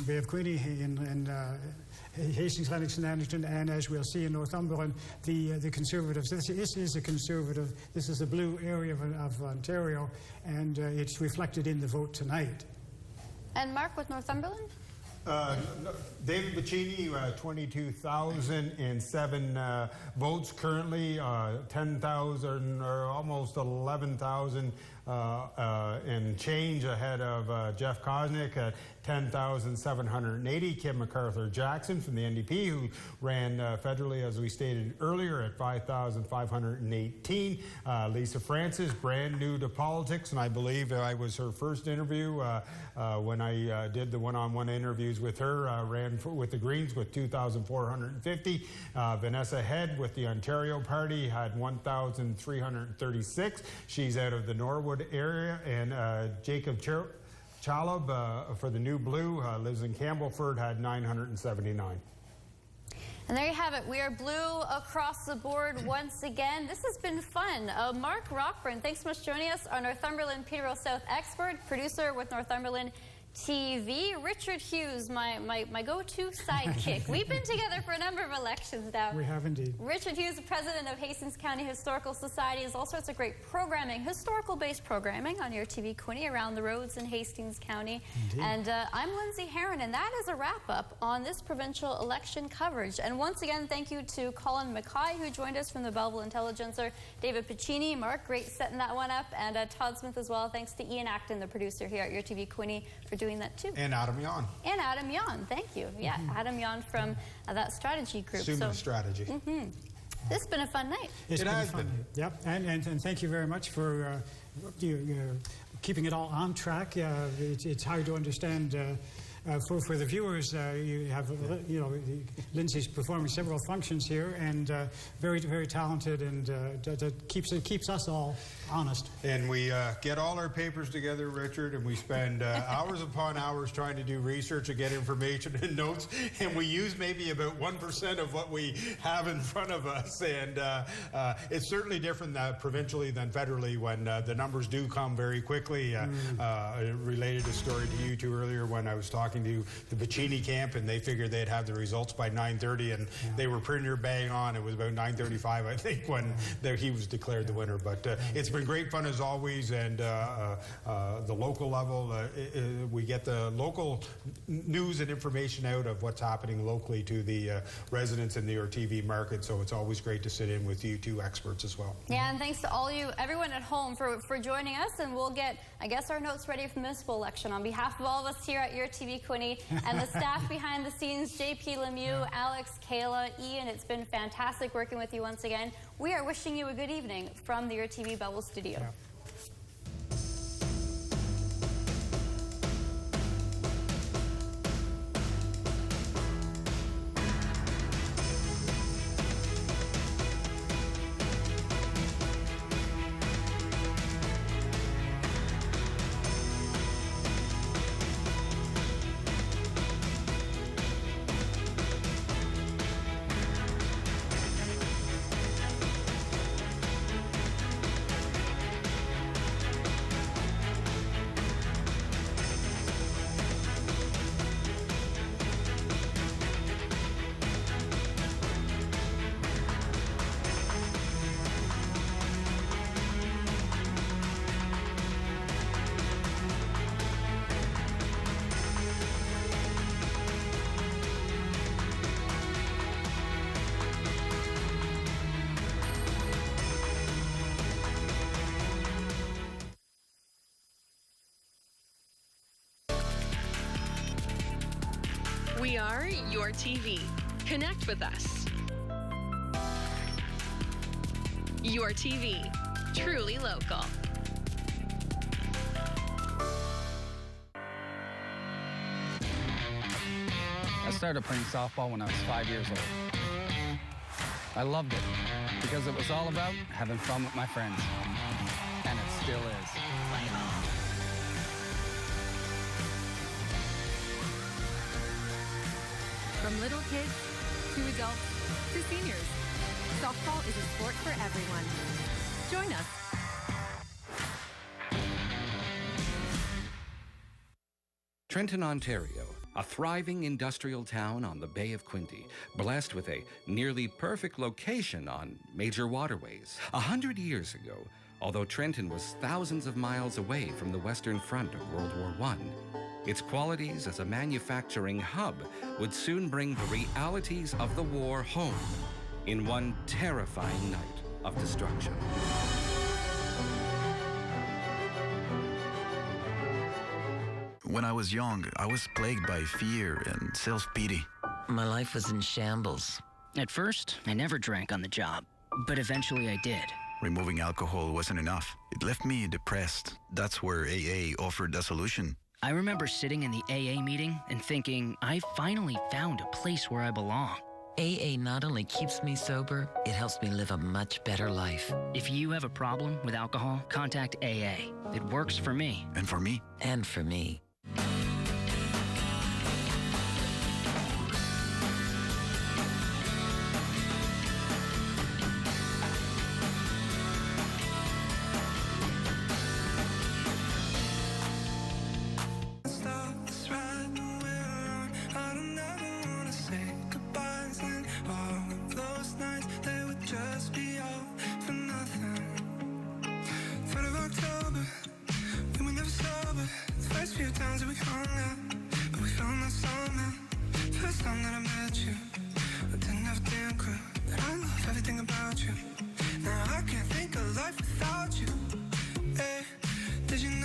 Bay of Quinte, in Hastings, Lennox and Addington, and as we'll see in Northumberland, the Conservatives. This is a Conservative. This is the blue area of Ontario, and it's reflected in the vote tonight. And Mark with Northumberland? David Bacchini, 22,007 votes currently, 10,000 or almost 11,000 and change ahead of Jeff Kosnick at 10,780. Kim MacArthur-Jackson from the NDP, who ran federally, as we stated earlier, at 5,518. Lisa Francis, brand new to politics, and I believe I was her first interview when I did the one-on-one interviews with her. Ran with the Greens with 2,450. Vanessa Head with the Ontario Party had 1,336. She's out of the Norwood area, and Jacob Chalub for the New Blue, lives in Campbellford, had 979. And there you have it. We are blue across the board once again. This has been fun. Mark Rockburn, thanks so much for joining us, our Northumberland Peterborough South expert, producer with Northumberland TV. Richard Hughes, my go-to sidekick. We've been together for a number of elections now. We have indeed. Richard Hughes, the president of Hastings County Historical Society, has all sorts of great programming, historical-based programming on YourTV Quinte around the roads in Hastings County. Indeed. And I'm Lindsay Herron, and that is a wrap-up on this provincial election coverage. And once again, thank you to Colin Mackay, who joined us from the Belleville Intelligencer, David Pacini, Mark, great setting that one up, and Todd Smith as well. Thanks to Ian Acton, the producer here at YourTV Quinte, for doing that too. And Adam Yon. And Adam Yon, thank you. Yeah, Adam Yon from that strategy group. Sumo Strategy. This has been a fun night. It has been. Yep, and thank you very much for keeping it all on track. It's hard to understand. For the viewers, you have, Lindsay's performing several functions here, and very, very talented, and that keeps us all honest. And we get all our papers together, Richard, and we spend hours upon hours trying to do research and get information and notes, and we use maybe about 1% of what we have in front of us. And it's certainly different provincially than federally when the numbers do come very quickly. Related a story to you two earlier when I was talking to the Bacchini camp, and they figured they'd have the results by 9:30, and they were pretty near bang on. It was about 9:35, I think, when he was declared the winner. But it's been great fun as always, and the local level, we get the local news and information out of what's happening locally to the residents in the YourTV market, so it's always great to sit in with you two experts as well. Yeah, and thanks to everyone at home for joining us, and we'll get, I guess, our notes ready for the municipal election. On behalf of all of us here at YourTV Quinte and the staff behind the scenes, JP Lemieux, Alex, Kayla, Ian, it's been fantastic working with you once again. We are wishing you a good evening from the YourTV Belleville studio. Yeah. YourTV. Connect with us. YourTV. Truly local. I started playing softball when I was 5 years old. I loved it because it was all about having fun with my friends. And it still is. From little kids to adults to seniors, softball is a sport for everyone. Join us. Trenton, Ontario, a thriving industrial town on the Bay of Quinte, blessed with a nearly perfect location on major waterways. 100 years ago, although Trenton was thousands of miles away from the Western Front of World War I, its qualities as a manufacturing hub would soon bring the realities of the war home in one terrifying night of destruction. When I was young, I was plagued by fear and self-pity. My life was in shambles. At first, I never drank on the job, but eventually I did. Removing alcohol wasn't enough. It left me depressed. That's where AA offered a solution. I remember sitting in the AA meeting and thinking, I finally found a place where I belong. AA not only keeps me sober, it helps me live a much better life. If you have a problem with alcohol, contact AA. It works for me. And for me. And for me. Did you know